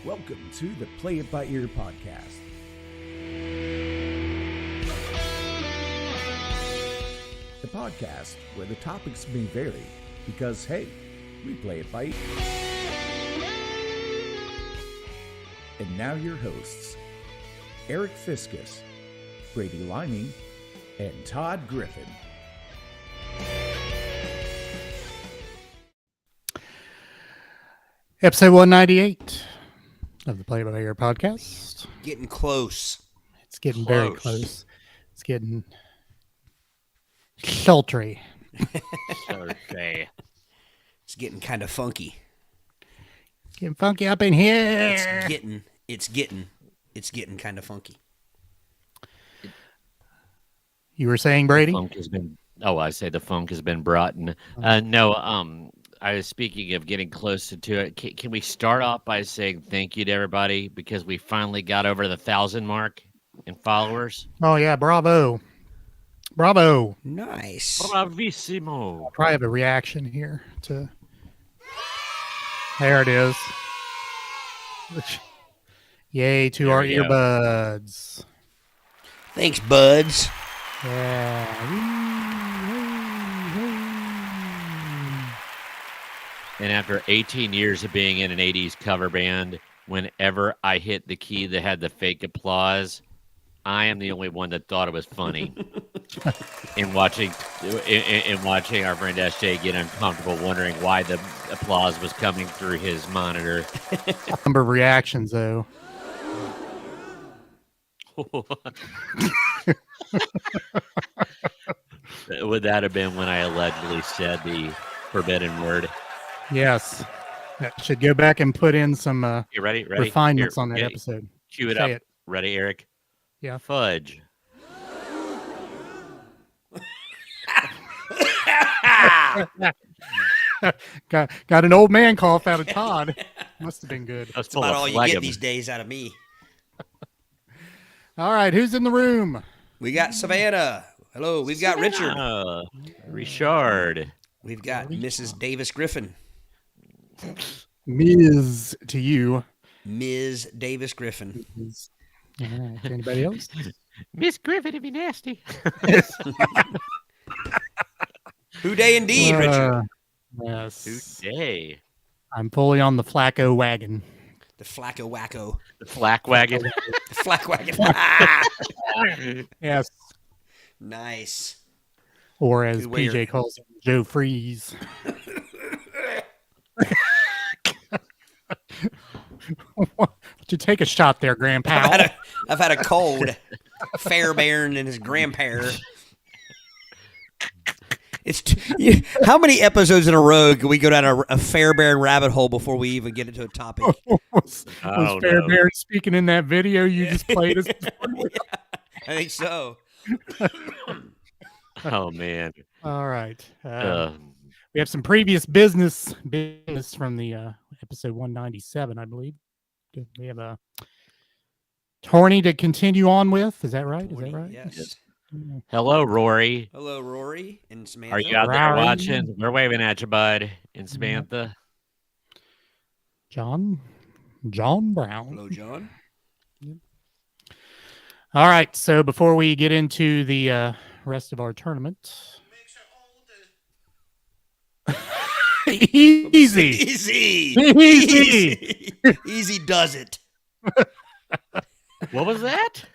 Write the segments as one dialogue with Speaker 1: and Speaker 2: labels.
Speaker 1: Welcome to the Play It By Ear podcast. The podcast where the topics may vary because, hey, we play it by ear. And now your hosts, Eric Fiskus, Brady Liming, and Todd Griffin.
Speaker 2: Episode 198 of the Play It By Ear podcast.
Speaker 3: Getting close.
Speaker 2: It's getting very close. It's getting sultry.
Speaker 3: Okay. It's getting kind of funky.
Speaker 2: It's getting funky up in here.
Speaker 3: It's getting kind of funky.
Speaker 2: You were saying, Brady?
Speaker 4: I say the funk has been brought in. I was speaking of getting closer to it. Can we start off by saying thank you to everybody because we finally got over the 1,000 mark in followers?
Speaker 2: Oh, yeah. Bravo. Bravo.
Speaker 3: Nice.
Speaker 4: Bravissimo.
Speaker 2: I'll probably have a reaction here to... There it is. Yay to our earbuds.
Speaker 3: Thanks, buds.
Speaker 2: Yeah.
Speaker 4: And after 18 years of being in an 80s cover band, whenever I hit the key that had the fake applause, I am the only one that thought it was funny. in watching our friend SJ get uncomfortable, wondering why the applause was coming through his monitor.
Speaker 2: Number of reactions, though.
Speaker 4: Would that have been when I allegedly said the forbidden word?
Speaker 2: Yes. That should go back and put in some
Speaker 4: You ready?
Speaker 2: refinements on that episode.
Speaker 4: Cue it
Speaker 2: Say
Speaker 4: up.
Speaker 2: it.
Speaker 4: Ready, Eric?
Speaker 2: Yeah.
Speaker 4: Fudge.
Speaker 2: got an old man cough out of Todd. Must have been good.
Speaker 3: That's about all you get these days out of me.
Speaker 2: All right, who's in the room?
Speaker 3: We got Savannah. Hello. We've got Richard.
Speaker 4: Richard.
Speaker 3: We've got Mrs. Davis Griffin.
Speaker 2: Ms. to you.
Speaker 3: Ms. Davis Griffin.
Speaker 2: All right. Anybody else?
Speaker 4: Miss Griffin, it'd be nasty.
Speaker 3: Who day indeed, Richard?
Speaker 2: Yes.
Speaker 4: Today.
Speaker 2: I'm fully on the Flacco wagon.
Speaker 3: The Flacco Wacko.
Speaker 4: The flack wagon.
Speaker 3: The Flack Wagon.
Speaker 2: Yes.
Speaker 3: Nice.
Speaker 2: Or as
Speaker 3: Good
Speaker 2: PJ
Speaker 3: way.
Speaker 2: calls him, Joe Freeze. Would you take a shot there, Grandpa?
Speaker 3: I've had a cold. Fairbairn and his grandpa. How many episodes in a row can we go down a Fairbairn rabbit hole before we even get into a topic?
Speaker 2: was Fairbairn speaking in that video you just played us?
Speaker 3: I think so.
Speaker 4: Oh, man.
Speaker 2: All right. We have some previous business from the episode 197, I believe. We have a tourney to continue on with. Is that right?
Speaker 3: Yes.
Speaker 4: Hello, Rory.
Speaker 3: Hello, Rory and Samantha.
Speaker 4: Are you out there
Speaker 2: Rory.
Speaker 4: watching? We're waving at you, bud. And Samantha.
Speaker 2: John Brown.
Speaker 3: Hello, John.
Speaker 2: All right. So before we get into the rest of our tournament, easy.
Speaker 3: Easy does it.
Speaker 4: What was that?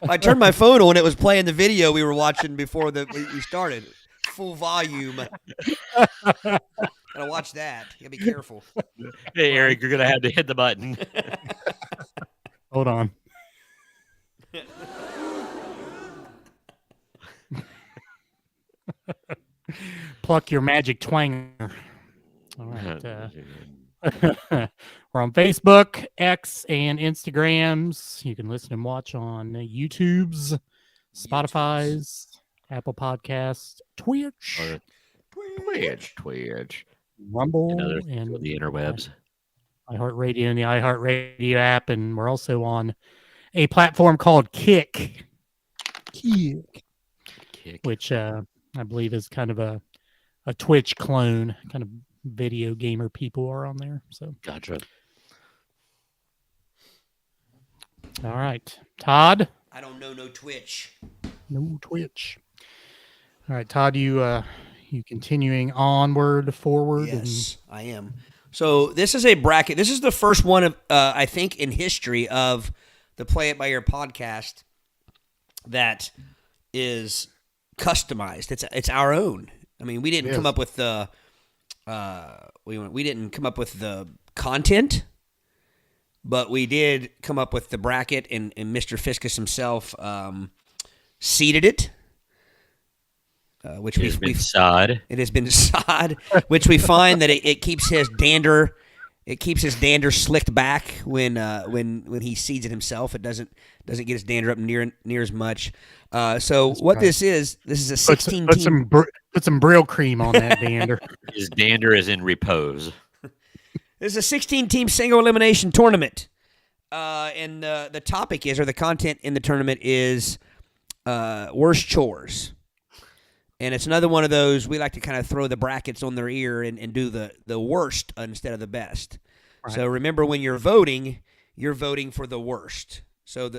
Speaker 3: I turned my phone on. It was playing the video we were watching before we started. Full volume. Gotta watch that. You gotta be careful.
Speaker 4: Hey, Eric, you're going to have to hit the button.
Speaker 2: Hold on. Pluck your magic twanger. All right. We're on Facebook, X, and Instagrams. You can listen and watch on YouTube's, Spotify's, Apple Podcasts, Twitch,
Speaker 4: Twitch.
Speaker 2: Rumble,
Speaker 4: And other
Speaker 2: and
Speaker 4: things on the interwebs.
Speaker 2: iHeartRadio and the iHeartRadio app. And we're also on a platform called Kick, which I believe is kind of a Twitch clone, kind of video gamer people are on there. So
Speaker 4: Gotcha.
Speaker 2: All right, Todd.
Speaker 3: I don't know no Twitch.
Speaker 2: No Twitch. All right, Todd. You continuing onward, forward,
Speaker 3: Yes, I am. So this is a bracket. This is the first one of I think in history of the Play It by Ear podcast that is customized. It's our own. I mean, we didn't come up with the we didn't come up with the content, but we did come up with the bracket, and Mr. Fiscus himself seeded it. Which we've
Speaker 4: sod.
Speaker 3: It has been sod, which we find that it keeps his dander, slicked back when he seeds it himself. It doesn't get his dander up near as much. So that's what right. This is a 16 team.
Speaker 2: Put some Brill cream on that dander.
Speaker 4: His dander is in repose.
Speaker 3: This is a 16 team single elimination tournament, and the topic is, or the content in the tournament is, worst chores. And it's another one of those, we like to kind of throw the brackets on their ear and do the worst instead of the best. Right. So remember, when you're voting for the worst. So,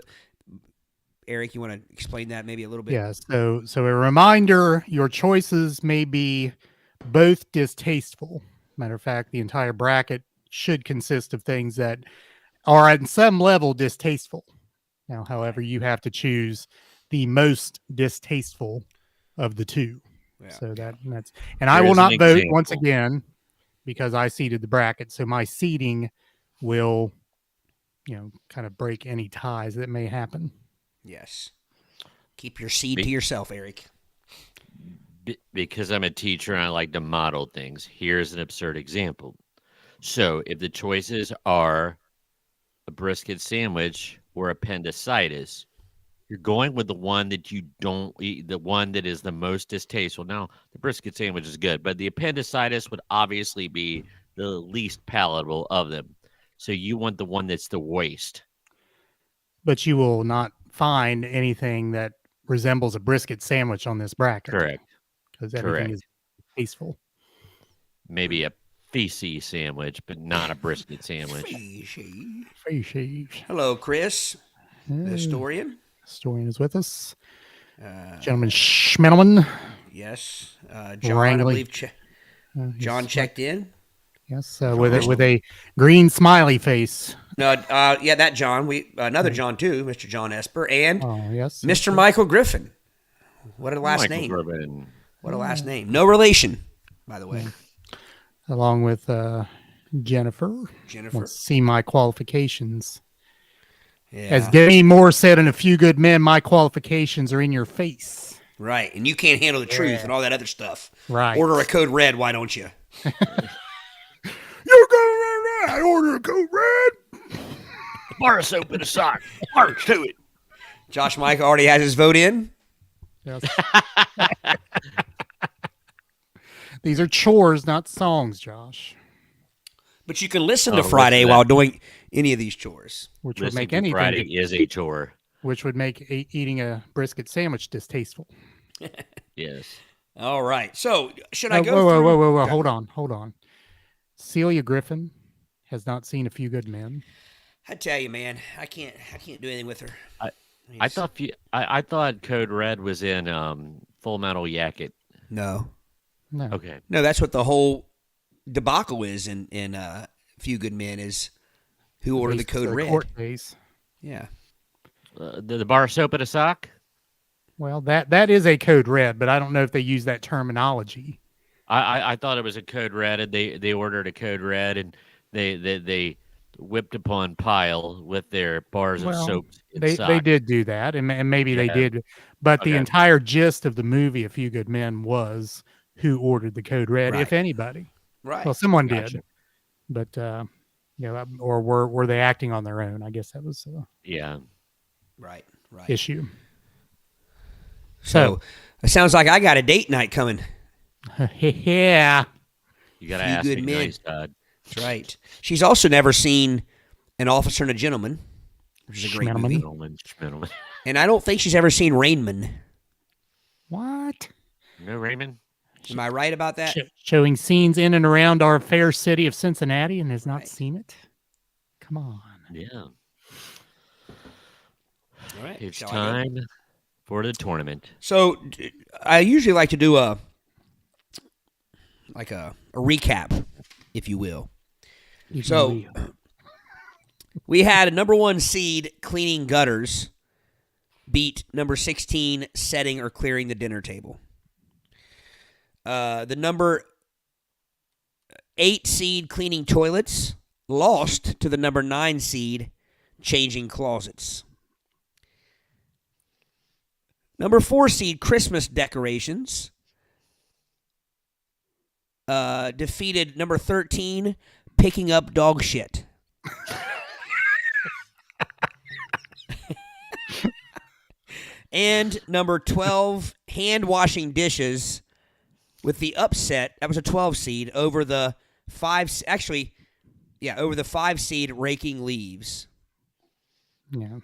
Speaker 3: Eric, you want to explain that maybe a little bit?
Speaker 2: Yeah, so a reminder, your choices may be both distasteful. Matter of fact, the entire bracket should consist of things that are at some level distasteful. Now, however, you have to choose the most distasteful of the two. Yeah. So that's, and I will not vote once again because I seeded the bracket. So my seeding will, kind of break any ties that may happen.
Speaker 3: Yes. Keep your seed to yourself, Eric.
Speaker 4: Because I'm a teacher and I like to model things. Here's an absurd example. So if the choices are a brisket sandwich or appendicitis, you're going with the one that you don't eat, the one that is the most distasteful. Now, the brisket sandwich is good, but the appendicitis would obviously be the least palatable of them. So you want the one that's the worst.
Speaker 2: But you will not find anything that resembles a brisket sandwich on this bracket.
Speaker 4: Correct.
Speaker 2: Because everything is tasteful.
Speaker 4: Maybe a feces sandwich, but not a brisket sandwich.
Speaker 2: Feces.
Speaker 3: Hello, Chris, the historian.
Speaker 2: Historian is with us. Gentleman Schmiddleman.
Speaker 3: Yes. John, I believe John checked in.
Speaker 2: Yes, with a green smiley face.
Speaker 3: No, that John. Another John too, Mr. John Esper, and
Speaker 2: yes,
Speaker 3: Mr. Michael Griffin. What a last name!
Speaker 4: Griffin.
Speaker 3: What a last name! No relation, by the way.
Speaker 2: Along with Jennifer. Let's see my qualifications. Yeah. As Demi Moore said in A Few Good Men, my qualifications are in your face.
Speaker 3: Right, and you can't handle the truth and all that other stuff.
Speaker 2: Right.
Speaker 3: Order a code red, why don't you?
Speaker 2: You're going to order a code red.
Speaker 4: Bar of soap in a sock. March to it.
Speaker 3: Josh Mike already has his vote in.
Speaker 2: Yes. These are chores, not songs, Josh.
Speaker 3: But you can listen to Friday while doing any of these chores.
Speaker 2: Which would make anything.
Speaker 4: Friday is a chore.
Speaker 2: Which would make eating a brisket sandwich distasteful.
Speaker 4: Yes.
Speaker 3: All right. So, should I go?
Speaker 2: Whoa. Hold on. Celia Griffin has not seen A Few Good Men.
Speaker 3: I tell you, man, I can't do anything with her.
Speaker 4: I thought Code Red was in Full Metal Jacket.
Speaker 3: No.
Speaker 4: Okay.
Speaker 3: No, that's what the whole debacle is in Few Good Men is who ordered the code red.
Speaker 2: Court case.
Speaker 3: Yeah.
Speaker 4: The bar of soap in a sock?
Speaker 2: Well, that is a code red, but I don't know if they use that terminology.
Speaker 4: I thought it was a code red, and they ordered a code red, and they whipped upon pile with their bars of soap.
Speaker 2: They did do that, and maybe they did, but the entire gist of the movie, A Few Good Men, was who ordered the code red, if anybody.
Speaker 3: Right.
Speaker 2: Well, someone did, but or were they acting on their own? I guess that was
Speaker 3: right
Speaker 2: issue.
Speaker 3: So it sounds like I got a date night coming.
Speaker 2: Yeah.
Speaker 4: You got to ask me nice, Todd.
Speaker 3: That's right. She's also never seen An Officer and a Gentleman, which is a great movie.
Speaker 4: Schmiddleman.
Speaker 3: And I don't think she's ever seen Rainman.
Speaker 2: What?
Speaker 4: No Raymond?
Speaker 3: Am I right about that?
Speaker 2: Showing scenes in and around our fair city of Cincinnati and has not seen it? Come on.
Speaker 4: Yeah.
Speaker 3: All right.
Speaker 4: It's
Speaker 3: Shall I go?
Speaker 4: time for the tournament.
Speaker 3: So I usually like to do a recap, if you will. So we had a number 1 seed cleaning gutters beat number 16 setting or clearing the dinner table. The number 8 seed cleaning toilets lost to the number 9 seed changing closets. Number 4 seed Christmas decorations defeated number 13 picking up dog shit. And number 12 hand washing dishes with the upset. That was a 12 seed over the 5 over the 5 seed raking leaves.
Speaker 2: Yeah.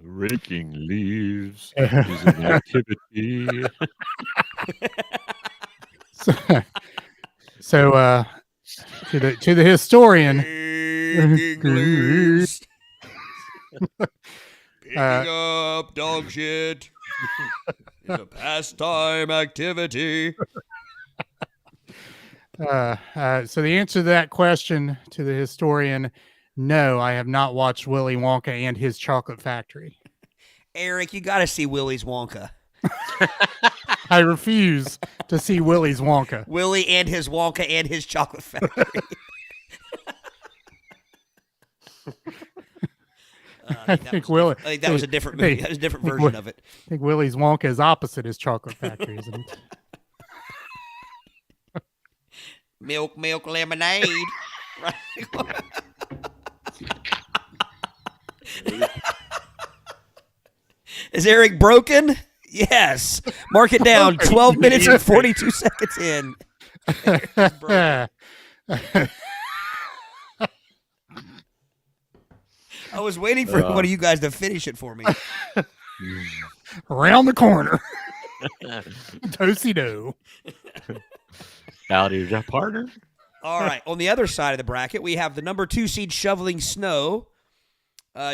Speaker 4: Raking leaves is an activity.
Speaker 2: So, to the historian,
Speaker 3: Raking leaves. Picking up dog shit is a pastime activity.
Speaker 2: So the answer to that question to the historian, no, I have not watched Willy Wonka and his Chocolate Factory.
Speaker 3: Eric, you got to see Willy's Wonka.
Speaker 2: I refuse to see Willy's Wonka.
Speaker 3: Willy and his Wonka and his Chocolate Factory.
Speaker 2: I think Willy.
Speaker 3: I think that was a different movie. That was a different version of it.
Speaker 2: I think Willy's Wonka is opposite his Chocolate Factory, isn't it?
Speaker 3: Milk, lemonade. Right. Is Eric broken? Yes. Mark it down. 12 minutes and 42 seconds in. I was waiting for one of you guys to finish it for me.
Speaker 2: Around the corner. Toasty dough.
Speaker 4: Howdy, partner.
Speaker 3: All right. On the other side of the bracket, we have the number 2 seed shoveling snow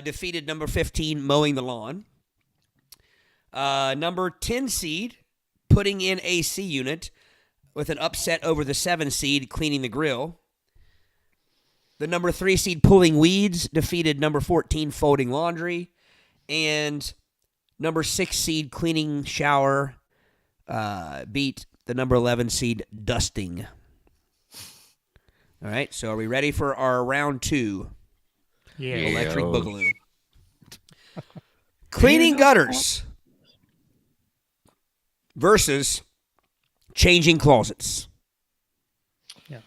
Speaker 3: defeated number 15 mowing the lawn. Number 10 seed putting in AC unit with an upset over the 7 seed cleaning the grill. The number 3 seed pulling weeds defeated number 14 folding laundry. And number 6 seed cleaning shower beat the number 11 seed dusting. All right, so are we ready for our round 2?
Speaker 2: Yeah.
Speaker 3: Electric Boogaloo. Cleaning gutters versus changing closets.
Speaker 2: Yeah.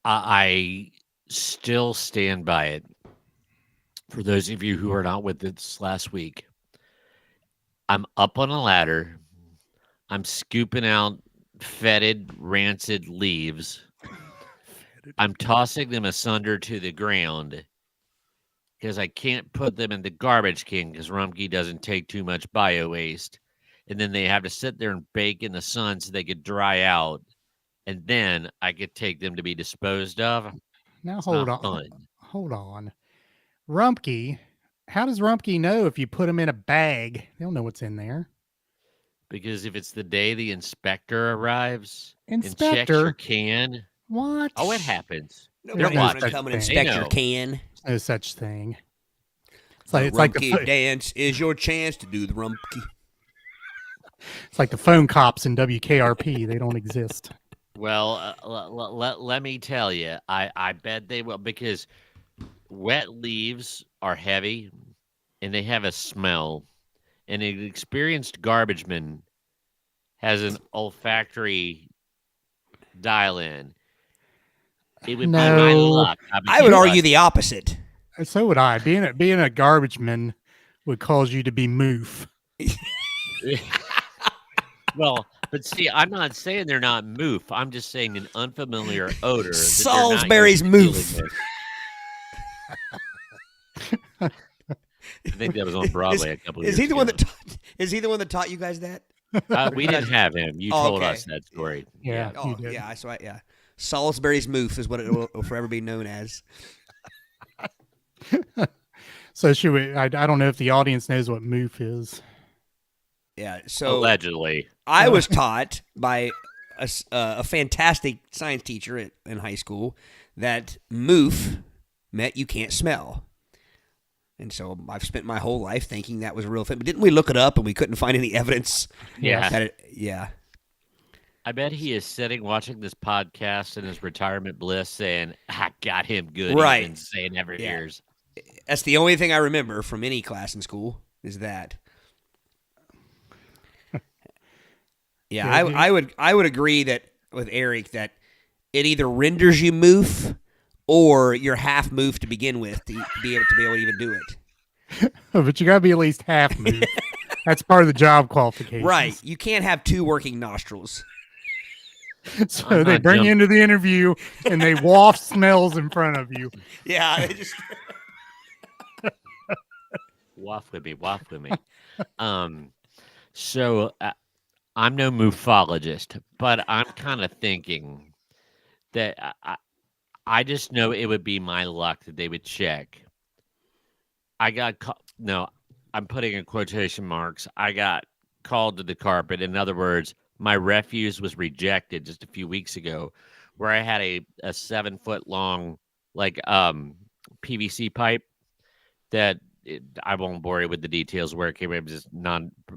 Speaker 4: I still stand by it. For those of you who are not with us last week, I'm up on a ladder. I'm scooping out fetid, rancid leaves. I'm tossing them asunder to the ground because I can't put them in the garbage can because Rumpke doesn't take too much bio waste. And then they have to sit there and bake in the sun so they could dry out. And then I could take them to be disposed of.
Speaker 2: Now
Speaker 4: It's
Speaker 2: hold
Speaker 4: not
Speaker 2: on.
Speaker 4: fun.
Speaker 2: Hold on. Rumpke, how does Rumpke know if you put them in a bag? They don't know what's in there.
Speaker 4: Because if it's the day the inspector arrives and checks
Speaker 2: Inspector?
Speaker 4: your can,
Speaker 2: What?
Speaker 4: oh, it happens.
Speaker 3: Nobody
Speaker 2: no
Speaker 3: want to
Speaker 2: such
Speaker 3: come and
Speaker 2: thing.
Speaker 3: inspect
Speaker 4: They
Speaker 3: your
Speaker 4: know.
Speaker 3: can.
Speaker 2: No such thing. It's
Speaker 3: The
Speaker 2: like the
Speaker 3: Rumpke dance is your chance to do the Rumpke.
Speaker 2: it's like the phone cops in WKRP. They don't exist.
Speaker 4: Well, let me tell you, I bet they will because wet leaves are heavy and they have a smell. And an experienced garbage man has an olfactory dial-in. It would be my
Speaker 2: No.
Speaker 4: luck.
Speaker 3: I would argue the opposite.
Speaker 2: So would I. Being a garbage man would cause you to be moof.
Speaker 4: Well, but see, I'm not saying they're not moof. I'm just saying an unfamiliar odor. that they're not
Speaker 3: Salisbury's
Speaker 4: used to dealing
Speaker 3: moof.
Speaker 4: with. I think that was on Broadway a couple of years
Speaker 3: Is he the one
Speaker 4: ago.
Speaker 3: that taught, is he the one that taught you guys that?
Speaker 4: We didn't have him. You
Speaker 3: Oh,
Speaker 4: told
Speaker 3: okay.
Speaker 4: us that story.
Speaker 2: Yeah.
Speaker 3: Oh,
Speaker 2: you did.
Speaker 3: yeah, yeah. Salisbury's moof is what it will forever be known as.
Speaker 2: So should we? I don't know if the audience knows what moof is.
Speaker 3: Yeah. So
Speaker 4: Allegedly.
Speaker 3: I was taught by a fantastic science teacher in high school that moof meant you can't smell. And so I've spent my whole life thinking that was a real thing. But didn't we look it up and we couldn't find any evidence?
Speaker 4: Yeah.
Speaker 3: That yeah.
Speaker 4: I bet he is sitting watching this podcast in his retirement bliss saying, I got him good.
Speaker 3: Right.
Speaker 4: He's been saying every years.
Speaker 3: That's the only thing I remember from any class in school is that. Yeah, I would agree that with Eric that it either renders you moof or you're half moof to begin with to be able to even do it.
Speaker 2: But you got to be at least half moof. That's part of the job qualifications.
Speaker 3: Right. You can't have two working nostrils.
Speaker 2: So they bring you into the interview and they waft smells in front of you.
Speaker 3: Yeah, they just
Speaker 4: Waft with me. So I'm no mufologist, but I'm kind of thinking that I just know it would be my luck that they would check. I got no, I'm putting in quotation marks. I got called to the carpet. In other words, my refuse was rejected just a few weeks ago, where I had a 7-foot long PVC pipe that I won't bore you with the details where it came. It was just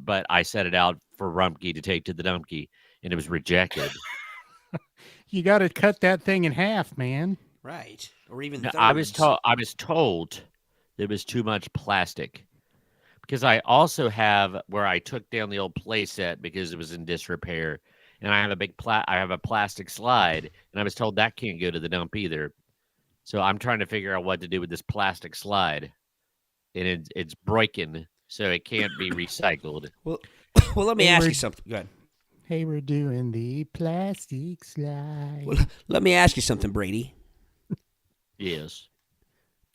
Speaker 4: but I set it out for Rumpke to take to the dumpke, and it was rejected.
Speaker 2: You got to cut that thing in half, man.
Speaker 3: right, or even
Speaker 4: Now,
Speaker 3: thirds.
Speaker 4: I was told there was too much plastic. Because I also have where I took down the old play set because it was in disrepair, and I have a plastic slide, and I was told that can't go to the dump either. So I'm trying to figure out what to do with this plastic slide, and it's broken, so it can't be recycled.
Speaker 3: Well, let me ask you something. Go ahead.
Speaker 2: Hey, we're doing the plastic slide.
Speaker 3: Well, let me ask you something, Brady.
Speaker 4: Yes.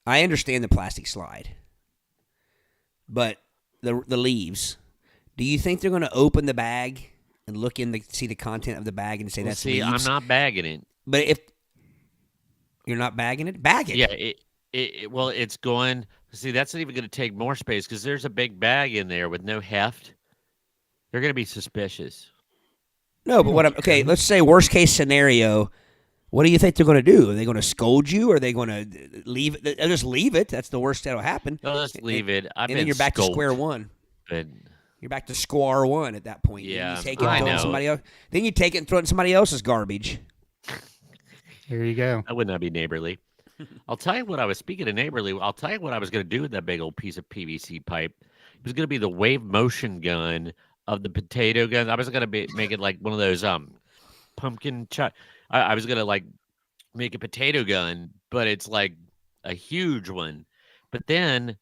Speaker 3: I understand the plastic slide, but the leaves. Do you think they're going to open the bag and look in see the content of the bag and say that's leaves?
Speaker 4: I'm not bagging it.
Speaker 3: But if you're not bagging it, bag it.
Speaker 4: Yeah, well, it's going. See, that's not even going to take more space because there's a big bag in there with no heft. They're going to be suspicious.
Speaker 3: No, but okay, let's say worst case scenario. What do you think they're going to do? Are they going to scold you? Or are they going to leave it? They'll just leave it. That's the worst that'll happen.
Speaker 4: No, just leave it.
Speaker 3: And then you're back to square one.
Speaker 4: But
Speaker 3: you're back to square one at that point.
Speaker 4: Yeah,
Speaker 3: you take it and throw it in somebody else. Then you take it and throw it in somebody else's garbage.
Speaker 2: There you go.
Speaker 4: That would not be neighborly. I'll tell you what I was speaking of neighborly. I'll tell you what I was going to do with that big old piece of PVC pipe. It was going to be the wave motion gun of the potato gun. I was going to make it like one of those pumpkin. I was going to make a potato gun, but it's like a huge one. But then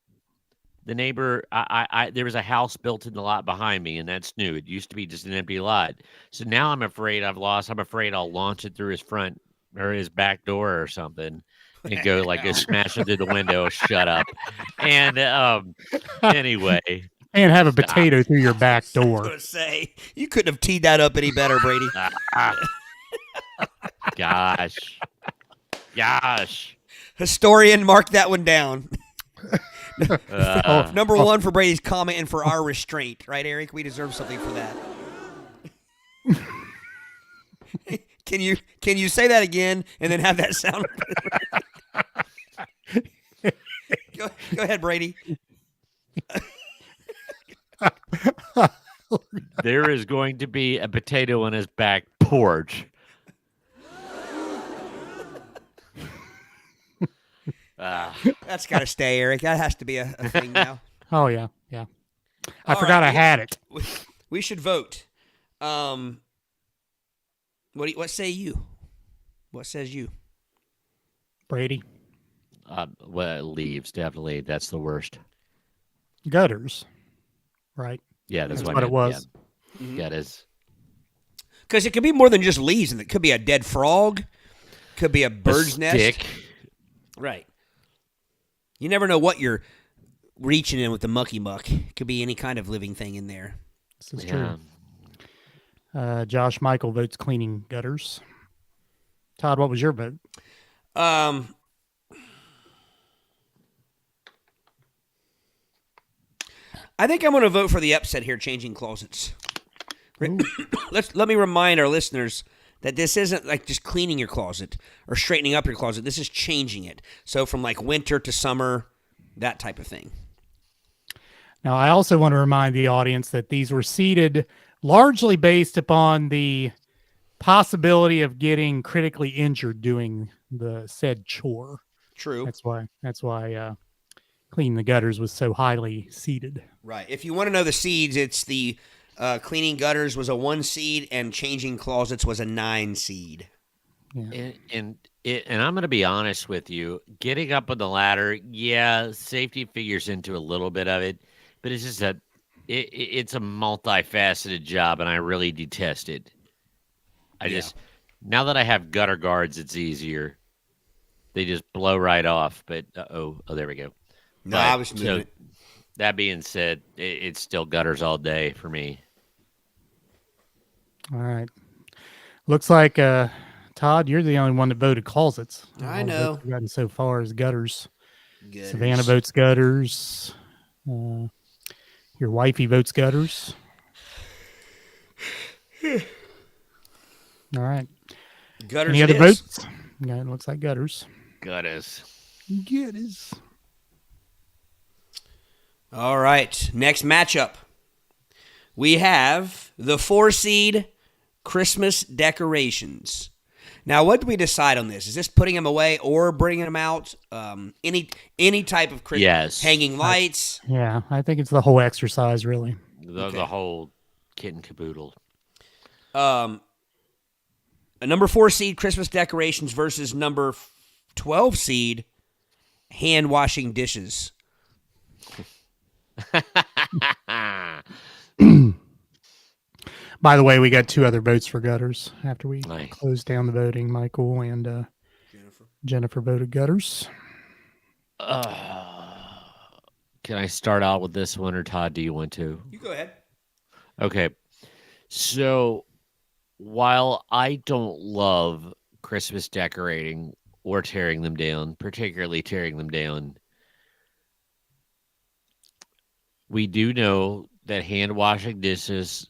Speaker 4: the neighbor, there was a house built in the lot behind me, and that's new. It used to be just an empty lot. So now I'm afraid I'm afraid I'll launch it through his front or his back door or something and go smash it through the window. Shut up. And anyway.
Speaker 2: And have a potato through your back door.
Speaker 3: I was going to say, you couldn't have teed that up any better, Brady.
Speaker 4: Gosh.
Speaker 3: Historian, mark that one down. Number one for Brady's comment and for our restraint. Right, Eric? We deserve something for that. Can you say that again and then have that sound? Go ahead, Brady.
Speaker 4: There is going to be a potato on his back porch.
Speaker 3: That's got to stay, Eric. That has to be a thing now.
Speaker 2: Oh, yeah. I forgot I had it.
Speaker 3: We should vote. What say you? What says you?
Speaker 2: Brady?
Speaker 4: Well, leaves, definitely. That's the worst.
Speaker 2: Gutters. Right?
Speaker 4: Yeah, that's
Speaker 2: what it was.
Speaker 4: Yeah. Mm-hmm. Gutters.
Speaker 3: Because it could be more than just leaves. It could be a dead frog. Could be a bird's nest. Right. You never know what you're reaching in with the mucky muck. It could be any kind of living thing in there.
Speaker 2: This is true. Josh Michael votes cleaning gutters. Todd, what was your vote?
Speaker 3: I think I'm going to vote for the upset here, changing closets. Let me remind our listeners that this isn't like just cleaning your closet or straightening up your closet. This is changing it. So from like winter to summer, that type of thing.
Speaker 2: Now, I also want to remind the audience that these were seeded largely based upon the possibility of getting critically injured doing the said chore.
Speaker 3: True.
Speaker 2: That's why cleaning the gutters was so highly seeded.
Speaker 3: Right. If you want to know the seeds, it's the cleaning gutters was a 1 seed and changing closets was a 9 seed.
Speaker 2: Yeah.
Speaker 4: And I'm going to be honest with you. Getting up on the ladder, yeah, safety figures into a little bit of it, but it's just it's a multifaceted job, and I really detest it. Now that I have gutter guards, it's easier. They just blow right off. But oh, there we go.
Speaker 3: No, I was moving it.
Speaker 4: That being said, it's still gutters all day for me.
Speaker 2: All right. Looks like Todd, you're the only one that voted closets.
Speaker 3: I know.
Speaker 2: We've gotten so far as gutters.
Speaker 3: Gutters.
Speaker 2: Savannah votes gutters. Your wifey votes gutters. All right.
Speaker 3: Gutters.
Speaker 2: Any other votes? Yeah, it looks like gutters.
Speaker 4: Gutters.
Speaker 2: Gutters.
Speaker 3: All right. Next matchup. We have the 4 seed Christmas decorations. Now, what do we decide on this? Is this putting them away or bringing them out? Any type of Christmas hanging lights?
Speaker 2: I think it's the whole exercise, really.
Speaker 4: The whole kit and caboodle.
Speaker 3: A number 4 seed Christmas decorations versus number 12 seed hand washing dishes.
Speaker 2: By the way, we got 2 other votes for gutters after we closed down the voting. Michael and Jennifer voted gutters.
Speaker 4: Can I start out with this one, or Todd, do you want to?
Speaker 3: You go ahead.
Speaker 4: Okay. So while I don't love Christmas decorating or tearing them down, particularly tearing them down, we do know that hand washing dishes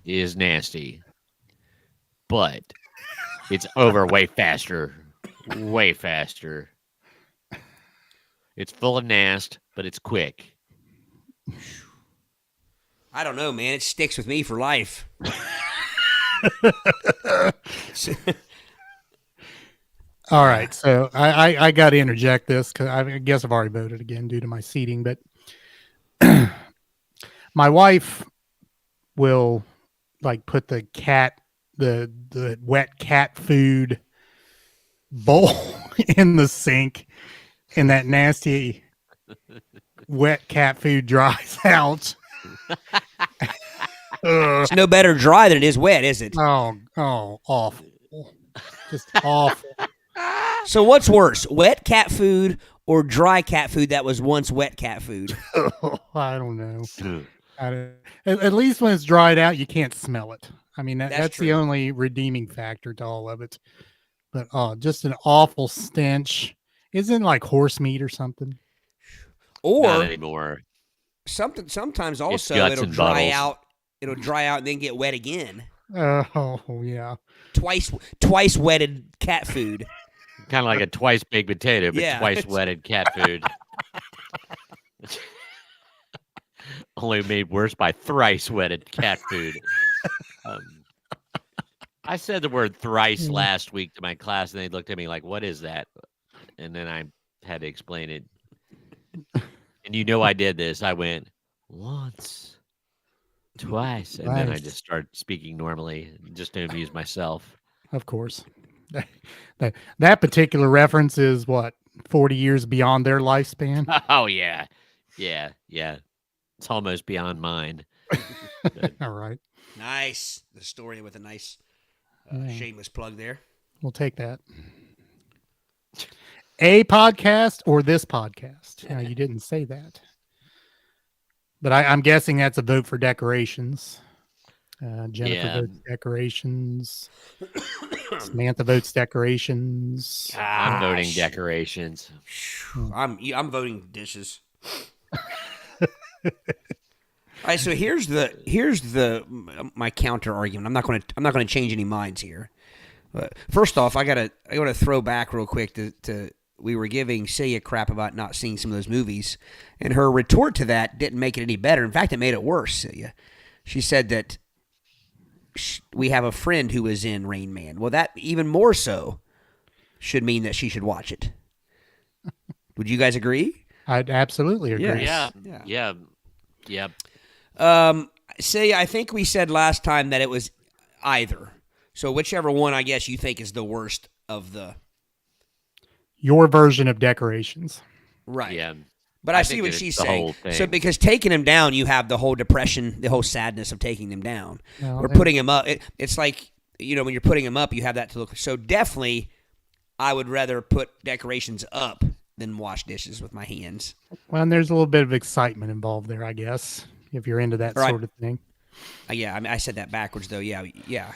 Speaker 4: is nasty, but it's over way faster. Way faster. It's full of nast, but it's quick.
Speaker 3: I don't know, man. It sticks with me for life.
Speaker 2: All right, so I got to interject this because I guess I've already voted again due to my seating, but my wife will like put the wet cat food bowl in the sink, and that nasty wet cat food dries out.
Speaker 3: It's no better dry than it is wet, is it?
Speaker 2: Oh, awful. Just awful.
Speaker 3: So what's worse, wet cat food or dry cat food that was once wet cat food?
Speaker 2: I don't know. At least when it's dried out, you can't smell it. I mean, that's the only redeeming factor to all of it. But just an awful stench. Isn't it like horse meat or something?
Speaker 3: Or
Speaker 4: not anymore.
Speaker 3: Sometimes also it'll dry out. It'll dry out and then get wet again.
Speaker 2: Oh yeah.
Speaker 3: Twice wetted cat food.
Speaker 4: Kind of like a twice baked potato, but twice wetted cat food. Only made worse by thrice wetted cat food. I said the word thrice last week to my class, and they looked at me like, "What is that?" And then I had to explain it. And I did this. I went once, twice, and then I just started speaking normally, just to amuse myself.
Speaker 2: Of course. That particular reference is what, 40 years beyond their lifespan?
Speaker 4: Oh, yeah. It's almost beyond mine.
Speaker 2: All right.
Speaker 3: Nice. The story with a nice shameless plug there.
Speaker 2: We'll take that. A podcast or this podcast? You didn't say that. But I'm guessing that's a vote for decorations. Jennifer votes decorations. Samantha votes decorations.
Speaker 4: I'm voting decorations.
Speaker 3: I'm voting dishes. All right, so here's my counter argument. I'm not going to change any minds here. First off, I gotta throw back real quick to we were giving Celia crap about not seeing some of those movies, and her retort to that didn't make it any better. In fact, it made it worse. Celia, she said that we have a friend who was in Rain Man. Well, that even more so should mean that she should watch it. Would you guys agree?
Speaker 2: I'd absolutely agree.
Speaker 4: Yeah.
Speaker 3: Celia, I think we said last time that it was either. So whichever one, I guess, you think is the worst of the...
Speaker 2: Your version of Decorations.
Speaker 3: Right.
Speaker 4: Yeah.
Speaker 3: But I see what she's saying. So because taking him down, you have the whole depression, the whole sadness of taking them down.
Speaker 2: Well,
Speaker 3: or putting him up. It's like, when you're putting him up, you have that to look... So definitely, I would rather put Decorations up than wash dishes with my hands.
Speaker 2: Well, and there's a little bit of excitement involved there, I guess, if you're into that sort of thing.
Speaker 3: Yeah, I mean, I said that backwards, though. Yeah.
Speaker 2: Yeah.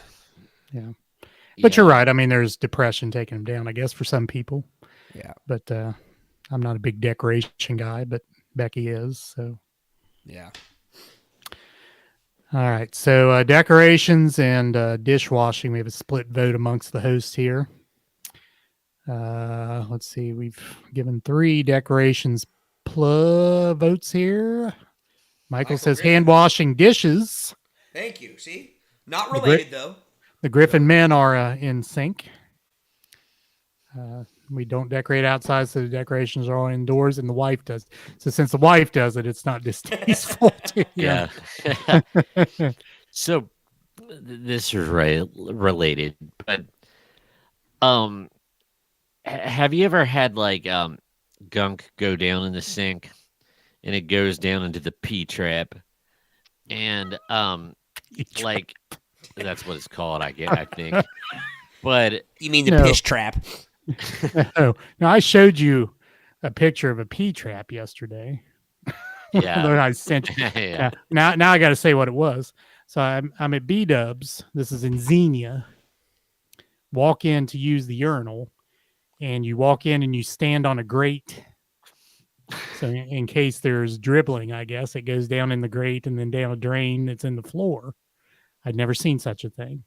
Speaker 2: But you're right. I mean, there's depression taking them down, I guess, for some people.
Speaker 3: Yeah.
Speaker 2: But I'm not a big decoration guy, but Becky is. So.
Speaker 3: Yeah.
Speaker 2: All right. So decorations and dishwashing, we have a split vote amongst the hosts here. Let's see. We've given 3 decorations votes here. Michael says
Speaker 3: Griffin.
Speaker 2: hand washing dishes.
Speaker 3: Thank you. See? Not related, though.
Speaker 2: The Griffin men are in sync. We don't decorate outside, so the decorations are all indoors, and the wife does. So since the wife does it, it's not distasteful to you.
Speaker 4: Yeah. So this is related, but have you ever had like gunk go down in the sink, and it goes down into the pee trap, and like that's what it's called, I think. But
Speaker 3: you mean the piss trap?
Speaker 2: No, I showed you a picture of a pee trap yesterday.
Speaker 4: Yeah.
Speaker 2: That I sent you.
Speaker 4: Yeah.
Speaker 2: Now I got to say what it was. So I'm at B Dubs. This is in Xenia. Walk in to use the urinal, and you walk in and you stand on a grate. So in case there's dribbling, I guess it goes down in the grate and then down a drain that's in the floor. I'd never seen such a thing.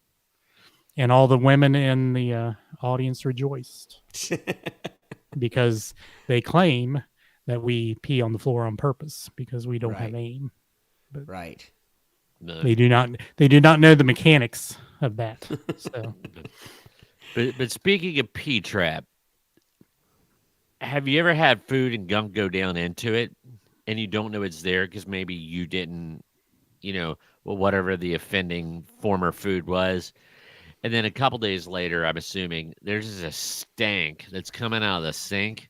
Speaker 2: And all the women in the audience rejoiced because they claim that we pee on the floor on purpose because we don't have aim. But
Speaker 3: right.
Speaker 2: They do not know the mechanics of that. So.
Speaker 4: But speaking of pee trap, have you ever had food and gunk go down into it and you don't know it's there because maybe you didn't, whatever the offending former food was. And then a couple days later, I'm assuming, there's a stank that's coming out of the sink,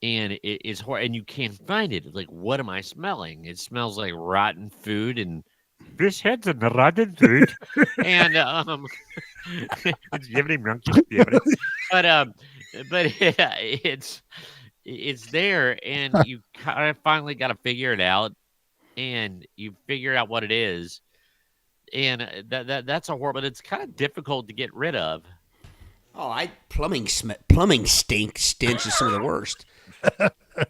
Speaker 4: and it's horrible, and you can't find it. It's like, what am I smelling? It smells like rotten food, and this head's a rotten food. And but it's there, and you kind of finally got to figure it out, and you figure out what it is. And that's a horrible. But it's kind of difficult to get rid of.
Speaker 3: Oh, plumbing stench is some of the worst.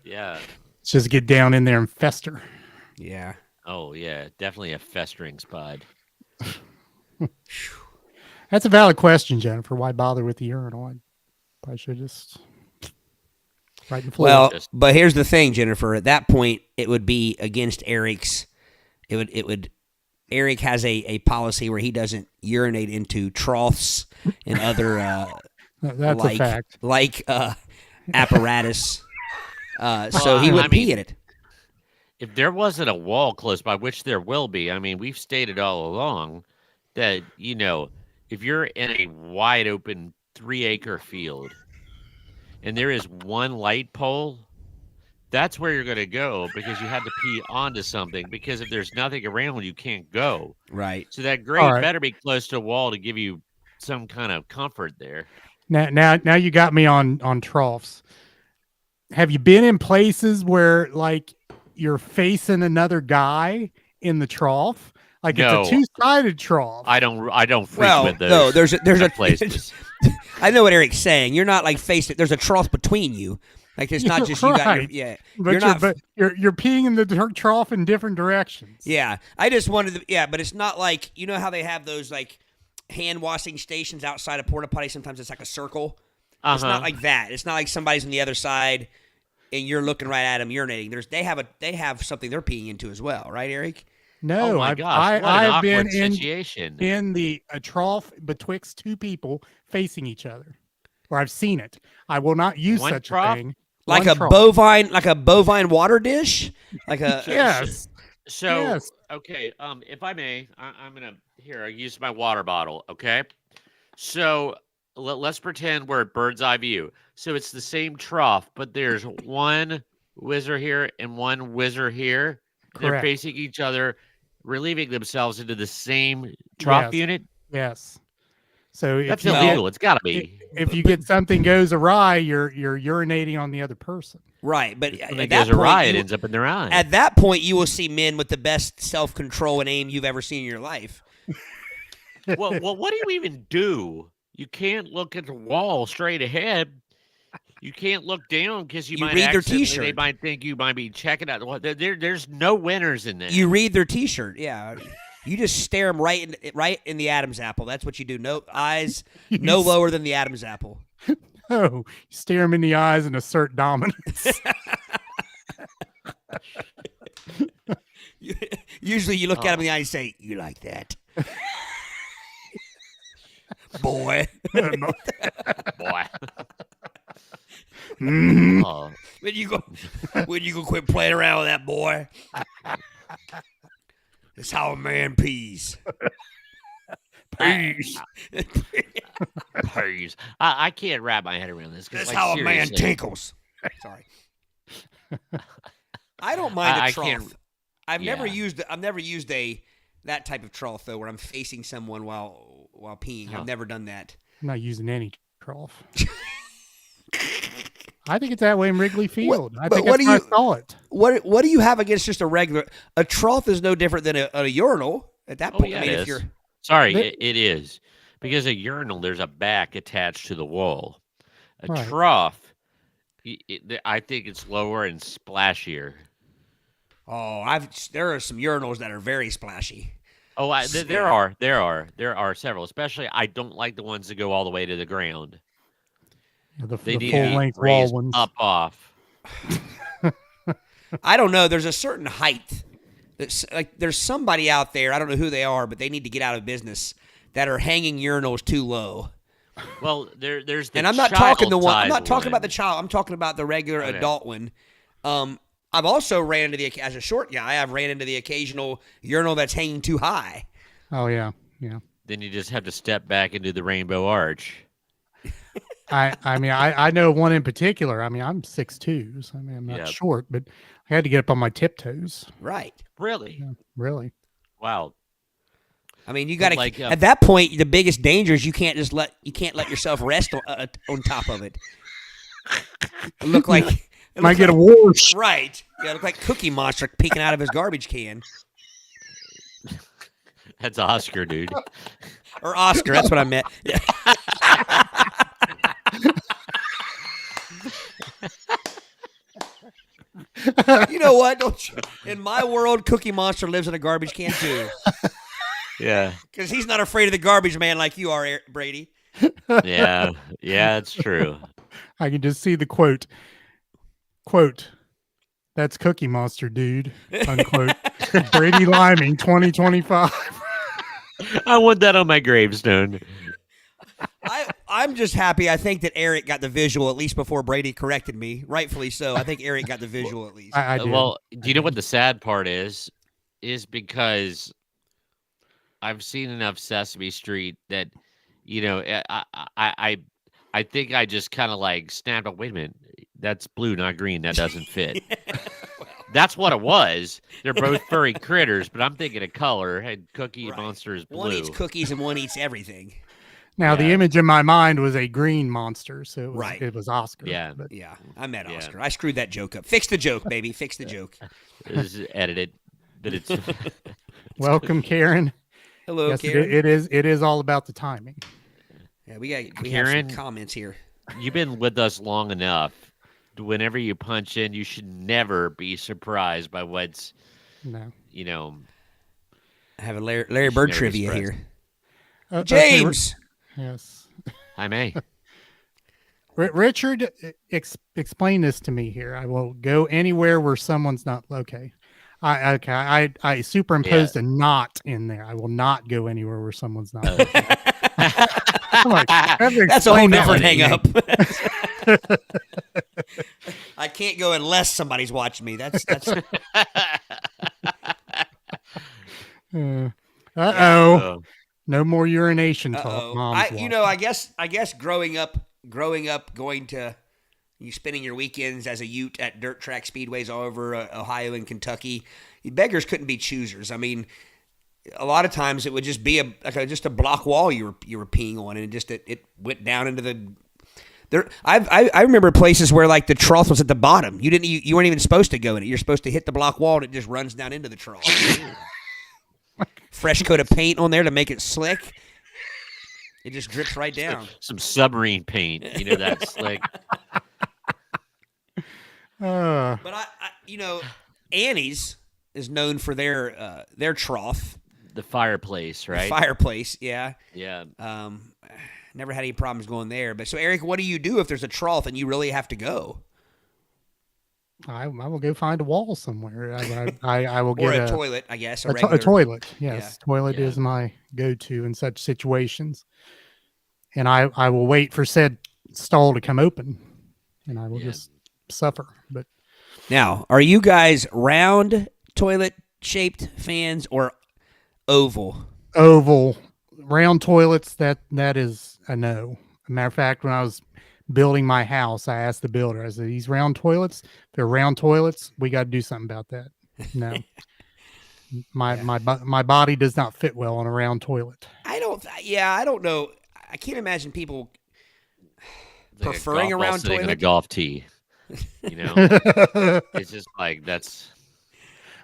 Speaker 4: Yeah,
Speaker 2: just get down in there and fester.
Speaker 3: Yeah.
Speaker 4: Oh yeah, definitely a festering spot.
Speaker 2: That's a valid question, Jennifer. Why bother with the urinal? I probably should just right in the floor.
Speaker 3: Well, but here's the thing, Jennifer. At that point, it would be against Eric's. It would. Eric has a policy where he doesn't urinate into troughs and other
Speaker 2: that's a fact.
Speaker 3: Like apparatus. So he would pee in it.
Speaker 4: If there wasn't a wall close by, which there will be, I mean, we've stated all along that, if you're in a wide open 3-acre field and there is one light pole, that's where you're going to go because you had to pee onto something, because if there's nothing around, you can't go.
Speaker 3: Right.
Speaker 4: So that grate better be close to a wall to give you some kind of comfort there.
Speaker 2: Now you got me on troughs. Have you been in places where like you're facing another guy in the trough? Like
Speaker 4: No.
Speaker 2: it's a two-sided trough.
Speaker 4: I don't frequent
Speaker 3: Well,
Speaker 4: those.
Speaker 3: no, there's a
Speaker 4: places.
Speaker 3: I know what Eric's saying. You're not like facing. There's a trough between you. Like it's not just you got your,
Speaker 2: Right.
Speaker 3: yeah.
Speaker 2: But
Speaker 3: you're not.
Speaker 2: but you're peeing in the trough in different directions.
Speaker 3: Yeah, I just wanted to. Yeah, but it's not like you know how they have those like hand washing stations outside a porta potty. Sometimes it's like a circle. It's not like that. It's not like somebody's on the other side and you're looking right at them urinating. They have something they're peeing into as well, right, Eric?
Speaker 2: No,
Speaker 4: Oh my gosh! What an
Speaker 2: I've been
Speaker 4: awkward situation.
Speaker 2: in a trough betwixt two people facing each other, where I've seen it. I will not use
Speaker 4: One
Speaker 2: such
Speaker 4: trough?
Speaker 2: a thing.
Speaker 3: Like
Speaker 2: One
Speaker 3: a
Speaker 2: trough.
Speaker 3: bovine water dish, like a
Speaker 2: Yes.
Speaker 4: So,
Speaker 2: Yes.
Speaker 4: okay, if I may, I'm gonna I use my water bottle. Okay, so let's pretend we're at bird's eye view. So it's the same trough, but there's one whizzer here and one whizzer here. They're
Speaker 2: Correct.
Speaker 4: facing each other, relieving themselves into the same trough
Speaker 2: Yes.
Speaker 4: unit.
Speaker 2: Yes. So
Speaker 4: That's
Speaker 2: if you
Speaker 4: illegal. It's got to be.
Speaker 2: if you get something goes awry, you're urinating on the other person.
Speaker 3: right. But
Speaker 4: When
Speaker 3: at
Speaker 4: it
Speaker 3: that
Speaker 4: goes
Speaker 3: point,
Speaker 4: awry, it ends up in their eye.
Speaker 3: at that point, you will see men with the best self control and aim you've ever seen in your life.
Speaker 4: well, what do you even do? You can't look at the wall straight ahead. You can't look down because you might
Speaker 3: read their
Speaker 4: accidentally-
Speaker 3: T-shirt.
Speaker 4: They might think you might be checking out. There's no winners in this.
Speaker 3: You read their T-shirt. Yeah. You just stare them right in the Adam's apple. That's what you do. No eyes, no lower than the Adam's apple.
Speaker 2: Oh, you stare him in the eyes and assert dominance.
Speaker 3: Usually, you look at him in the eye and say, "You like that, boy?"
Speaker 4: Boy.
Speaker 2: Mhm.
Speaker 4: Oh,
Speaker 3: When you go quit playing around with that boy? That's how a man pees.
Speaker 2: Peace.
Speaker 4: please. I can't wrap my head around this. 'Cause,
Speaker 3: That's
Speaker 4: like,
Speaker 3: how a man
Speaker 4: seriously.
Speaker 3: tinkles. Sorry. I don't mind a
Speaker 4: I
Speaker 3: trough.
Speaker 4: can't-
Speaker 3: I've never
Speaker 4: yeah.
Speaker 3: used that type of trough though, where I'm facing someone while peeing.
Speaker 4: Huh.
Speaker 3: I've never done that.
Speaker 2: I'm not using any trough. I think it's that way in Wrigley Field. I
Speaker 3: but
Speaker 2: think
Speaker 3: what
Speaker 2: that's
Speaker 3: do
Speaker 2: why
Speaker 3: you-
Speaker 2: I saw it.
Speaker 3: What do you have against just a regular? A trough is no different than a urinal at that
Speaker 4: Oh,
Speaker 3: point.
Speaker 4: yeah,
Speaker 3: I mean,
Speaker 4: it
Speaker 3: if
Speaker 4: is.
Speaker 3: you're
Speaker 4: Sorry,
Speaker 2: Th-
Speaker 4: it is. Because a urinal, there's a back attached to the wall. A
Speaker 2: Right.
Speaker 4: trough, I think it's lower and splashier.
Speaker 3: there are some urinals that are very splashy.
Speaker 4: Oh,
Speaker 3: Yeah.
Speaker 4: there are several. Especially, I don't like the ones that go all the way to the ground.
Speaker 2: The
Speaker 4: They need to
Speaker 2: full
Speaker 4: be
Speaker 2: length wall
Speaker 4: raised
Speaker 2: ones.
Speaker 4: up off.
Speaker 3: I don't know. There's a certain height. There's somebody out there. I don't know who they are, but they need to get out of business. That are hanging urinals too low.
Speaker 4: Well, there's the
Speaker 3: And I'm not talking the one. I'm
Speaker 4: child-size
Speaker 3: not talking about
Speaker 4: one.
Speaker 3: the child. I'm talking about the regular
Speaker 4: Okay.
Speaker 3: adult one. I've also ran into as a short guy. I've ran into the occasional urinal that's hanging too high.
Speaker 2: Oh yeah, yeah.
Speaker 4: Then you just have to step back into the rainbow arch.
Speaker 2: I mean I know one in particular. I mean I'm 6'2", so I mean I'm not
Speaker 4: Yeah.
Speaker 2: short, but I had to get up on my tiptoes.
Speaker 3: Right.
Speaker 4: Really?
Speaker 2: Yeah, really.
Speaker 4: Wow.
Speaker 3: I mean, you got to
Speaker 4: like,
Speaker 3: at that point. The biggest danger is you can't let yourself rest on top of it. Look like
Speaker 2: Might get a whoosh.
Speaker 3: right. Yeah, look like Cookie Monster peeking out of his garbage can.
Speaker 4: That's Oscar, dude.
Speaker 3: Or Oscar. That's what I meant. Yeah. You know what? Don't you? In my world, Cookie Monster lives in a garbage can too,
Speaker 4: Yeah.
Speaker 3: because he's not afraid of the garbage man like you are, Brady.
Speaker 4: Yeah. Yeah, it's true.
Speaker 2: I can just see the quote. That's Cookie Monster, dude. Unquote. Brady Liming 2025.
Speaker 4: I want that on my gravestone.
Speaker 3: I'm just happy. I think that Eric got the visual at least before Brady corrected me. Rightfully so. I think Eric got the visual at least.
Speaker 2: I did.
Speaker 4: Well, do you know what the sad part is? Is because I've seen enough Sesame Street that, you know, I think I just kind of like snapped. Oh, wait a minute, that's blue, not green. That doesn't fit. That's what it was. They're both furry critters, but I'm thinking of color. And Cookie
Speaker 3: Right.
Speaker 4: Monster is blue.
Speaker 3: One eats cookies and one eats everything.
Speaker 2: Now the
Speaker 4: yeah.
Speaker 2: image in my mind was a green monster, so it was,
Speaker 3: Right.
Speaker 2: it was Oscar.
Speaker 4: Yeah.
Speaker 2: But
Speaker 3: Yeah, I met
Speaker 4: Yeah.
Speaker 3: Oscar. I screwed that joke up. Fix the joke, baby. Fix the joke.
Speaker 4: This is edited. that it's
Speaker 2: Welcome, Karen.
Speaker 3: Hello,
Speaker 2: Yes,
Speaker 3: Karen.
Speaker 2: it is all about the timing.
Speaker 3: Yeah, we have
Speaker 4: Karen,
Speaker 3: some comments here.
Speaker 4: you've been with us long enough. Whenever you punch in, you should never be surprised by what's,
Speaker 2: No.
Speaker 3: I have a Larry Bird trivia here.
Speaker 2: Okay,
Speaker 3: James.
Speaker 2: yes.
Speaker 4: I may.
Speaker 2: Richard, explain this to me here. I will go anywhere where someone's not. Okay. I superimposed a not in there. I will not go anywhere where someone's not. I'm like,
Speaker 3: that's a whole different hang
Speaker 4: that
Speaker 3: up. I can't go unless somebody's watching me. That's
Speaker 2: Uh-oh. No more urination talk, Mom's
Speaker 3: I guess growing up going to you spending your weekends as a ute at dirt track speedways all over Ohio and Kentucky, beggars couldn't be choosers. I mean, a lot of times it would just be just a block wall you were peeing on, and it went down into the. I remember places where like the trough was at the bottom. You weren't even supposed to go in it. You're supposed to hit the block wall and it just runs down into the trough. Fresh coat of paint on there to make it slick. It just drips right down.
Speaker 4: Some submarine paint, that's slick.
Speaker 3: But I Annie's is known for their trough.
Speaker 4: The fireplace, right?
Speaker 3: The fireplace, yeah.
Speaker 4: Yeah.
Speaker 3: Never had any problems going there. But so, Eric, what do you do if there's a trough and you really have to go?
Speaker 2: I will go find a wall somewhere. I will
Speaker 3: or
Speaker 2: get
Speaker 3: a toilet, I guess.
Speaker 2: A toilet, yes. Yeah. Toilet is my go-to in such situations. And I will wait for said stall to come open, and I will just suffer. But
Speaker 3: now, are you guys round toilet-shaped fans or oval?
Speaker 2: Oval. Round toilets, that is a no. As a matter of fact, when I was building my house, I asked the builder, I said, these round toilets, they're round toilets, we got to do something about that. No. My body does not fit well on a round toilet.
Speaker 3: I don't know. I can't imagine people
Speaker 4: like
Speaker 3: preferring a round toilet.
Speaker 4: In a golf tee. It's just like that's.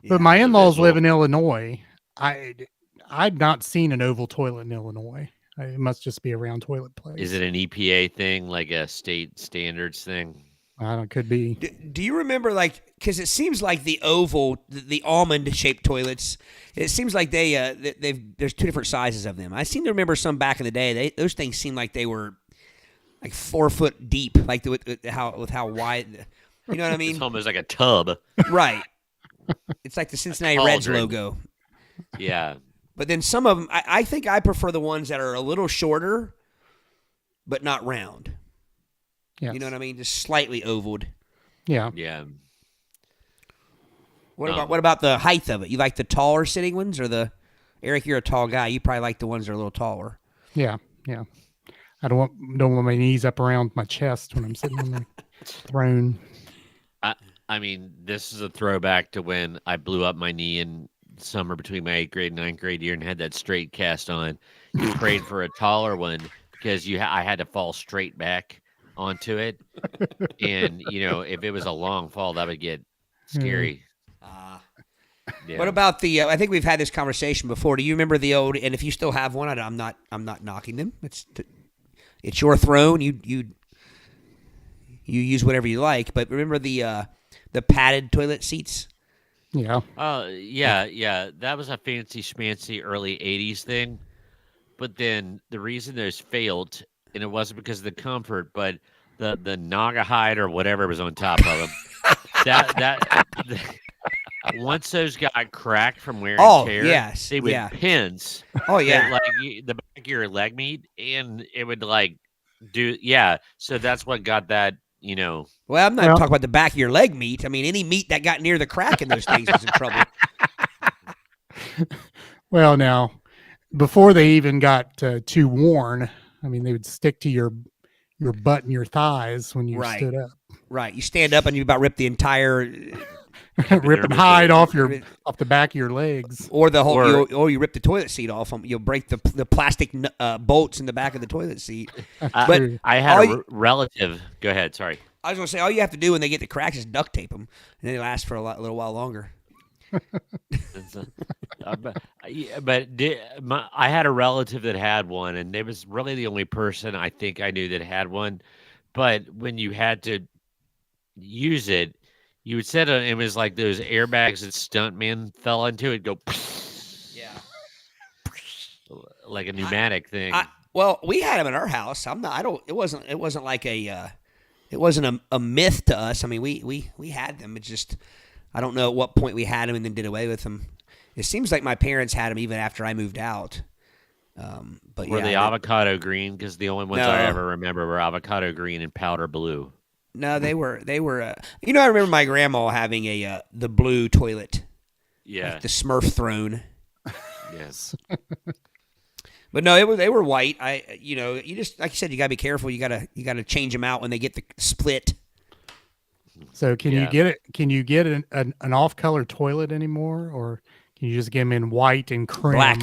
Speaker 2: But my in-laws live in Illinois. I've not seen an oval toilet in Illinois. It must just be a round toilet place.
Speaker 4: Is it an EPA thing, like a state standards thing?
Speaker 2: I don't. Could be.
Speaker 3: Do you remember, because it seems like the oval, the almond-shaped toilets, it seems like there's two different sizes of them. I seem to remember some back in the day. Those things seemed like they were like 4 foot deep, like with how wide. You know what I mean?
Speaker 4: It's almost like a tub.
Speaker 3: Right. It's like the Cincinnati Reds logo.
Speaker 4: Yeah.
Speaker 3: But then some of them, I think I prefer the ones that are a little shorter, but not round.
Speaker 2: Yes.
Speaker 3: You know what I mean? Just slightly ovaled.
Speaker 2: Yeah.
Speaker 4: Yeah.
Speaker 3: What about the height of it? You like the taller sitting ones or Eric, you're a tall guy. You probably like the ones that are a little taller.
Speaker 2: Yeah. Yeah. I don't want my knees up around my chest when I'm sitting on the throne.
Speaker 4: I mean, this is a throwback to when I blew up my knee in summer between my 8th grade and 9th grade year and had that straight cast on. You prayed for a taller one because I had to fall straight back onto it. And, if it was a long fall, that would get scary. Yeah.
Speaker 3: What about I think we've had this conversation before. Do you remember the old, and if you still have one, I'm not knocking them. It's your throne. You use whatever you like, but remember the padded toilet seats?
Speaker 2: Yeah.
Speaker 4: Yeah. That was a fancy schmancy early 80s thing. But then the reason those failed, and it wasn't because of the comfort, but the naga hide or whatever was on top of them. Once those got cracked from wear and tear,
Speaker 3: yes,
Speaker 4: they would pinch.
Speaker 3: Oh yeah,
Speaker 4: the back of your leg meat, and it would So that's what got that.
Speaker 3: Well, I'm not talking about the back of your leg meat. I mean, any meat that got near the crack in those things was in trouble.
Speaker 2: Well, now, before they even got too worn, I mean, they would stick to your butt and your thighs when you stood up.
Speaker 3: Right. You stand up and you about rip the entire
Speaker 2: ripping hide off the back of your legs,
Speaker 3: or the whole, or you rip the toilet seat off them. You'll break the plastic bolts in the back of the toilet seat.
Speaker 4: But I had a relative. Go ahead. Sorry.
Speaker 3: I was going to say all you have to do when they get the cracks is duct tape them, and they last for a little while longer.
Speaker 4: It's I had a relative that had one, and it was really the only person I think I knew that had one. But when you had to use it, you would set it was like those airbags that stuntmen fell into. It'd go
Speaker 3: Yeah.
Speaker 4: like a pneumatic thing.
Speaker 3: Well, we had them in our house. I'm not. I don't. It wasn't like a. It wasn't a myth to us. I mean, we had them. It's just I don't know at what point we had them and then did away with them. It seems like my parents had them even after I moved out. But
Speaker 4: were
Speaker 3: yeah,
Speaker 4: they avocado green? Because the only ones
Speaker 3: No.
Speaker 4: I ever remember were avocado green and powder blue.
Speaker 3: No, they were. You know, I remember my grandma having the blue toilet,
Speaker 4: Yeah.
Speaker 3: like the Smurf throne.
Speaker 4: Yes.
Speaker 3: But no, they were white. You just like you said, you gotta be careful. You gotta change them out when they get the split.
Speaker 2: So can
Speaker 4: Yeah.
Speaker 2: you get it? Can you get an off-color toilet anymore, or can you just get them in white and cream?
Speaker 3: Black.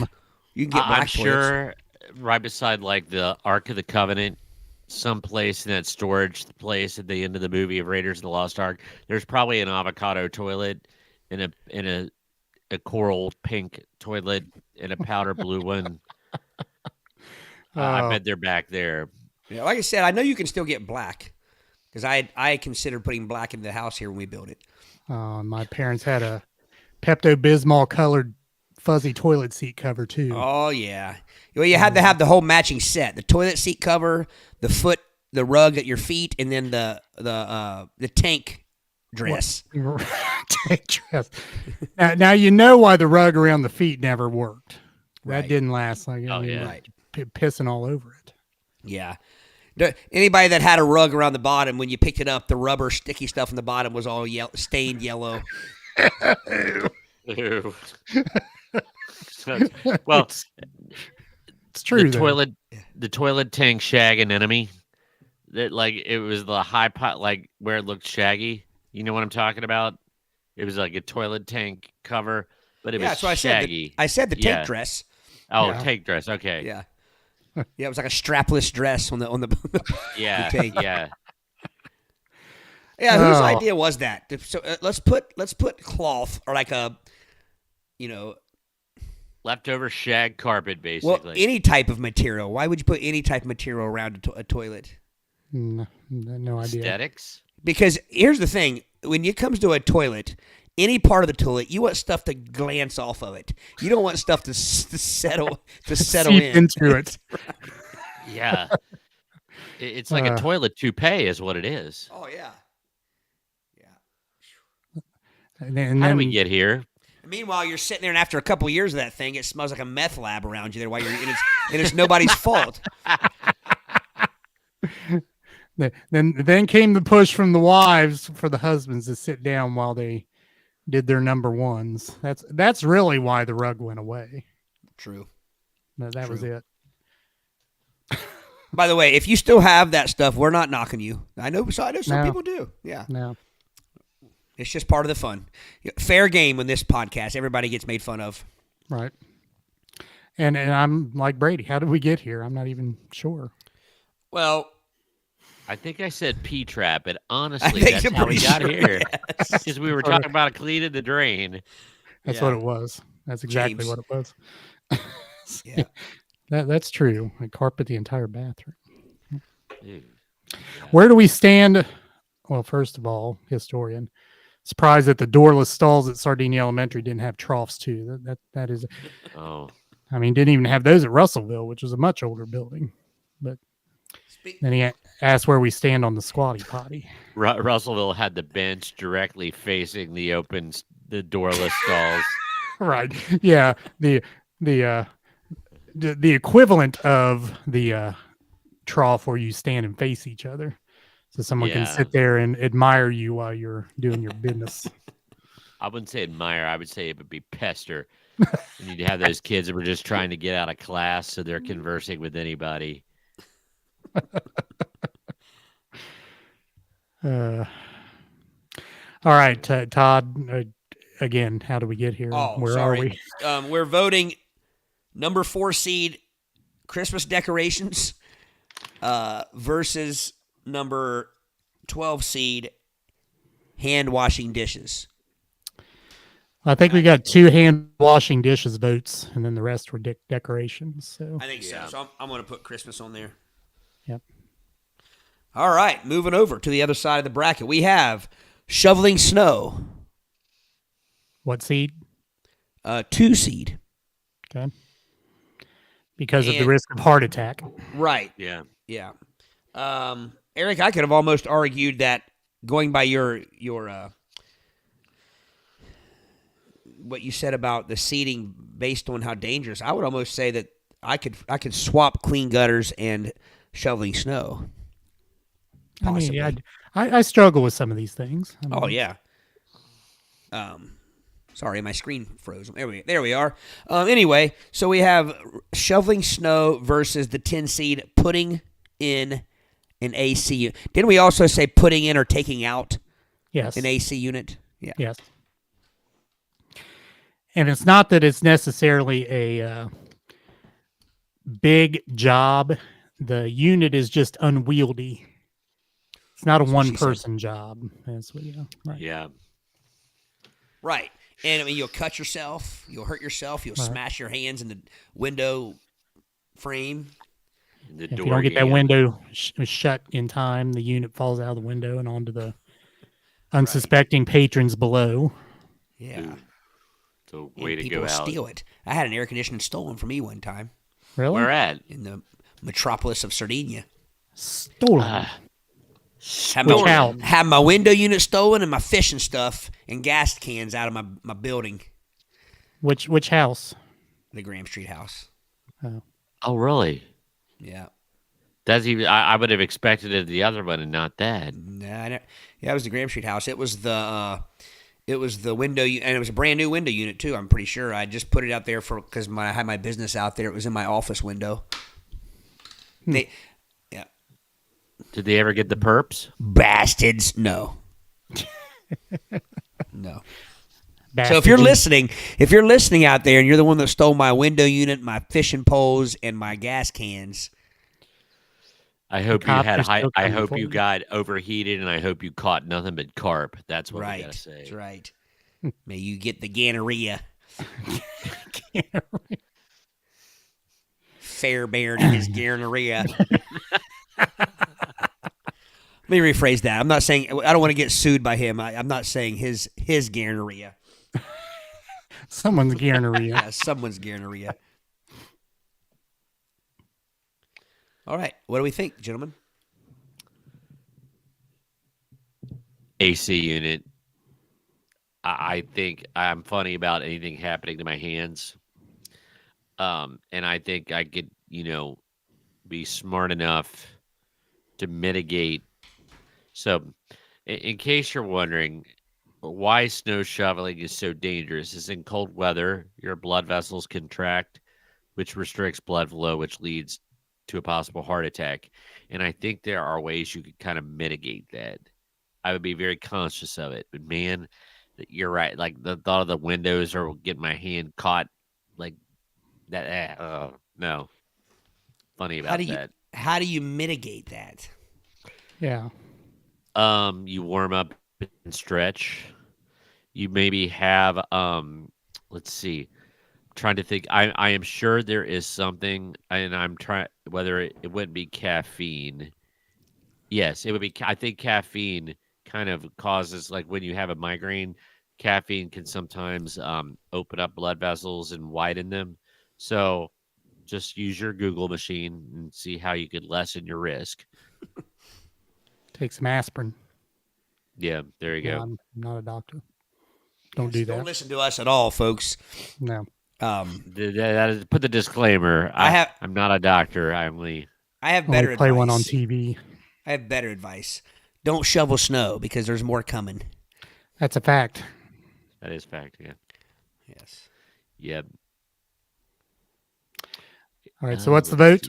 Speaker 3: You can get black
Speaker 4: I'm
Speaker 3: toilets.
Speaker 4: sure right beside like the Ark of the Covenant, someplace in that storage place at the end of the movie of Raiders of the Lost Ark, there's probably an avocado toilet and a coral pink toilet and a powder blue one. I bet they're back there.
Speaker 3: Yeah, like I said, I know you can still get black because I considered putting black in the house here when we built it.
Speaker 2: My parents had a Pepto-Bismol colored fuzzy toilet seat cover too.
Speaker 3: Oh yeah, well you had to have the whole matching set: the toilet seat cover, the rug at your feet, and then the tank dress.
Speaker 2: Tank dress. Now you know why the rug around the feet never worked. That
Speaker 3: Right.
Speaker 2: didn't last. Like
Speaker 4: Oh, yeah.
Speaker 3: Right.
Speaker 2: Pissing all over it.
Speaker 3: Yeah. Anybody that had a rug around the bottom, when you picked it up, the rubber sticky stuff on the bottom was all stained yellow.
Speaker 4: Ew. Well,
Speaker 2: It's true.
Speaker 4: the toilet tank shag anemone. That like it was the high pot, like where it looked shaggy. You know what I'm talking about? It was like a toilet tank cover, but it
Speaker 3: Yeah,
Speaker 4: was
Speaker 3: that's what
Speaker 4: shaggy.
Speaker 3: I said the tank
Speaker 4: Yeah.
Speaker 3: dress.
Speaker 4: Oh,
Speaker 2: Yeah.
Speaker 4: tank dress. Okay.
Speaker 3: Yeah. Yeah, it was like a strapless dress on the
Speaker 4: Yeah.
Speaker 3: tank.
Speaker 4: Yeah.
Speaker 3: Yeah, whose
Speaker 2: Oh.
Speaker 3: idea was that? So let's put cloth or like a,
Speaker 4: Leftover shag carpet, basically.
Speaker 3: well, any type of material. Why would you put any type of material around a toilet?
Speaker 2: No idea.
Speaker 4: Aesthetics.
Speaker 3: Because here's the thing: when it comes to a toilet, any part of the toilet, you want stuff to glance off of it. You don't want stuff to settle
Speaker 2: Seep
Speaker 3: in.
Speaker 2: into it.
Speaker 4: Yeah. It's like a toilet toupee, is what it is.
Speaker 3: Oh yeah, yeah.
Speaker 2: And
Speaker 4: How
Speaker 2: then
Speaker 4: did we get here?
Speaker 3: Meanwhile, you're sitting there, and after a couple years of that thing, it smells like a meth lab around you there. While it's nobody's fault.
Speaker 2: Then came the push from the wives for the husbands to sit down while they did their number ones. That's really why the rug went away.
Speaker 3: True.
Speaker 2: That was it.
Speaker 3: By the way, if you still have that stuff, we're not knocking you. I know some
Speaker 2: No.
Speaker 3: people do. Yeah.
Speaker 2: No.
Speaker 3: It's just part of the fun. Fair game in this podcast. Everybody gets made fun of.
Speaker 2: Right. And I'm like Brady. How did we get here? I'm not even sure.
Speaker 3: Well,
Speaker 4: I think I said P-trap, but
Speaker 3: I
Speaker 4: honestly,
Speaker 3: think
Speaker 4: that's
Speaker 3: you're
Speaker 4: how we
Speaker 3: pretty
Speaker 4: got
Speaker 3: sure,
Speaker 4: here.
Speaker 3: yes.
Speaker 4: Because we were talking about cleaning the drain.
Speaker 2: That's
Speaker 3: Yeah.
Speaker 2: what it was. That's exactly
Speaker 3: James.
Speaker 2: what it was.
Speaker 3: Yeah.
Speaker 2: That's true. I carpet the entire bathroom.
Speaker 4: Dude.
Speaker 2: Where do we stand? Well, first of all, historian. Surprised that the doorless stalls at Sardinia Elementary didn't have troughs too. That is,
Speaker 4: Oh,
Speaker 2: I mean, didn't even have those at Russellville, which was a much older building. But then he asked where we stand on the squatty potty.
Speaker 4: Russellville had the bench directly facing the doorless stalls.
Speaker 2: Right. Yeah. The equivalent of the trough where you stand and face each other, so someone can
Speaker 4: Yeah.
Speaker 2: sit there and admire you while you're doing your business.
Speaker 4: I wouldn't say admire. I would say it would be pester. And you'd have those kids that were just trying to get out of class, so they're conversing with anybody.
Speaker 2: All right, Todd. Again, how do we get here?
Speaker 3: Oh,
Speaker 2: Where
Speaker 3: sorry.
Speaker 2: are we?
Speaker 3: We're voting number 4 seed Christmas decorations versus number 12 seed hand washing dishes.
Speaker 2: I think we got 2 hand washing dishes votes, and then the rest were decorations. So
Speaker 3: I think
Speaker 4: Yeah.
Speaker 3: so. So I'm going to put Christmas on there.
Speaker 2: Yep.
Speaker 3: All right, moving over to the other side of the bracket, we have shoveling snow,
Speaker 2: What seed?
Speaker 3: 2 seed.
Speaker 2: Okay. Because of the
Speaker 3: And-
Speaker 2: risk of heart attack.
Speaker 3: Right.
Speaker 4: Yeah.
Speaker 3: Yeah. Eric, I could have almost argued that going by your what you said about the seating based on how dangerous, I would almost say that I could swap clean gutters and shoveling snow. Possibly.
Speaker 2: I mean, I struggle with some of these things. I
Speaker 3: Oh
Speaker 2: mean,
Speaker 3: yeah. Sorry, my screen froze. There we are. Anyway, so we have shoveling snow versus the 10 seed putting in an AC unit. Didn't we also say putting in or taking out
Speaker 2: Yes.
Speaker 3: an AC unit? Yeah.
Speaker 2: Yes. And it's not that it's necessarily a big job. The unit is just unwieldy. It's not a
Speaker 3: That's what she
Speaker 2: one-person job. That's what, right.
Speaker 4: Yeah.
Speaker 3: Right. And I mean, you'll cut yourself, you'll hurt yourself, you'll
Speaker 2: Right.
Speaker 3: smash your hands in the window frame.
Speaker 4: The
Speaker 2: If
Speaker 4: door
Speaker 2: you don't get that
Speaker 4: game.
Speaker 2: window shut in time, the unit falls out of the window and onto the unsuspecting patrons below.
Speaker 3: Yeah.
Speaker 4: Ooh. So
Speaker 3: And
Speaker 4: way to
Speaker 3: people
Speaker 4: go
Speaker 3: will
Speaker 4: out.
Speaker 3: steal it. I had an air conditioner stolen from me one time
Speaker 2: Really?
Speaker 4: Where at?
Speaker 3: in the metropolis of Sardinia.
Speaker 2: Stolen.
Speaker 4: Ah,
Speaker 3: Had
Speaker 2: Which
Speaker 3: my,
Speaker 2: house?
Speaker 3: had my window unit stolen and my fishing stuff and gas cans out of my building,
Speaker 2: Which house?
Speaker 3: the Graham Street house.
Speaker 4: oh, really?
Speaker 3: Yeah.
Speaker 4: That's even. I would have expected it the other one and not that.
Speaker 3: Nah, yeah, it was the Graham Street house. It was the window, and it was a brand new window unit too. I'm pretty sure I just put it out there because I had my business out there. It was in my office window. They, yeah,
Speaker 4: Did they ever get the perps?
Speaker 3: bastards. No, no. So
Speaker 2: Bastards.
Speaker 3: if you're listening out there, and you're the one that stole my window unit, my fishing poles, and my gas cans,
Speaker 4: I hope you
Speaker 2: cops
Speaker 4: had
Speaker 2: are
Speaker 4: high.
Speaker 2: still
Speaker 4: I
Speaker 2: coming
Speaker 4: hope
Speaker 2: for
Speaker 4: you
Speaker 2: you.
Speaker 4: got overheated, and I hope you caught nothing but carp. That's what we
Speaker 3: right?
Speaker 4: gotta say.
Speaker 3: That's right. May you get the gonorrhea. Fairbairn and his gonorrhea. Let me rephrase that. I'm not saying I don't want to get sued by him. I'm not saying his gonorrhea.
Speaker 2: Someone's gonorrhea.
Speaker 3: Yeah, someone's gonorrhea. All right, what do we think, gentlemen?
Speaker 4: AC unit. I think I'm funny about anything happening to my hands. And I think I could, be smart enough to mitigate. So, in case you're wondering why snow shoveling is so dangerous, is in cold weather, your blood vessels contract, which restricts blood flow, which leads to a possible heart attack. And I think there are ways you could kind of mitigate that. I would be very conscious of it. But man, you're right. Like the thought of the windows or getting my hand caught like that. No. Funny about that.
Speaker 3: How do you mitigate that?
Speaker 2: Yeah.
Speaker 4: You warm up and stretch. You maybe have let's see. I'm trying to think. I am sure there is something, and I'm trying whether it wouldn't be caffeine. Yes, it would be. I think caffeine kind of causes, like when you have a migraine, caffeine can sometimes open up blood vessels and widen them. So just use your Google machine and see how you could lessen your risk.
Speaker 2: Take some aspirin.
Speaker 4: Yeah, there you
Speaker 2: Yeah,
Speaker 4: go.
Speaker 2: I'm not a doctor. Don't do that.
Speaker 3: Don't listen to us at all, folks.
Speaker 2: No.
Speaker 4: That is, put the disclaimer. I'm not a doctor. I
Speaker 3: have
Speaker 2: Only
Speaker 3: better
Speaker 2: play
Speaker 3: advice.
Speaker 2: one on TV.
Speaker 3: I have better advice. Don't shovel snow because there's more coming.
Speaker 2: That's a fact.
Speaker 4: that is fact. Yeah.
Speaker 3: Yes.
Speaker 4: Yep.
Speaker 2: All right. So what's the vote?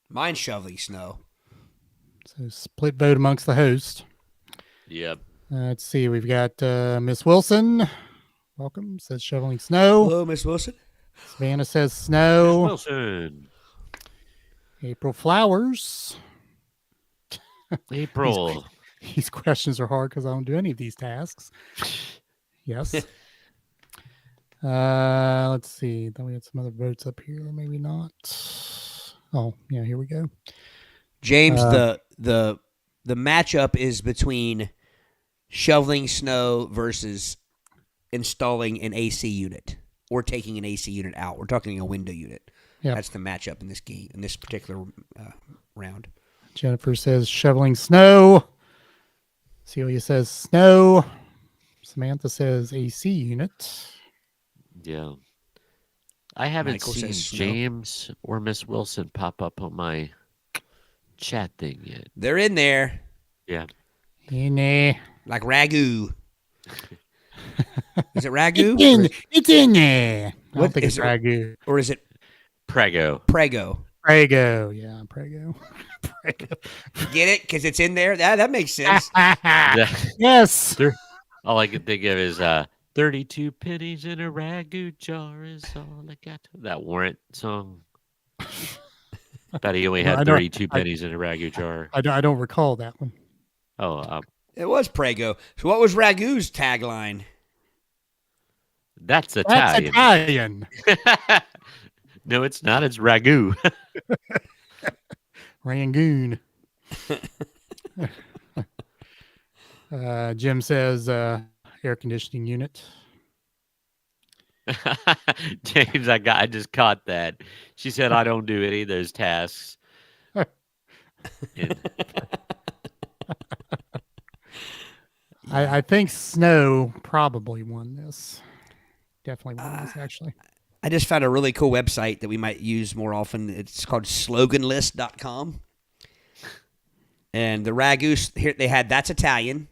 Speaker 3: Mine's shoveling snow.
Speaker 2: So split vote amongst the host.
Speaker 4: Yep.
Speaker 2: Let's see. We've got Miss Wilson. Welcome. Says shoveling snow.
Speaker 3: Hello, Miss Wilson.
Speaker 2: Savannah says snow.
Speaker 4: Wilson.
Speaker 2: April Flowers.
Speaker 4: April.
Speaker 2: These questions are hard because I don't do any of these tasks. Yes. Let's see. Then we had some other votes up here. Maybe not. Oh, yeah. Here we go.
Speaker 3: James, the matchup is between shoveling snow versus installing an AC unit or taking an AC unit out. We're talking a window unit.
Speaker 2: Yep.
Speaker 3: That's the matchup in this game, in this particular round.
Speaker 2: Jennifer says shoveling snow. Celia says snow. Samantha says AC unit.
Speaker 4: Yeah. I haven't
Speaker 3: Michael
Speaker 4: seen
Speaker 3: says snow.
Speaker 4: James or Miss Wilson pop up on my chat thing yet.
Speaker 3: They're in there
Speaker 4: Yeah.
Speaker 2: In
Speaker 3: like ragu. Is it ragu?
Speaker 2: It's in there. I
Speaker 3: What
Speaker 2: don't think
Speaker 3: is
Speaker 2: it's
Speaker 3: it?
Speaker 2: ragu.
Speaker 3: Or is it
Speaker 4: Prego.
Speaker 3: prego?
Speaker 2: Prego. Yeah, Prego. Prego.
Speaker 3: Get it? Because it's in there? That makes sense.
Speaker 2: Yes.
Speaker 4: All I can think of is 32 pennies in a ragu jar is all I got. That Warrant song. Bet he only
Speaker 2: Well,
Speaker 4: had 32 pennies in a ragu jar.
Speaker 2: I don't recall that one.
Speaker 4: Oh,
Speaker 3: It was prego. So what was ragu's tagline?
Speaker 4: that's
Speaker 2: That's
Speaker 4: Italian.
Speaker 2: Italian.
Speaker 4: No, it's not. It's ragu.
Speaker 2: Rangoon. Jim says air conditioning unit.
Speaker 4: James, I just caught that. She said I don't do any of those tasks. And
Speaker 2: I think snow probably won this. Definitely won this, actually.
Speaker 3: I just found a really cool website that we might use more often. It's called sloganlist.com. And the ragu, here they had That's Italian.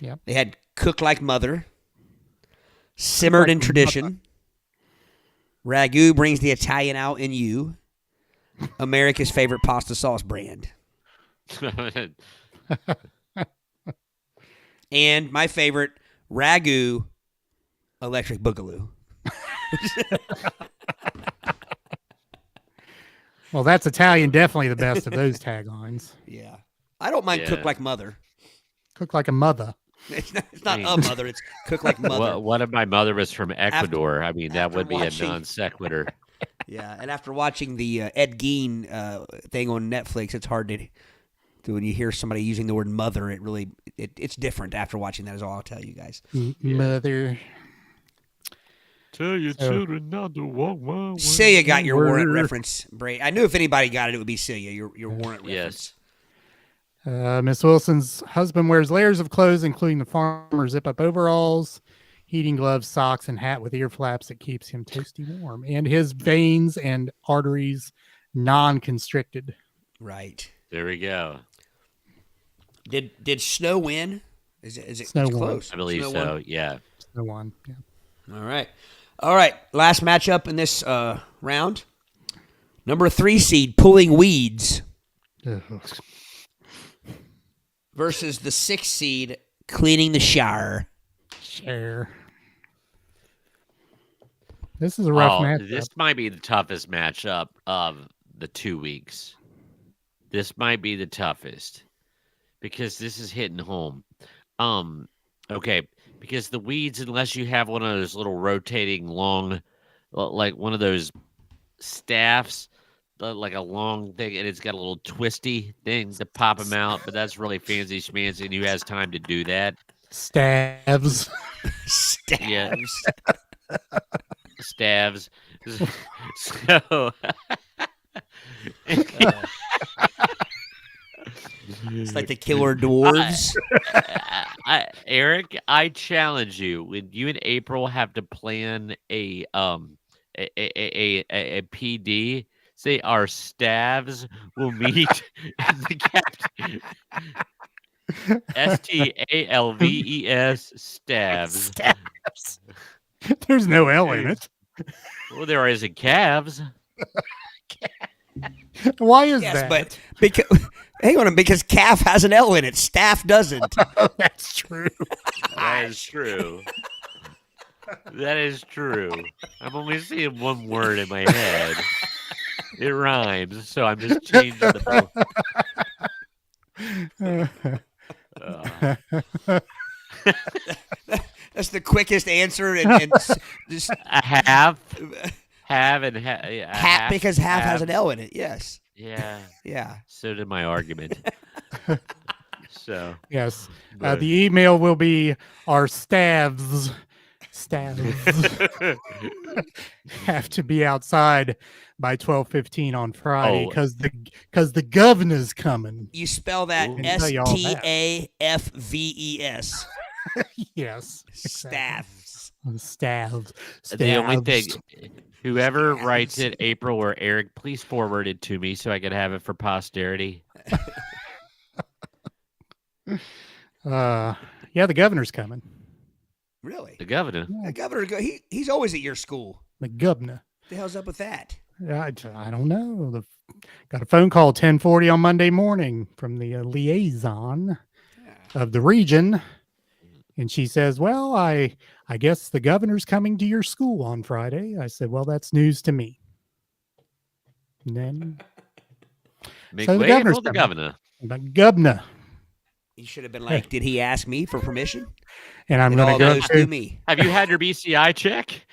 Speaker 2: Yep.
Speaker 3: They had Cook Like Mother. Simmered in Tradition. Ragu brings the Italian out in you. America's favorite pasta sauce brand. And my favorite, Ragu Electric Boogaloo.
Speaker 2: Well, that's Italian. Definitely the best of those taglines.
Speaker 3: Yeah. I don't mind Cook
Speaker 4: Yeah.
Speaker 3: Like Mother.
Speaker 2: Cook like a mother.
Speaker 3: It's not a mother, it's Cook Like Mother.
Speaker 4: What if my mother was from Ecuador? I mean, that
Speaker 3: after
Speaker 4: would be
Speaker 3: watching-
Speaker 4: a non sequitur.
Speaker 3: Yeah, and after watching the Ed Gein thing on Netflix, it's hard to when you hear somebody using the word mother, it's different after watching that is all I'll tell you guys.
Speaker 2: Mother.
Speaker 4: Tell your
Speaker 2: So-
Speaker 4: children not to walk my way.
Speaker 3: Celia got your
Speaker 2: Word.
Speaker 3: warrant reference, Bray. I knew if anybody got it, it would be Celia, your warrant reference.
Speaker 4: Yes.
Speaker 2: Miss Wilson's husband wears layers of clothes, including the farmer zip-up overalls, heating gloves, socks, and hat with ear flaps that keeps him toasty warm, and his veins and arteries non-constricted.
Speaker 3: Right.
Speaker 4: There we go.
Speaker 3: Did Snow win? Is it
Speaker 2: Snow
Speaker 3: it's
Speaker 2: won.
Speaker 3: close?
Speaker 4: I believe
Speaker 3: Snow
Speaker 4: so.
Speaker 3: won?
Speaker 4: Yeah.
Speaker 2: No one. Yeah.
Speaker 3: All right. Last matchup in this round. Number 3 seed Pulling Weeds versus the 6 seed Cleaning the Shower.
Speaker 2: Share. This is a rough matchup.
Speaker 4: This might be the toughest matchup of the 2 weeks. This might be the toughest because this is hitting home. Okay, because the weeds, unless you have one of those little rotating long, like one of those staffs, like a long thing, and it's got a little twisty thing to pop them out, but that's really fancy schmancy, and who has time to do that?
Speaker 2: Stabs.
Speaker 4: Yeah. Stabs. So
Speaker 3: It's like the killer dwarves.
Speaker 4: Eric, I challenge you. When you and April have to plan a PD, say our staffs will meet in the captain. STALVES stabs.
Speaker 2: Stabs. There's no L in it.
Speaker 4: Well, there isn't calves.
Speaker 2: Why is
Speaker 3: Yes,
Speaker 2: that?
Speaker 3: but hang on, because calf has an L in it. Staff doesn't.
Speaker 2: That's true.
Speaker 4: That is true. That is true. I'm only seeing one word in my head. It rhymes, so I'm just changing the.
Speaker 3: That's the quickest answer. And just
Speaker 4: Have and
Speaker 3: half because half has an L in it. Yes.
Speaker 4: Yeah.
Speaker 3: Yeah.
Speaker 4: So did my argument. So
Speaker 2: Yes.
Speaker 4: but-
Speaker 2: The email will be our staffs have to be outside by 12:15 on Friday
Speaker 4: Oh.
Speaker 2: because the governor's coming.
Speaker 3: You spell that
Speaker 4: Ooh.
Speaker 3: STAFVES.
Speaker 2: Yes.
Speaker 3: Staffs.
Speaker 2: Staffs.
Speaker 4: The only thing,
Speaker 2: Staffs.
Speaker 4: whoever
Speaker 3: Staffs.
Speaker 4: writes it, April or Eric, please forward it to me so I can have it for posterity.
Speaker 2: Yeah, the governor's coming.
Speaker 3: Really?
Speaker 4: The governor.
Speaker 3: The governor, he's always at your school.
Speaker 2: The governor.
Speaker 3: What the hell's up with that?
Speaker 2: I don't know. Got a phone call 10:40 on Monday morning from the liaison of the region, and she says, "Well, I guess the governor's coming to your school on Friday." I said, "Well, that's news to me." And then
Speaker 4: Make
Speaker 2: So the
Speaker 4: way
Speaker 2: governor's
Speaker 4: for the
Speaker 2: coming.
Speaker 4: governor.
Speaker 2: the governor,
Speaker 3: You should have been like, did he ask me for permission?
Speaker 2: and I'm
Speaker 3: It
Speaker 2: going
Speaker 3: all
Speaker 2: to go.
Speaker 3: goes to me.
Speaker 4: Have you had your BCI check?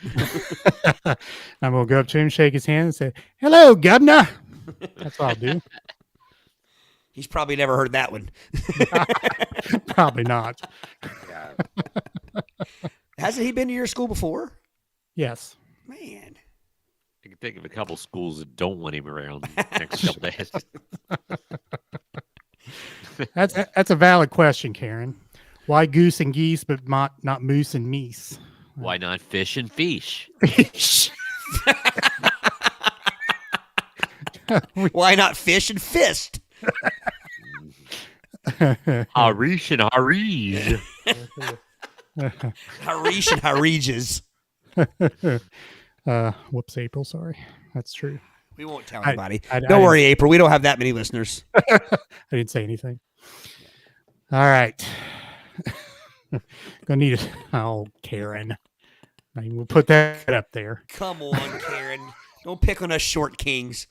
Speaker 2: I'm going to go up to him, shake his hand, and say, "Hello, governor." That's what I'll do.
Speaker 3: He's probably never heard that one.
Speaker 2: Probably not.
Speaker 3: Hasn't he been to your school before?
Speaker 2: Yes.
Speaker 3: Man.
Speaker 4: I can think of a couple schools that don't want him around next couple days.
Speaker 2: That's a valid question, Karen. Why goose and geese, but not moose and meese?
Speaker 4: Why not fish and fish?
Speaker 2: Fish.
Speaker 3: Why not fish and fist?
Speaker 4: Harish and Harish.
Speaker 3: Harish and Hariges.
Speaker 2: Whoops, April. Sorry. That's true.
Speaker 3: We won't tell anybody.
Speaker 2: I
Speaker 3: Don't worry, April. We don't have that many listeners.
Speaker 2: I didn't say anything. All right. Gonna need it. Oh, Karen. I mean, we'll put that up there.
Speaker 3: Come on, Karen. Don't pick on us short kings.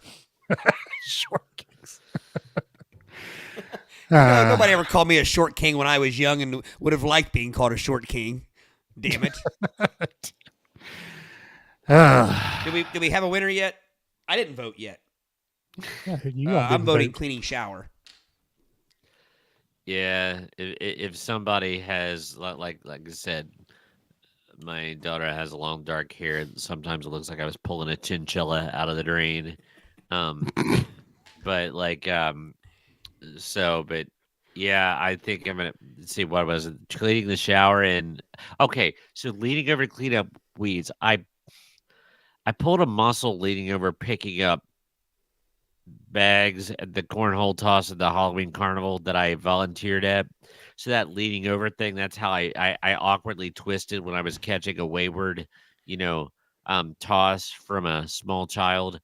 Speaker 2: Short kings.
Speaker 3: Nobody ever called me a short king when I was young and would have liked being called a short king. Damn it. Did we have a winner yet? I didn't vote yet. I'm voting cleaning shower.
Speaker 4: Yeah, if somebody has like I said, my daughter has long dark hair. And sometimes it looks like I was pulling a chinchilla out of the drain. But yeah, I think I'm gonna see what was it, cleaning the shower and okay. So leaning over to clean up weeds, I pulled a muscle leaning over picking up bags at the cornhole toss at the Halloween carnival that I volunteered at. So that leaning over thing, that's how I awkwardly twisted when I was catching a wayward, toss from a small child.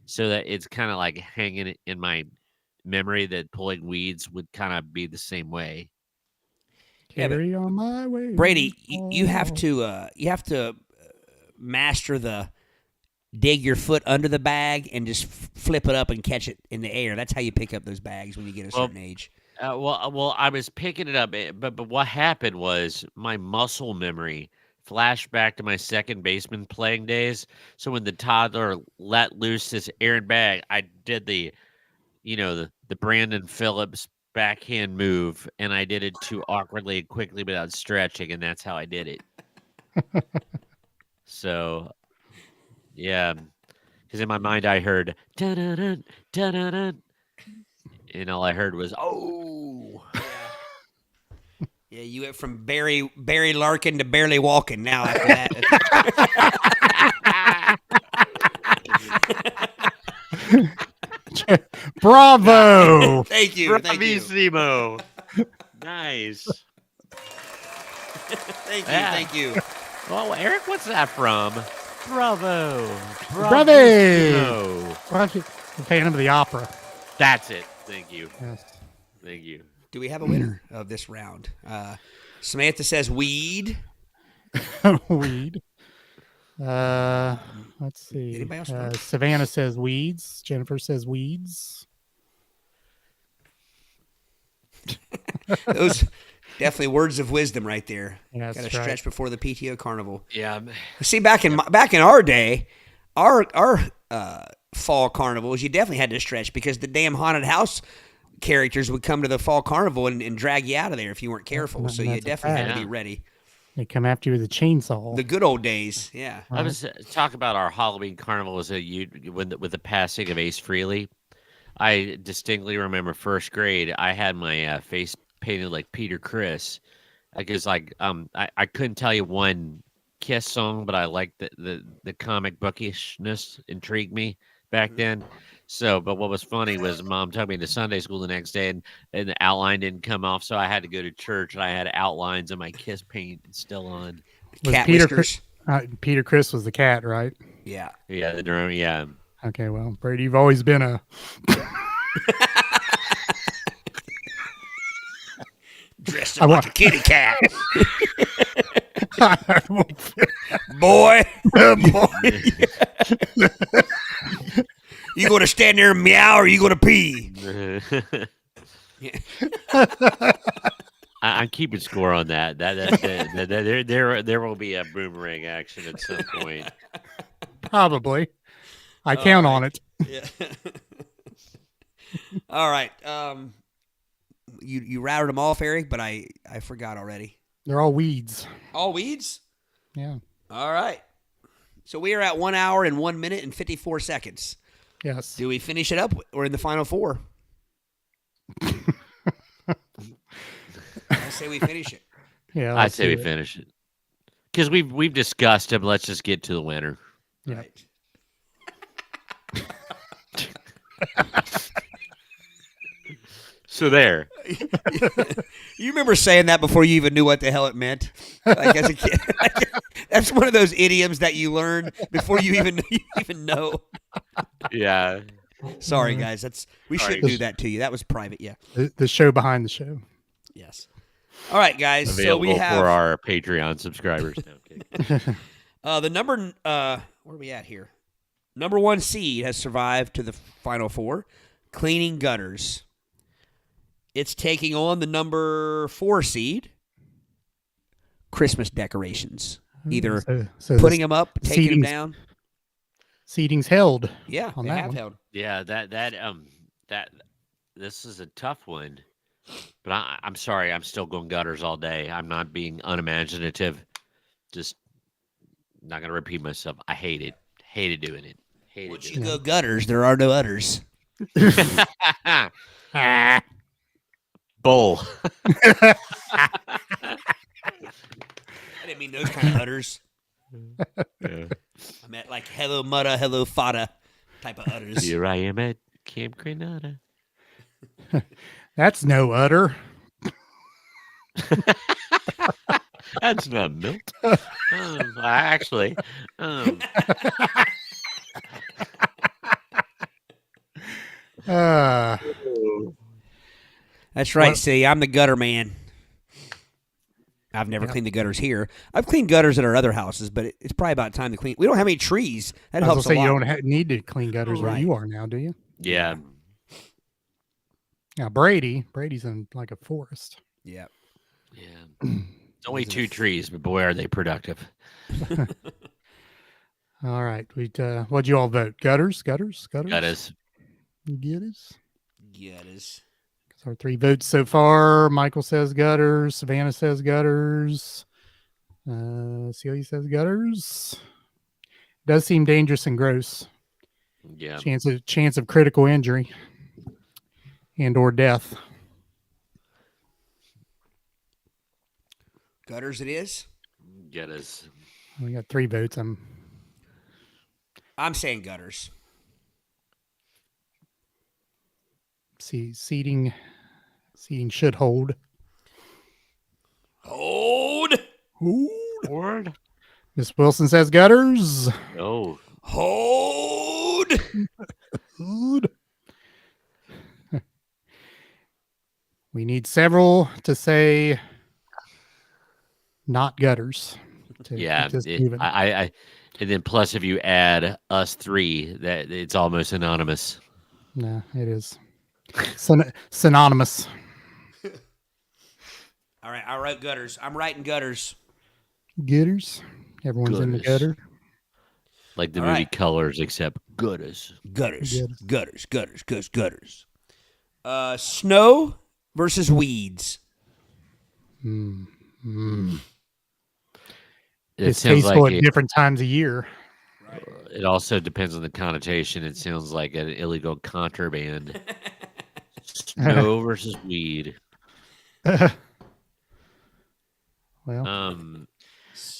Speaker 4: So that it's kind of like hanging in my memory that pulling weeds would kind of be the same way.
Speaker 2: Carry on my way.
Speaker 3: Brady, you have to master the dig your foot under the bag and just flip it up and catch it in the air. That's how you pick up those bags when you get a certain age.
Speaker 4: Well, I was picking it up, but what happened was my muscle memory flashed back to my second baseman playing days. So when the toddler let loose this errant bag, I did the Brandon Phillips backhand move, and I did it too awkwardly and quickly without stretching, and that's how I did it. So, yeah, because in my mind I heard dun-dun-dun, dun-dun-dun, and all I heard was oh.
Speaker 3: Yeah, you went from Barry Larkin to barely walking now after that.
Speaker 2: Bravo!
Speaker 3: Thank you.
Speaker 4: Bravissimo. Nice.
Speaker 3: Thank you.
Speaker 4: Well, Eric, what's that from? Bravo.
Speaker 2: Bravo!
Speaker 4: Bravissimo.
Speaker 2: Phantom of the Opera.
Speaker 4: That's it. Thank you.
Speaker 2: Yes.
Speaker 4: Thank you.
Speaker 3: Do we have a winner of this round? Samantha says weed.
Speaker 2: Weed. Let's see.
Speaker 3: Anybody else vote?
Speaker 2: Savannah says weeds. Jennifer says weeds.
Speaker 3: Definitely words of wisdom right there.
Speaker 2: Yeah,
Speaker 3: Got to
Speaker 2: that's right.
Speaker 3: stretch before the PTO carnival.
Speaker 4: Yeah.
Speaker 3: See, back in our day, our fall carnivals, you definitely had to stretch because the damn haunted house characters would come to the fall carnival and drag you out of there if you weren't careful. So you
Speaker 2: that's a
Speaker 3: definitely had to
Speaker 4: fact.
Speaker 3: be ready.
Speaker 2: They come after you with a chainsaw.
Speaker 3: The good old days, yeah.
Speaker 4: I was talk about our Halloween carnival with the passing of Ace Frehley. I distinctly remember first grade. I had my face painted like Peter Criss. Because I couldn't tell you one Kiss song, but I liked the comic bookishness intrigued me back then. So, but what was funny was Mom took me to Sunday school the next day, and the outline didn't come off, so I had to go to church, and I had outlines of my Kiss paint still on.
Speaker 2: Was
Speaker 3: Cat
Speaker 2: Peter
Speaker 3: whiskers.
Speaker 2: Peter Criss was the cat, right?
Speaker 3: Yeah.
Speaker 4: Yeah, the drum. Yeah.
Speaker 2: Okay, well, Brady, you've always been a
Speaker 3: Dressed up like a kitty cat. Boy. You going to stand there and meow or you going to pee?
Speaker 4: I'm keeping score on that. There will be a boomerang action at some point.
Speaker 2: probably. I count on it.
Speaker 3: Yeah. All right. You routed them off, Eric, but I forgot already.
Speaker 2: They're all weeds.
Speaker 3: All weeds?
Speaker 2: Yeah.
Speaker 3: All right. So we are at 1 hour and 1 minute and 54 seconds.
Speaker 2: Yes.
Speaker 3: Do we finish it up or in the final four? I say we finish it.
Speaker 2: Yeah.
Speaker 4: I'd
Speaker 2: let's
Speaker 4: say
Speaker 2: do
Speaker 4: we
Speaker 2: it.
Speaker 4: finish it because we've discussed him. Let's just get to the winner.
Speaker 2: Yeah.
Speaker 3: Right.
Speaker 4: So there.
Speaker 3: You remember saying that before you even knew what the hell it meant? Like as a kid. That's one of those idioms that you learn before you even know.
Speaker 4: Yeah.
Speaker 3: Sorry, guys. We shouldn't do that to you. That was private. Yeah.
Speaker 2: The show behind the show.
Speaker 3: Yes. All right, guys.
Speaker 4: Available
Speaker 3: so we have
Speaker 4: for our Patreon subscribers. No, I'm kidding.
Speaker 3: the number. Where are we at here? Number 1 seed has survived to the final four. Cleaning gutters. It's taking on the number 4 seed. Christmas decorations. Either
Speaker 2: so
Speaker 3: putting them up, taking them
Speaker 2: seating's-
Speaker 3: down.
Speaker 2: seating's held.
Speaker 3: Yeah,
Speaker 2: on
Speaker 3: they
Speaker 2: that
Speaker 3: have
Speaker 2: one.
Speaker 3: held.
Speaker 4: Yeah, that this is a tough one. But I'm sorry, I'm still going gutters all day. I'm not being unimaginative. Just not gonna repeat myself. I hate it. Hated doing it. Hated
Speaker 3: Once
Speaker 4: doing
Speaker 3: you go gutters, there are no udders.
Speaker 4: it. Bull.
Speaker 3: I didn't mean those kind of udders.
Speaker 4: Yeah.
Speaker 3: I meant like hello mutta, hello fada type of udders.
Speaker 4: Here I am at Camp Granada.
Speaker 2: That's no udder.
Speaker 4: That's not milk. Actually,
Speaker 3: That's right.
Speaker 2: What?
Speaker 3: See, I'm the gutter man. I've never cleaned the gutters here. I've cleaned gutters at our other houses, but it's probably about time to clean. We don't have any trees. That
Speaker 2: I
Speaker 3: helps
Speaker 2: was
Speaker 3: a
Speaker 2: gonna say
Speaker 3: lot.
Speaker 2: you don't need to clean gutters where
Speaker 3: Right.
Speaker 2: you are now, do you?
Speaker 4: yeah.
Speaker 2: Now Brady's in like a forest.
Speaker 3: Yeah.
Speaker 4: Yeah. It's only 2 trees, but boy, are they productive.
Speaker 2: All right, what'd you all vote? Gutters.
Speaker 4: Got us.
Speaker 2: Gutters.
Speaker 3: Gutters.
Speaker 2: That's our 3 votes so far. Michael says gutters. Savannah says gutters. Celia says gutters. Does seem dangerous and gross.
Speaker 4: Yeah.
Speaker 2: Chance of critical injury and or death.
Speaker 3: Gutters it is.
Speaker 4: Get us.
Speaker 2: We got 3 votes.
Speaker 3: I'm saying gutters.
Speaker 2: Seating should hold.
Speaker 3: Hold.
Speaker 4: Word.
Speaker 2: Miss Wilson says gutters.
Speaker 4: Oh.
Speaker 3: Hold.
Speaker 2: Hold. We need several to say not gutters. to
Speaker 4: Yeah.
Speaker 2: keep this moving.
Speaker 4: I and then plus if you add us 3, that it's almost anonymous.
Speaker 2: No, it is synonymous.
Speaker 3: All All right, I wrote gutters. I'm writing gutters.
Speaker 2: Gutters. Everyone's in the
Speaker 4: Gutters.
Speaker 2: gutter.
Speaker 4: Like the
Speaker 3: All
Speaker 4: movie
Speaker 3: right.
Speaker 4: Colors, except gutters.
Speaker 3: Gutters.
Speaker 2: Gutters.
Speaker 3: Gutters. Snow versus weeds.
Speaker 4: It
Speaker 2: It's
Speaker 4: sounds
Speaker 2: tasteful
Speaker 4: like
Speaker 2: at different times of year.
Speaker 4: it also depends on the connotation. It sounds like an illegal contraband. Snow versus weed.
Speaker 2: Well,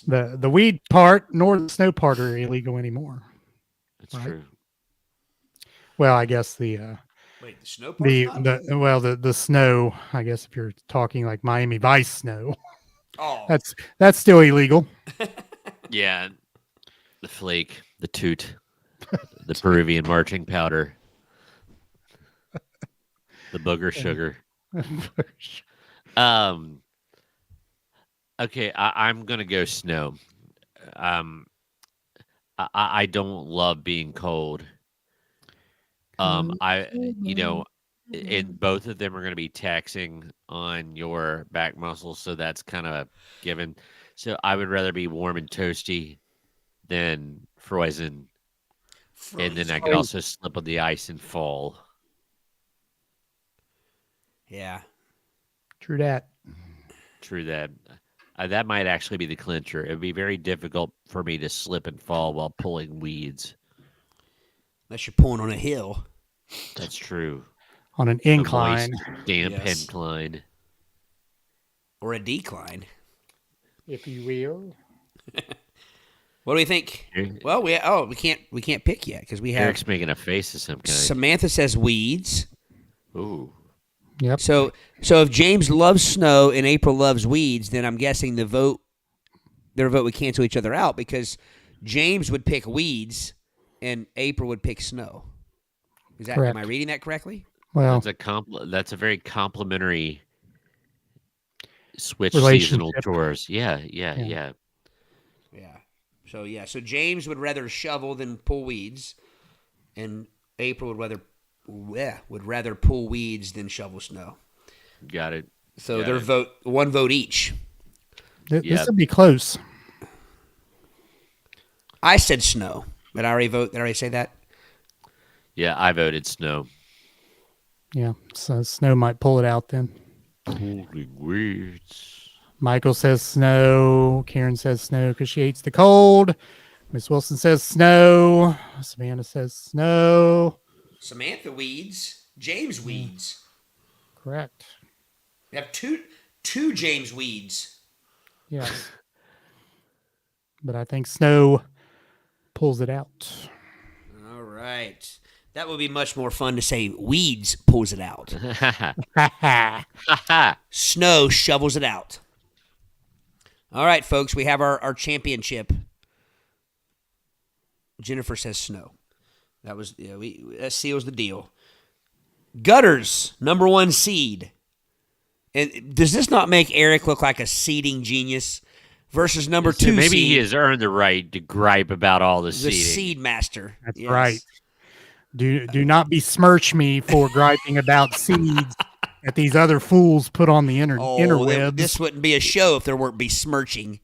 Speaker 2: the weed part nor the snow part are illegal anymore.
Speaker 4: That's
Speaker 2: Right.
Speaker 4: true.
Speaker 2: Well, I guess the
Speaker 3: Wait, the snow part?
Speaker 2: the snow. I guess if you're talking like Miami Vice snow,
Speaker 3: Oh,
Speaker 2: that's still illegal.
Speaker 4: Yeah. The flake, the toot, the Peruvian marching powder, the booger sugar. Okay, I'm gonna go snow. I don't love being cold. And both of them are going to be taxing on your back muscles, so that's kind of a given. So I would rather be warm and toasty than frozen, and then I could also slip on the ice and fall.
Speaker 3: yeah.
Speaker 2: True that.
Speaker 4: True that. That might actually be the clincher. It would be very difficult for me to slip and fall while pulling weeds.
Speaker 3: Unless you're pulling on a hill.
Speaker 4: That's true.
Speaker 2: On an
Speaker 4: A
Speaker 2: incline,
Speaker 4: moist, damp
Speaker 3: Yes.
Speaker 4: incline.
Speaker 3: Or a decline.
Speaker 2: if you will.
Speaker 3: What do we think? Well, we can't pick yet because we have
Speaker 4: Eric's making a face of some kind.
Speaker 3: Samantha says weeds.
Speaker 4: Ooh.
Speaker 2: Yep.
Speaker 3: So if James loves snow and April loves weeds, then I'm guessing their vote would cancel each other out because James would pick weeds and April would pick snow.
Speaker 2: Correct.
Speaker 3: Am I reading that correctly?
Speaker 2: Well,
Speaker 4: That's a very complimentary switch
Speaker 2: Relationship.
Speaker 4: seasonal chores. Yeah.
Speaker 3: Yeah. So James would rather shovel than pull weeds, and April would rather pull weeds than shovel snow.
Speaker 4: Got it.
Speaker 3: So their vote, one vote each.
Speaker 2: this would be close.
Speaker 3: I said snow. Did I already say that?
Speaker 4: Yeah, I voted snow.
Speaker 2: Yeah. So snow might pull it out then.
Speaker 4: Pulling weeds.
Speaker 2: Michael says snow. Karen says snow because she hates the cold. Miss Wilson says snow. Savannah says snow.
Speaker 3: Samantha weeds. James weeds.
Speaker 2: Correct.
Speaker 3: We have two James weeds.
Speaker 2: Yes. But I think snow pulls it out.
Speaker 3: All right. That would be much more fun to say weeds pulls it out. Snow shovels it out. All right, folks, we have our championship. Jennifer says snow. That seals the deal. Gutters, number 1 seed. And does this not make Eric look like a seeding genius versus number 2
Speaker 4: maybe
Speaker 3: seed?
Speaker 4: he has earned the right to gripe about all the
Speaker 3: The
Speaker 4: seeding.
Speaker 3: seed master.
Speaker 2: That's
Speaker 3: Yes.
Speaker 2: right. Do not besmirch me for griping about seeds that these other fools put on the interwebs.
Speaker 3: This wouldn't be a show if there weren't besmirching.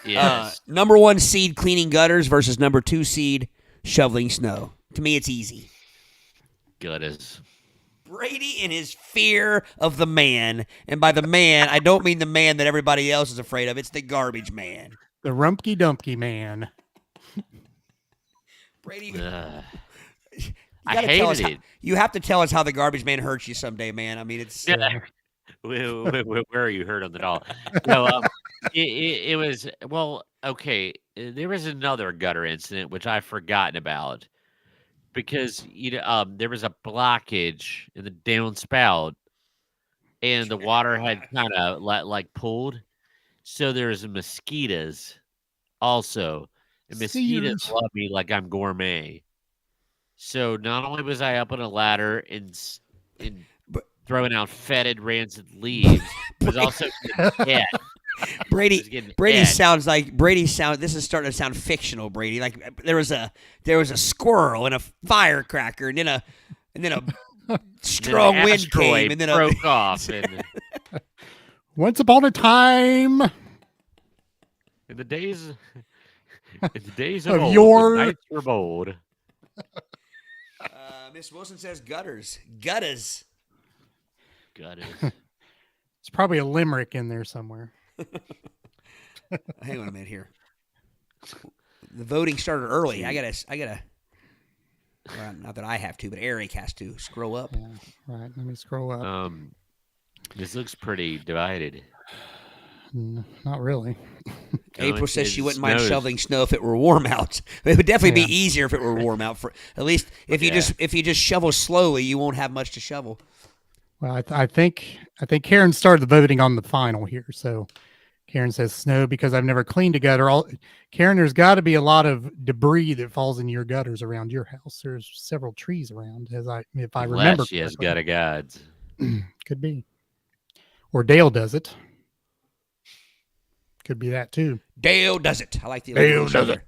Speaker 4: Yes.
Speaker 3: Number 1 seed cleaning gutters versus number 2 seed shoveling snow. To me, it's easy.
Speaker 4: Gutters.
Speaker 3: Brady and his fear of the man. And by the man, I don't mean the man that everybody else is afraid of. It's the garbage man.
Speaker 2: The Rumpky Dumpky man.
Speaker 3: Brady,
Speaker 4: I hated it.
Speaker 3: You have to tell us how the garbage man hurts you someday, man. I mean, it's...
Speaker 4: Yeah. Where are you hurt on the doll? No, it was, well, okay. There was another gutter incident which I've forgotten about because there was a blockage in the downspout and the water had kind of like pulled. So there's mosquitoes also. And mosquitoes
Speaker 2: Sears.
Speaker 4: love me like I'm gourmet. So not only was I up on a ladder and throwing out fetid, rancid leaves, I was also getting dead.
Speaker 3: Brady
Speaker 4: dead.
Speaker 3: sounds. This is starting to sound fictional, Brady. Like there was a squirrel and a firecracker, and then a strong
Speaker 4: An
Speaker 3: wind
Speaker 4: asteroid
Speaker 3: came, and then
Speaker 4: broke off. And
Speaker 2: Once upon a time
Speaker 4: In the days of
Speaker 2: of
Speaker 4: old,
Speaker 2: your-
Speaker 4: the nights were bold.
Speaker 3: Miss Wilson says gutters. Gutters.
Speaker 4: God,
Speaker 2: It's probably a limerick in there somewhere.
Speaker 3: Hang on a minute here. The voting started early. I gotta. Well, not that I have to, but Eric has to scroll up.
Speaker 2: Yeah, right. Let me scroll up.
Speaker 4: this looks pretty divided.
Speaker 2: Not really.
Speaker 3: April says she wouldn't
Speaker 4: snows.
Speaker 3: mind shoveling snow if it were warm out. It would definitely
Speaker 2: Yeah.
Speaker 3: be easier if it were warm out. For at least if you just shovel slowly, you won't have much to shovel.
Speaker 2: Well, I think Karen started the voting on the final here. So Karen says snow because I've never cleaned a gutter. Karen, there's got to be a lot of debris that falls in your gutters around your house. There's several trees around, if I remember.
Speaker 4: Unless she has
Speaker 2: correctly.
Speaker 4: gutter gods.
Speaker 2: Could be. Or Dale does it. Could be that too.
Speaker 3: Dale does it. I like the
Speaker 2: Dale does it.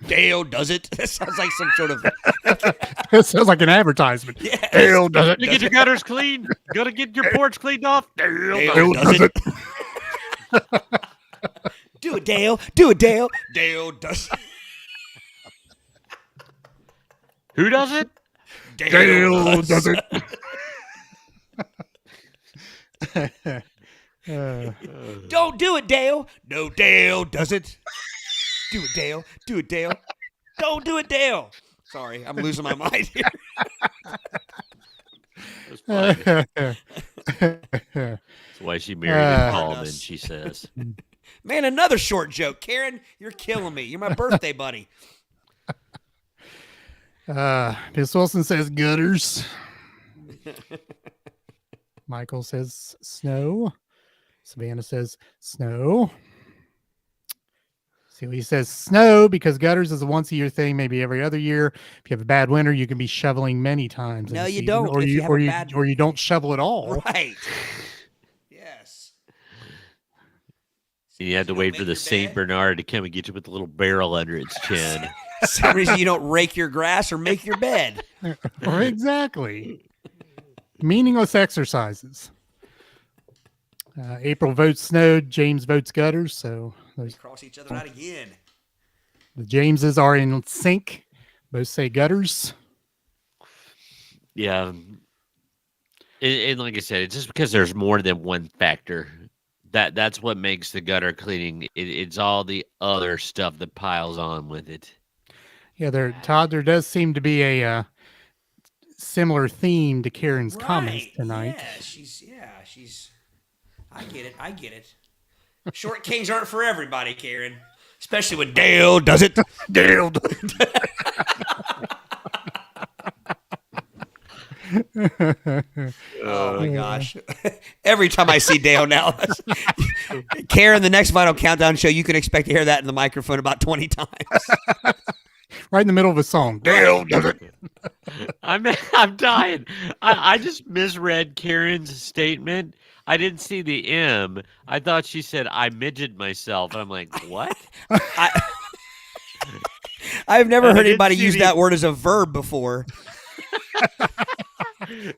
Speaker 3: Dale does it. That sounds like some sort of.
Speaker 2: It sounds like an advertisement.
Speaker 3: Yes.
Speaker 2: Dale does it.
Speaker 4: You get your gutters clean. Gotta get your porch cleaned off.
Speaker 3: Dale does it. Do it, Dale. Do it, Dale. Dale does it.
Speaker 4: Who does it?
Speaker 2: Dale does it.
Speaker 3: Don't do it, Dale. No, Dale does it. Do it, Dale. Do it, Dale. Don't do it, Dale. Sorry, I'm losing my mind here.
Speaker 4: That's why she married Paul, then she says.
Speaker 3: Man, another short joke. Karen, you're killing me. You're my birthday buddy.
Speaker 2: Miss Wilson says gutters. Michael says snow. Savannah says snow. Celia says snow because gutters is a once-a-year thing, maybe every other year. If you have a bad winter, you can be shoveling many times.
Speaker 3: No,
Speaker 2: in a
Speaker 3: you
Speaker 2: season,
Speaker 3: don't.
Speaker 2: or
Speaker 3: If you have a bad-
Speaker 2: or you don't shovel at all.
Speaker 3: Right. Yes.
Speaker 4: You had to
Speaker 3: You
Speaker 4: wait
Speaker 3: don't
Speaker 4: for the
Speaker 3: make your
Speaker 4: Saint
Speaker 3: bed?
Speaker 4: Bernard to come and get you with a little barrel under its chin.
Speaker 3: Some reason you don't rake your grass or make your bed.
Speaker 2: Or exactly. Meaningless exercises. April votes snow. James votes gutters. So
Speaker 3: We cross each other out again.
Speaker 2: the Jameses are in sync. Both say gutters.
Speaker 4: Yeah. And like I said, it's just because there's more than one factor. That's what makes the gutter cleaning. It's all the other stuff that piles on with it.
Speaker 2: Yeah, Todd, there does seem to be a similar theme to Karen's comments
Speaker 3: Right.
Speaker 2: tonight.
Speaker 3: Yeah, she's. I get it. Short kings aren't for everybody, Karen. Especially when Dale does it.
Speaker 2: Dale does
Speaker 3: Oh my gosh. Every time I see Dale now. Karen, the next Vital Countdown show, you can expect to hear that in the microphone about 20 times.
Speaker 2: Right in the middle of a song. Dale does it.
Speaker 4: I'm dying. I just misread Karen's statement. I didn't see the M. I thought she said I midgeted myself. I'm like, what?
Speaker 3: I've never
Speaker 4: I
Speaker 3: heard
Speaker 4: didn't
Speaker 3: anybody
Speaker 4: see
Speaker 3: use
Speaker 4: the-
Speaker 3: that word as a verb before.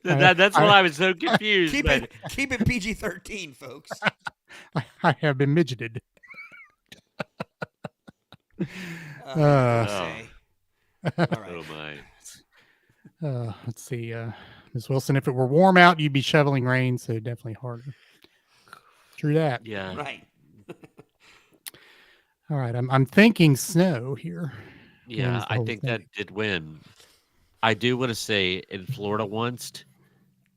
Speaker 4: That's why I was so confused.
Speaker 3: Keep
Speaker 4: but
Speaker 3: it PG-13, folks.
Speaker 2: I have been midgeted.
Speaker 3: Say. All right.
Speaker 4: oh my.
Speaker 2: Let's see. Ms. Wilson, if it were warm out, you'd be shoveling rain, so definitely harder. True that.
Speaker 4: Yeah.
Speaker 3: Right.
Speaker 2: All right. I'm thinking snow here.
Speaker 4: Yeah,
Speaker 2: wins the
Speaker 4: I
Speaker 2: whole
Speaker 4: think
Speaker 2: thing.
Speaker 4: that did win. I do want to say in Florida once,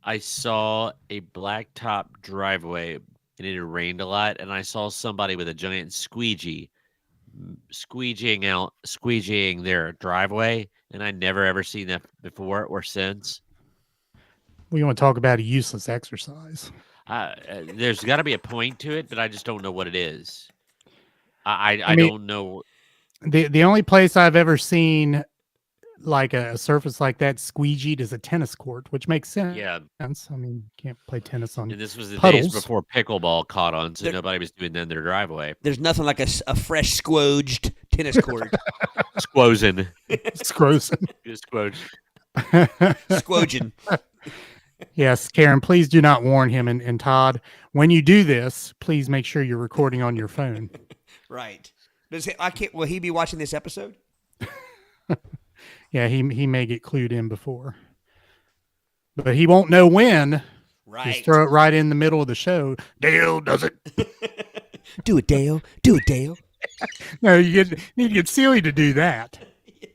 Speaker 4: I saw a blacktop driveway and it had rained a lot, and I saw somebody with a giant squeegee squeegeeing their driveway, and I never ever seen that before or since.
Speaker 2: We want to talk about a useless exercise.
Speaker 4: There's got to be a point to it, but I just don't know what it is. I
Speaker 2: mean,
Speaker 4: don't know.
Speaker 2: The only place I've ever seen like a surface like that squeegeed is a tennis court, which makes sense.
Speaker 4: Yeah,
Speaker 2: I mean, you can't play tennis on
Speaker 4: and this was the
Speaker 2: puddles.
Speaker 4: days before pickleball caught on, so
Speaker 3: There-
Speaker 4: nobody was doing that in their driveway.
Speaker 3: There's nothing like a fresh squoged tennis court.
Speaker 4: Squozing.
Speaker 2: It's gross.
Speaker 4: Just quote.
Speaker 3: Squoging.
Speaker 2: Yes, Karen, please do not warn him. And Todd, when you do this, please make sure you're recording on your phone.
Speaker 3: Right. Will he be watching this episode?
Speaker 2: Yeah, he may get clued in before. But he won't know when.
Speaker 3: Right.
Speaker 2: Just throw it right in the middle of the show. Dale does it.
Speaker 3: Do it, Dale. Do it, Dale.
Speaker 2: No, you need to get silly to do that.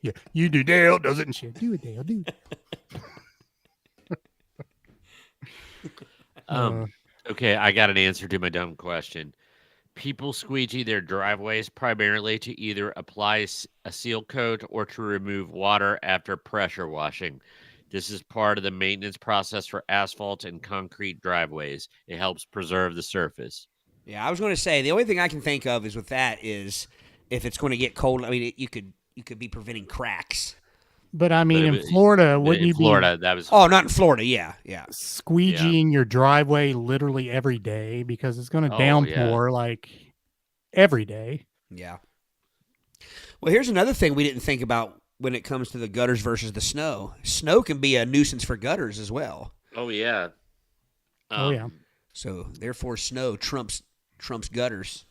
Speaker 2: Yeah, you do. Dale does it and shit. Do it, Dale. Do it.
Speaker 4: Okay, I got an answer to my dumb question. People squeegee their driveways primarily to either apply a seal coat or to remove water after pressure washing. This is part of the maintenance process for asphalt and concrete driveways. It helps preserve the surface.
Speaker 3: Yeah, I was going to say the only thing I can think of is with that is if it's going to get cold. I mean, you could be preventing cracks.
Speaker 2: But I mean,
Speaker 4: But
Speaker 2: in Florida, wouldn't
Speaker 4: in
Speaker 2: you
Speaker 4: Florida,
Speaker 2: be
Speaker 4: that was
Speaker 3: not in Florida. Yeah.
Speaker 2: squeegeeing your driveway literally every day because it's going to
Speaker 4: Oh,
Speaker 2: downpour like every day?
Speaker 3: Yeah. Well, here's another thing we didn't think about when it comes to the gutters versus the snow. Snow can be a nuisance for gutters as well.
Speaker 4: Oh yeah.
Speaker 2: Oh yeah.
Speaker 3: So therefore, snow trumps gutters.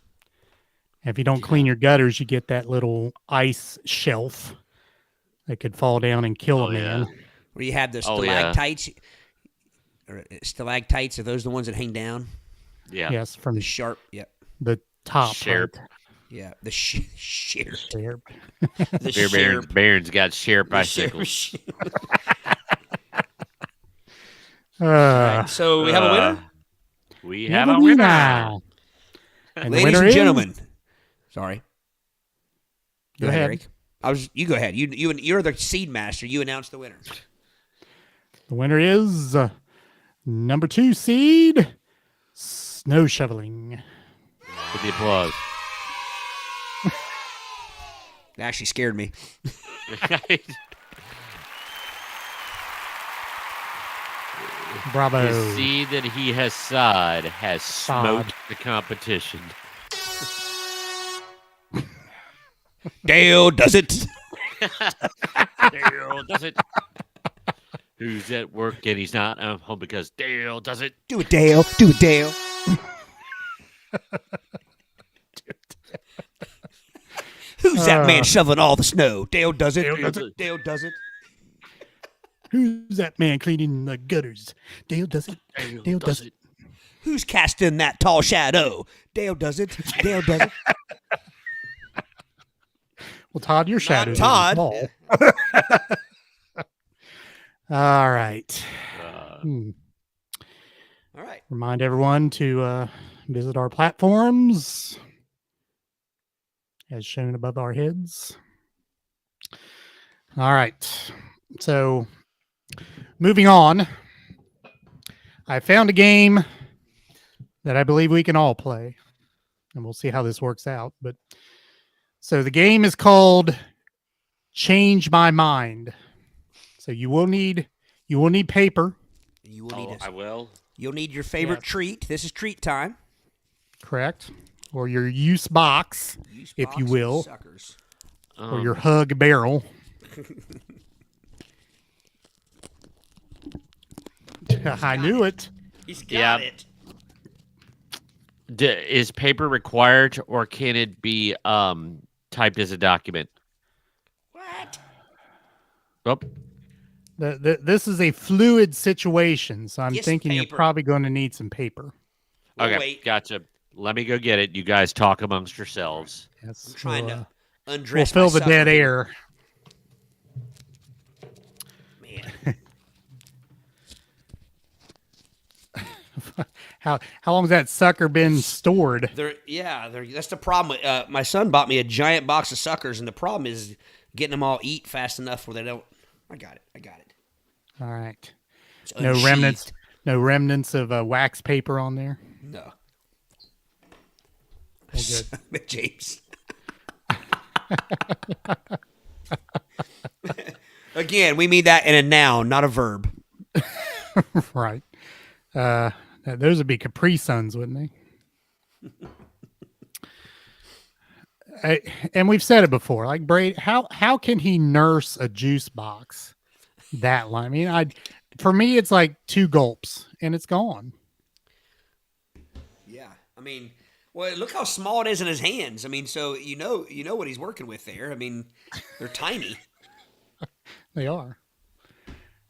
Speaker 2: If you don't clean your gutters, you get that little ice shelf that could fall down and kill a man.
Speaker 4: Yeah.
Speaker 3: Where you have the
Speaker 4: Oh, yeah.
Speaker 3: stalactites. Or stalactites, are those the ones that hang down?
Speaker 4: Yeah.
Speaker 2: Yes, from
Speaker 3: The sharp, yep.
Speaker 2: the top.
Speaker 4: Sharp.
Speaker 2: Right?
Speaker 3: Yeah, the sharp.
Speaker 2: Sharp.
Speaker 3: The
Speaker 4: Bear
Speaker 3: sharp.
Speaker 4: Baron's got sharp
Speaker 3: The
Speaker 4: bicycles.
Speaker 3: So we have a winner?
Speaker 4: We have a winner.
Speaker 2: And the
Speaker 3: Ladies
Speaker 2: winner
Speaker 3: and
Speaker 2: is-
Speaker 3: gentlemen. Sorry.
Speaker 2: Go ahead.
Speaker 3: Eric. You go ahead. You're the seed master. You announce the winner.
Speaker 2: The winner is number 2 seed, snow shoveling.
Speaker 4: With the applause.
Speaker 3: It actually scared me.
Speaker 2: Bravo.
Speaker 4: The seed that he has sod has smoked the competition.
Speaker 3: Dale does it.
Speaker 4: Dale does it. Who's at work and he's not home because Dale does it.
Speaker 3: Do it, Dale. Do it, Dale. Who's that man shoveling all the snow? Dale does it.
Speaker 4: Dale does it.
Speaker 3: Dale does it.
Speaker 2: Who's that man cleaning the gutters? Dale does it. Dale does it.
Speaker 3: Who's casting that tall shadow? Dale does it. Dale does it.
Speaker 2: Well, Todd, your shadow.
Speaker 3: Todd.
Speaker 2: All right.
Speaker 3: All right.
Speaker 2: Remind everyone to visit our platforms as shown above our heads. All right. So moving on, I found a game that I believe we can all play, and we'll see how this works out. But so the game is called Change My Mind. So you will need paper.
Speaker 3: You will need
Speaker 4: I will.
Speaker 3: You'll need your favorite
Speaker 2: Yes.
Speaker 3: treat. This is treat time.
Speaker 2: Correct. Or your use box,
Speaker 3: Use
Speaker 2: if you
Speaker 3: box
Speaker 2: will,
Speaker 3: Suckers.
Speaker 2: or your hug barrel. I knew it.
Speaker 3: He's got
Speaker 4: Yeah.
Speaker 3: it.
Speaker 4: Is paper required or can it be typed as a document?
Speaker 3: What?
Speaker 4: Oh,
Speaker 2: This is a fluid situation, so I'm
Speaker 3: Yes,
Speaker 2: thinking you're
Speaker 3: paper.
Speaker 2: probably going to need some paper.
Speaker 3: We'll
Speaker 4: okay,
Speaker 3: wait.
Speaker 4: gotcha. Let me go get it. You guys talk amongst yourselves.
Speaker 2: Yes,
Speaker 3: I'm trying
Speaker 2: we'll,
Speaker 3: to
Speaker 2: we'll
Speaker 3: undress
Speaker 2: fill the
Speaker 3: myself
Speaker 2: dead
Speaker 3: here.
Speaker 2: air.
Speaker 3: Man.
Speaker 2: How long's that sucker been stored?
Speaker 3: That's the problem. My son bought me a giant box of suckers, and the problem is getting them all eat fast enough where they don't. I got it.
Speaker 2: All right.
Speaker 3: It's
Speaker 2: No
Speaker 3: unsheathed.
Speaker 2: remnants of wax paper on there.
Speaker 3: No.
Speaker 2: Well, good.
Speaker 3: James. Again, we mean that in a noun, not a verb.
Speaker 2: Right. Those would be Capri Suns, wouldn't they? And we've said it before. Like Brady, how can he nurse a juice box that long? I mean, for me, it's like 2 gulps and it's gone.
Speaker 3: Yeah, I mean, well, look how small it is in his hands. I mean, so you know what he's working with there. I mean, they're tiny.
Speaker 2: They are.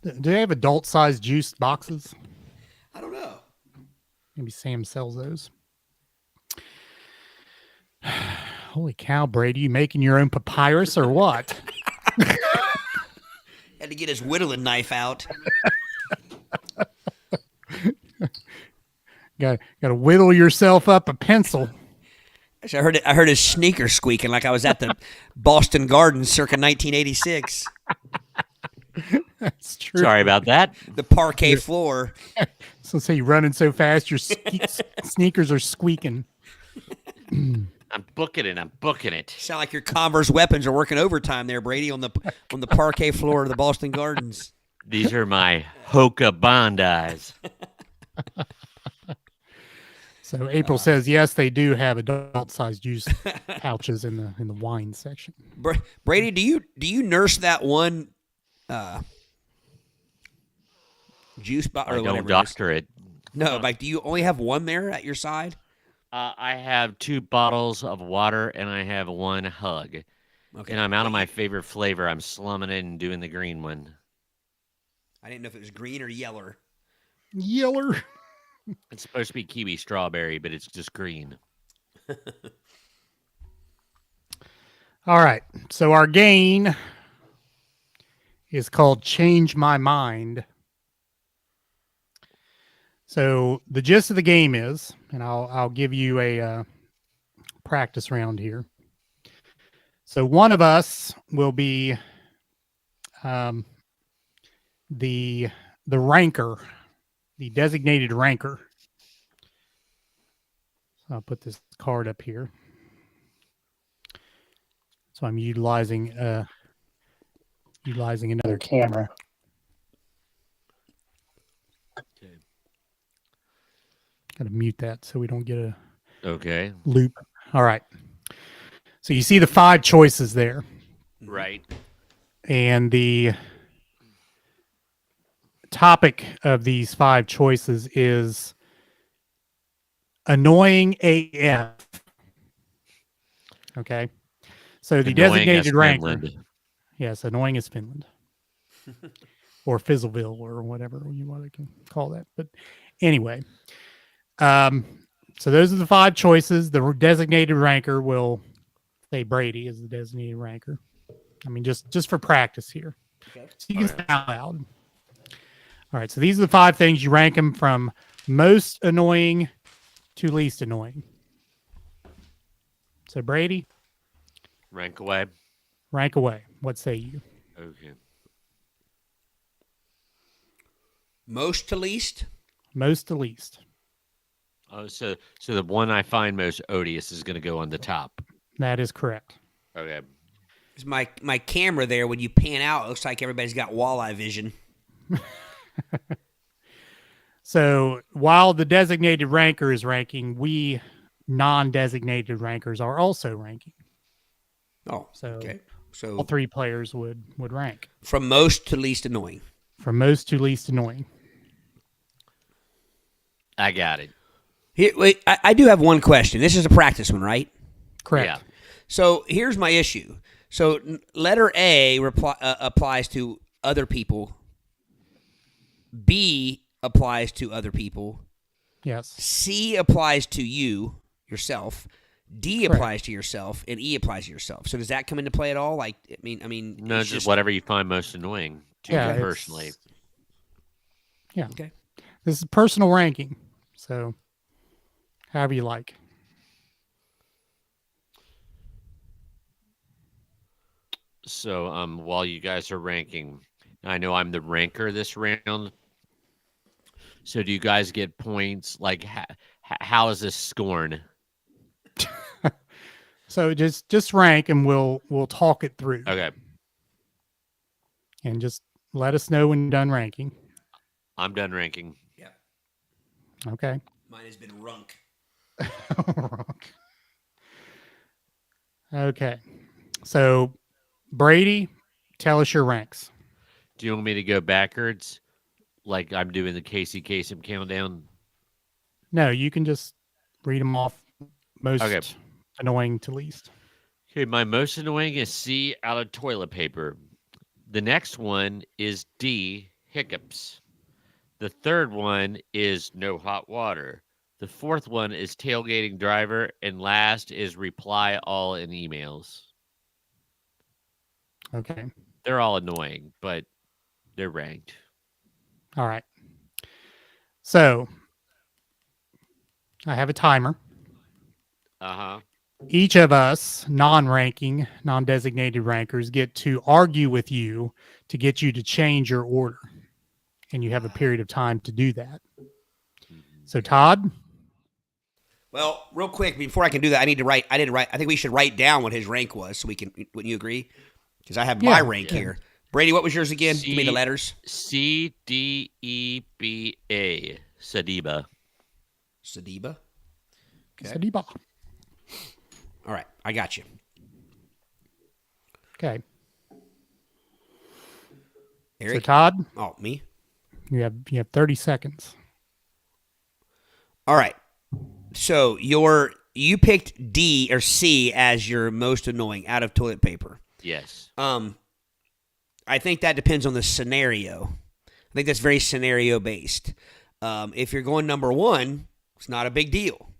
Speaker 2: Do they have adult-sized juice boxes?
Speaker 3: I don't know.
Speaker 2: Maybe Sam sells those. Holy cow, Brady! You making your own papyrus or what?
Speaker 3: Had to get his whittling knife out.
Speaker 2: Got to whittle yourself up a pencil.
Speaker 3: Actually, I heard his sneaker squeaking like I was at the Boston Gardens circa 1986.
Speaker 2: That's true.
Speaker 4: Sorry about that.
Speaker 3: The parquet floor.
Speaker 2: So say you're running so fast, your sneakers are squeaking.
Speaker 4: I'm booking it.
Speaker 3: Sound like your Converse weapons are working overtime there, Brady, on the parquet floor of the Boston Gardens.
Speaker 4: These are my Hoka Bondis.
Speaker 2: So April says yes, they do have adult-sized juice pouches in the wine section.
Speaker 3: Brady, do you nurse that one juice bottle or
Speaker 4: I
Speaker 3: whatever?
Speaker 4: don't doctor it.
Speaker 3: No, like, do you only have one there at your side?
Speaker 4: I have 2 bottles of water and I have 1 hug.
Speaker 3: Okay.
Speaker 4: And I'm out of my favorite flavor. I'm slumming it and doing the green one.
Speaker 3: I didn't know if it was green or yeller.
Speaker 2: Yeller.
Speaker 4: It's supposed to be kiwi strawberry, but it's just green.
Speaker 2: All right. So our game is called Change My Mind. So the gist of the game is, and I'll give you a practice round here. So one of us will be the ranker, the designated ranker. So I'll put this card up here. So I'm utilizing another camera.
Speaker 4: Okay.
Speaker 2: Got to mute that so we don't get a
Speaker 4: Okay.
Speaker 2: loop. All right. So you see the 5 choices there.
Speaker 4: Right.
Speaker 2: And the topic of these 5 choices is annoying AF. Okay. So the
Speaker 4: Annoying
Speaker 2: designated
Speaker 4: as
Speaker 2: ranker.
Speaker 4: Finland.
Speaker 2: Yes, annoying as Finland. Or Fizzleville or whatever you want to call that. But anyway. So those are the 5 choices. The designated ranker will say Brady is the designated ranker. I mean, just for practice here.
Speaker 3: Okay.
Speaker 2: So you can say out loud. All right. So these are the 5 things. You rank them from most annoying to least annoying. So Brady,
Speaker 4: Rank away.
Speaker 2: rank away. What say you?
Speaker 4: Okay.
Speaker 3: Most to least?
Speaker 2: Most to least.
Speaker 4: Oh, so the one I find most odious is going to go on the top.
Speaker 2: That is correct.
Speaker 4: Okay.
Speaker 3: 'Cause my camera there, when you pan out, it looks like everybody's got walleye vision.
Speaker 2: So while the designated ranker is ranking, we non-designated rankers are also ranking.
Speaker 3: Oh,
Speaker 2: So
Speaker 3: okay.
Speaker 2: all
Speaker 3: So
Speaker 2: 3 players would rank
Speaker 3: from most to least annoying.
Speaker 2: from most to least annoying.
Speaker 4: I got it.
Speaker 3: Here, wait, I do have one question. This is a practice one, right?
Speaker 2: Correct.
Speaker 4: Yeah.
Speaker 3: So here's my issue. So letter A applies to other people. B applies to other people.
Speaker 2: Yes.
Speaker 3: C applies to you, yourself. D
Speaker 2: Correct.
Speaker 3: applies to yourself, and E applies to yourself. So does that come into play at all? Like, I mean,
Speaker 4: No,
Speaker 3: it's
Speaker 4: just whatever you find most annoying to
Speaker 2: Yeah,
Speaker 4: you
Speaker 2: it's-
Speaker 4: personally.
Speaker 2: Yeah.
Speaker 3: Okay.
Speaker 2: This is personal ranking. So however you like.
Speaker 4: So, while you guys are ranking, I know I'm the ranker this round. So, do you guys get points? Like, how is this scorn?
Speaker 2: So just rank and we'll talk it through.
Speaker 4: Okay,
Speaker 2: And just let us know when you're done ranking.
Speaker 4: I'm done ranking.
Speaker 3: Yeah.
Speaker 2: Okay.
Speaker 3: Mine has been runk.
Speaker 2: Okay. So Brady, tell us your ranks.
Speaker 4: Do you want me to go backwards? like I'm doing the Casey Kasem countdown?
Speaker 2: No, you can just read them off most
Speaker 4: Okay.
Speaker 2: annoying to least.
Speaker 4: Okay, my most annoying is C, out of toilet paper. The next one is D, hiccups. The third one is no hot water. The fourth one is tailgating driver. And last is reply all in emails.
Speaker 2: Okay.
Speaker 4: They're all annoying, but they're ranked.
Speaker 2: All right. So I have a timer.
Speaker 4: Uh-huh.
Speaker 2: Each of us, non-ranking, non-designated rankers, get to argue with you to get you to change your order. And you have a period of time to do that. So, Todd?
Speaker 3: Well, real quick, before I can do that, I didn't write. I think we should write down what his rank was so we can. Wouldn't you agree? Because I have my rank here. Brady, what was yours again? Give me the letters.
Speaker 4: C, D, E, B, A. Sadiba.
Speaker 3: Sadiba. Okay.
Speaker 2: Sadiba.
Speaker 3: All right, I got you.
Speaker 2: Okay.
Speaker 3: Eric?
Speaker 2: So, Todd?
Speaker 3: Oh, me?
Speaker 2: You have 30 seconds.
Speaker 3: All right. So you picked D or C as your most annoying out of toilet paper.
Speaker 4: Yes.
Speaker 3: I think that depends on the scenario. I think that's very scenario based. If you're going number one, it's not a big deal.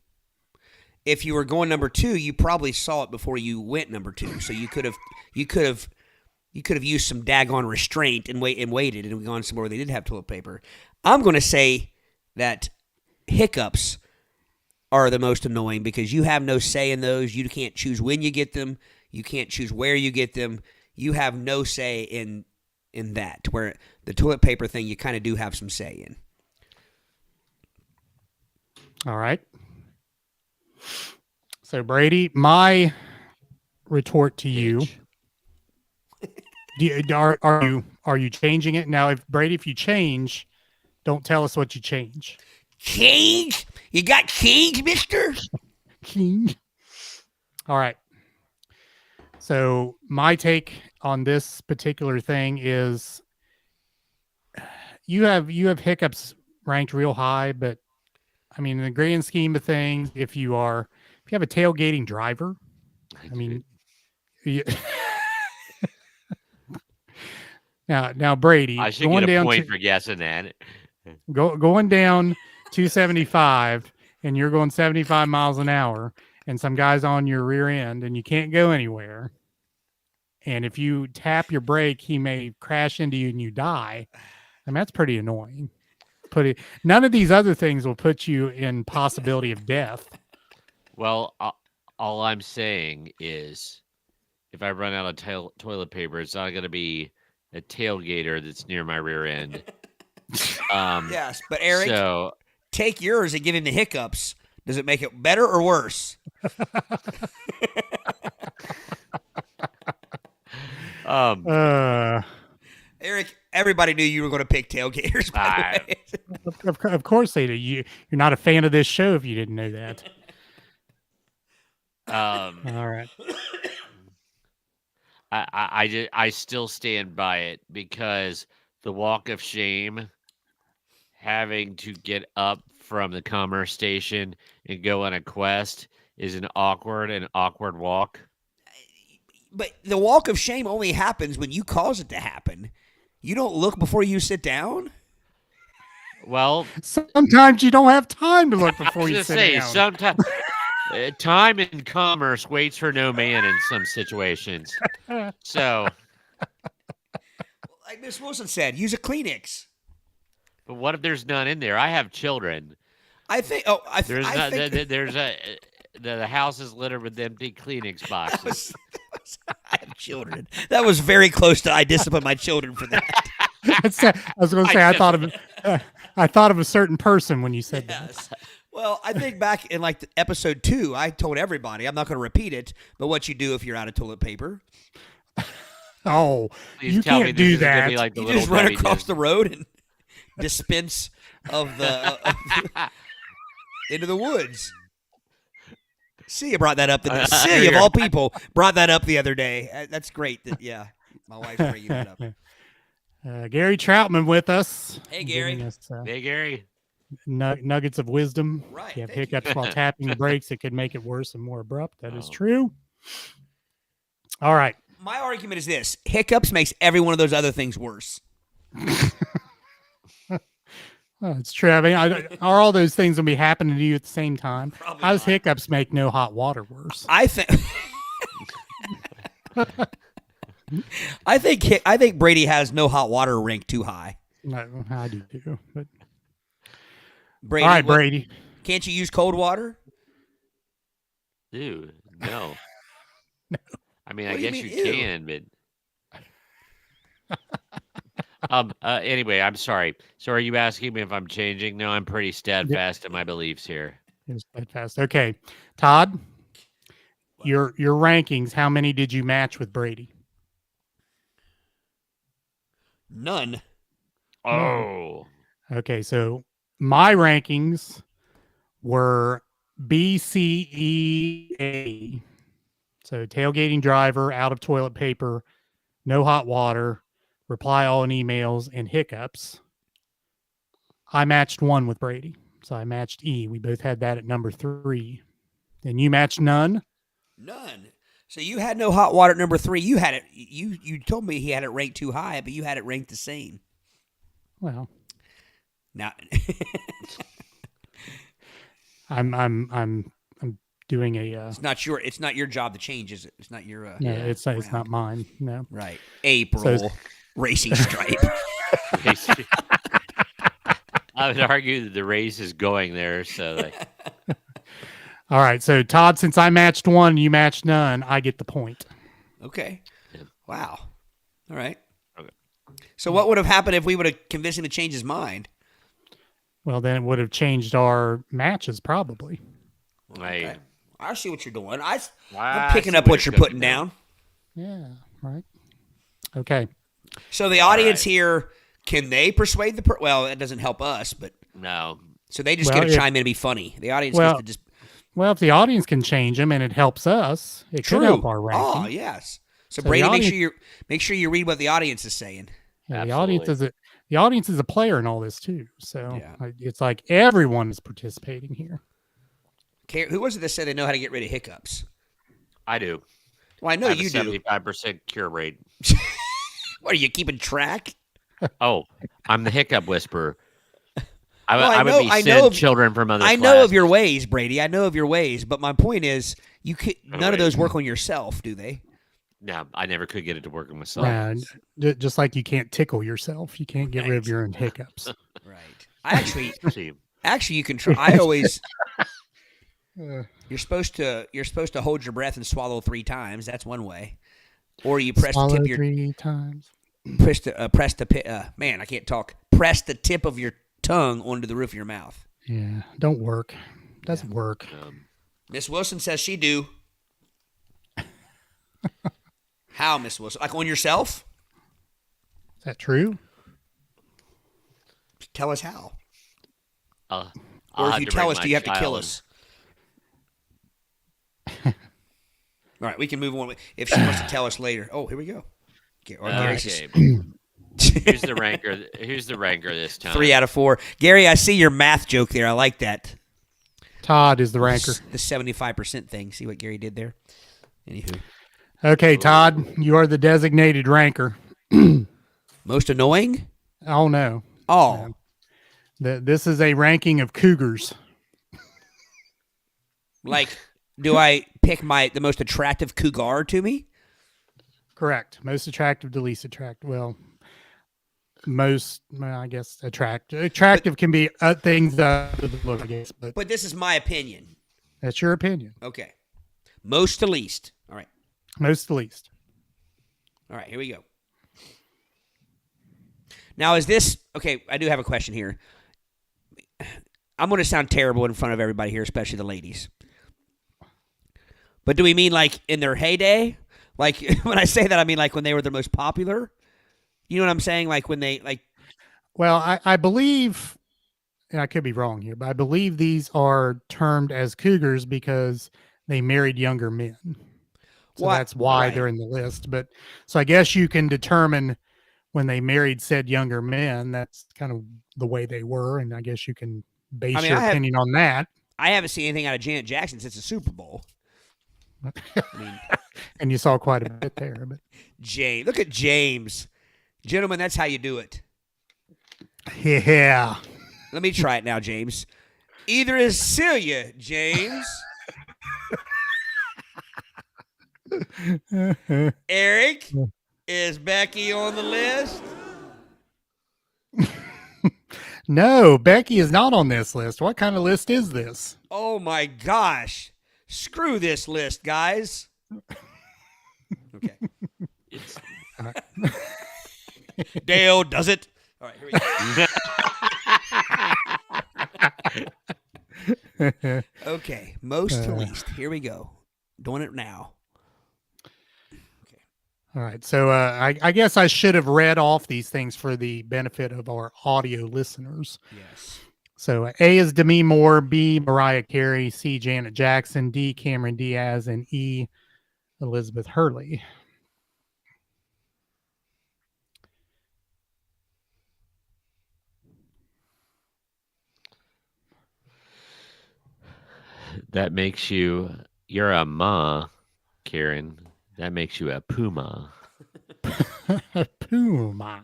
Speaker 3: If you were going number two, you probably saw it before you went number two, so you could have used some daggone restraint and waited and gone somewhere where they didn't have toilet paper. I'm going to say that hiccups are the most annoying because you have no say in those. You can't choose when you get them. You can't choose where you get them. You have no say in that. Where the toilet paper thing, you kind of do have some say in.
Speaker 2: All right. So, Brady, my retort to you. Are you changing it now? If you change, don't tell us what you change.
Speaker 3: Change? You got change, mister?
Speaker 2: King. All right. So my take on this particular thing is you have hiccups ranked real high, but I mean, in the grand scheme of things, if you have a tailgating driver, I mean, now Brady,
Speaker 4: I should get a point for guessing that.
Speaker 2: Going down 275 and you're going 75 miles an hour and some guy's on your rear end and you can't go anywhere. And if you tap your brake, he may crash into you and you die. I mean, that's pretty annoying. None of these other things will put you in possibility of death.
Speaker 4: Well, all I'm saying is if I run out of toilet paper, it's not going to be a tailgater that's near my rear end.
Speaker 3: Yes, but Eric, take yours and give him the hiccups. Does it make it better or worse? Eric, everybody knew you were going to pick tailgaters. By the way.
Speaker 2: Of course they do. You're not a fan of this show if you didn't know that. All right.
Speaker 4: I still stand by it because the walk of shame, having to get up from the commerce station and go on a quest, is an awkward walk.
Speaker 3: But the walk of shame only happens when you cause it to happen. You don't look before you sit down?
Speaker 4: Well,
Speaker 2: sometimes you don't have time to look before you sit down.
Speaker 4: Sometimes time and commerce waits for no man in some situations. So,
Speaker 3: like Miss Wilson said, use a Kleenex.
Speaker 4: But what if there's none in there? I have children. The house is littered with empty Kleenex boxes.
Speaker 3: I have children. That was very close to I discipline my children for that.
Speaker 2: I was going to say I thought of a certain person when you said that.
Speaker 3: Well, I think back in like episode 2, I told everybody, I'm not going to repeat it, but what you do if you're out of toilet paper.
Speaker 2: Oh, you can't do that.
Speaker 3: Like you just run across the road and dispense of the into the woods. See, you brought that up. See, of all people, brought that up the other day. That's great. My wife's bringing that up.
Speaker 2: Gary Troutman with us.
Speaker 3: Hey, Gary.
Speaker 2: Giving us,
Speaker 4: Hey, Gary.
Speaker 2: nuggets of wisdom.
Speaker 3: Right,
Speaker 2: If you have
Speaker 3: thank you.
Speaker 2: hiccups while tapping the brakes, it could make it worse and more abrupt. That is
Speaker 4: Oh.
Speaker 2: true. All right.
Speaker 3: My argument is this: hiccups makes every one of those other things worse.
Speaker 2: Well, it's true. I mean, are all those things going to be happening to you at the same time?
Speaker 3: Probably
Speaker 2: How does
Speaker 3: not.
Speaker 2: hiccups make no hot water worse?
Speaker 3: I think. I think Brady has no hot water rank too high.
Speaker 2: No, I do too. But
Speaker 3: Brady,
Speaker 2: all right,
Speaker 3: what-
Speaker 2: Brady.
Speaker 3: Can't you use cold water?
Speaker 4: Dude, no.
Speaker 2: No.
Speaker 4: I mean,
Speaker 3: What
Speaker 4: I
Speaker 3: do you
Speaker 4: guess
Speaker 3: mean,
Speaker 4: you
Speaker 3: ew?
Speaker 4: can, but anyway, I'm sorry. So are you asking me if I'm changing? No, I'm pretty steadfast in my beliefs here.
Speaker 2: It was that fast. Okay, Todd. Your rankings. How many did you match with Brady?
Speaker 3: None.
Speaker 4: Oh.
Speaker 2: Okay, so my rankings were B, C, E, A. So tailgating driver, out of toilet paper, no hot water, reply all in emails, and hiccups. I matched 1 with Brady. So I matched E. We both had that at number 3. And you matched none?
Speaker 3: None. So you had no hot water at number 3. You had it. You told me he had it ranked too high, but you had it ranked the same.
Speaker 2: Well,
Speaker 3: Now,
Speaker 2: I'm doing a
Speaker 3: it's not your job to change, is it? It's not your.
Speaker 2: no, it's
Speaker 3: round.
Speaker 2: not mine. No.
Speaker 3: Right. April racing stripe.
Speaker 4: I would argue that the race is going there. So, like,
Speaker 2: All right, so Todd, since I matched 1, you matched none, I get the point.
Speaker 3: Okay.
Speaker 4: Yeah.
Speaker 3: Wow. All right.
Speaker 4: Okay.
Speaker 3: So what would have happened if we would have convinced him to change his mind?
Speaker 2: Well, then it would have changed our matches probably.
Speaker 3: Okay. I see what you're doing. I'm
Speaker 4: I
Speaker 3: picking
Speaker 4: see
Speaker 3: up what
Speaker 4: you're
Speaker 3: you're putting
Speaker 4: cooking now.
Speaker 3: down.
Speaker 2: Yeah, right. Okay.
Speaker 3: So the
Speaker 4: All
Speaker 3: audience
Speaker 4: right.
Speaker 3: here, can they persuade well, it doesn't help us, but
Speaker 4: No.
Speaker 3: so they just
Speaker 2: Well,
Speaker 3: get to
Speaker 2: if-
Speaker 3: chime in and be funny. The audience
Speaker 2: well,
Speaker 3: gets to just
Speaker 2: Well, if the audience can change them and it helps us, it could help our ranking.
Speaker 3: Oh, yes. So,
Speaker 2: So the
Speaker 3: Brady,
Speaker 2: audience-
Speaker 3: make sure you read what the audience is saying.
Speaker 2: Yeah,
Speaker 4: Absolutely.
Speaker 2: the audience is a player in all this too. So
Speaker 3: Yeah.
Speaker 2: it's like everyone is participating here.
Speaker 3: Who was it that said they know how to get rid of hiccups?
Speaker 4: I do.
Speaker 3: Well, I know
Speaker 4: I have
Speaker 3: you
Speaker 4: a
Speaker 3: do.
Speaker 4: 75% cure rate.
Speaker 3: What, are you keeping track?
Speaker 4: Oh, I'm the hiccup whisperer. I
Speaker 3: Well, I
Speaker 4: would
Speaker 3: know-
Speaker 4: be
Speaker 3: I
Speaker 4: send
Speaker 3: know of-
Speaker 4: children from other
Speaker 3: I know of your
Speaker 4: classes.
Speaker 3: ways, Brady. I know of your ways, but my point is, none of
Speaker 4: wait.
Speaker 3: those work on yourself, do they?
Speaker 4: No, I never could get it to work on myself.
Speaker 2: And just like you can't tickle yourself, you can't get rid of
Speaker 3: Right.
Speaker 2: your own hiccups.
Speaker 3: Right. Actually,
Speaker 4: See,
Speaker 3: you can try. I always.
Speaker 2: Uh,
Speaker 3: You're supposed to hold your breath and swallow 3 times. That's one way. Or you press the
Speaker 2: swallow
Speaker 3: tip of your
Speaker 2: 3 times.
Speaker 3: press the man. I can't talk. Press the tip of your tongue onto the roof of your mouth.
Speaker 2: Yeah, don't work. Doesn't work.
Speaker 3: Miss Wilson says she do. How, Miss Wilson? Like on yourself?
Speaker 2: Is that true?
Speaker 3: Tell us how.
Speaker 4: I'll
Speaker 3: Or
Speaker 4: have
Speaker 3: if you
Speaker 4: to
Speaker 3: tell
Speaker 4: bring
Speaker 3: us,
Speaker 4: my
Speaker 3: do you have to kill
Speaker 4: child
Speaker 3: us? All right, we can move on. If she wants to tell us later. Oh, here we go. Or
Speaker 4: in.
Speaker 3: Gary says,
Speaker 4: Okay. Who's the ranker? Who's the ranker this time?
Speaker 3: 3 out of 4. Gary, I see your math joke there. I like that.
Speaker 2: Todd is the ranker.
Speaker 3: The 75% thing. See what Gary did there? Anywho.
Speaker 2: Okay, Todd, you are the designated ranker.
Speaker 3: Most annoying?
Speaker 2: Oh no,
Speaker 3: Oh.
Speaker 2: this is a ranking of cougars.
Speaker 3: Like, do I pick the most attractive cougar to me?
Speaker 2: Correct. Most attractive to least attractive. Well, I guess attractive. Attractive can be things that look, I guess, but
Speaker 3: But this is my opinion.
Speaker 2: that's your opinion.
Speaker 3: Okay. Most to least. All right.
Speaker 2: Most to least.
Speaker 3: All right, here we go. Now, is this okay? I do have a question here. I'm going to sound terrible in front of everybody here, especially the ladies. But do we mean like in their heyday? Like when I say that, I mean like when they were the most popular? You know what I'm saying? Like when they like.
Speaker 2: Well, I believe, and I could be wrong here, but I believe these are termed as cougars because they married younger men. So
Speaker 3: What?
Speaker 2: that's why
Speaker 3: Right.
Speaker 2: they're in the list. But so I guess you can determine when they married said younger men, that's kind of the way they were, and I guess you can base your opinion on that.
Speaker 3: I haven't seen anything out of Janet Jackson since the Super Bowl. I mean,
Speaker 2: and you saw quite a bit there. But
Speaker 3: James, look at James, gentlemen. That's how you do it.
Speaker 2: Yeah.
Speaker 3: Let me try it now, James. Either is Celia, James. Eric, is Becky on the list?
Speaker 2: No, Becky is not on this list. What kind of list is this?
Speaker 3: Oh my gosh. Screw this list, guys. Okay. Dale does it. All right, here we go. Okay, most to least. Here we go. Doing it now. Okay.
Speaker 2: All right. So I guess I should have read off these things for the benefit of our audio listeners.
Speaker 3: Yes.
Speaker 2: So A is Demi Moore, B, Mariah Carey, C, Janet Jackson, D, Cameron Diaz, and E, Elizabeth Hurley.
Speaker 4: That makes you're a ma, Karen. That makes you a puma.
Speaker 2: Puma.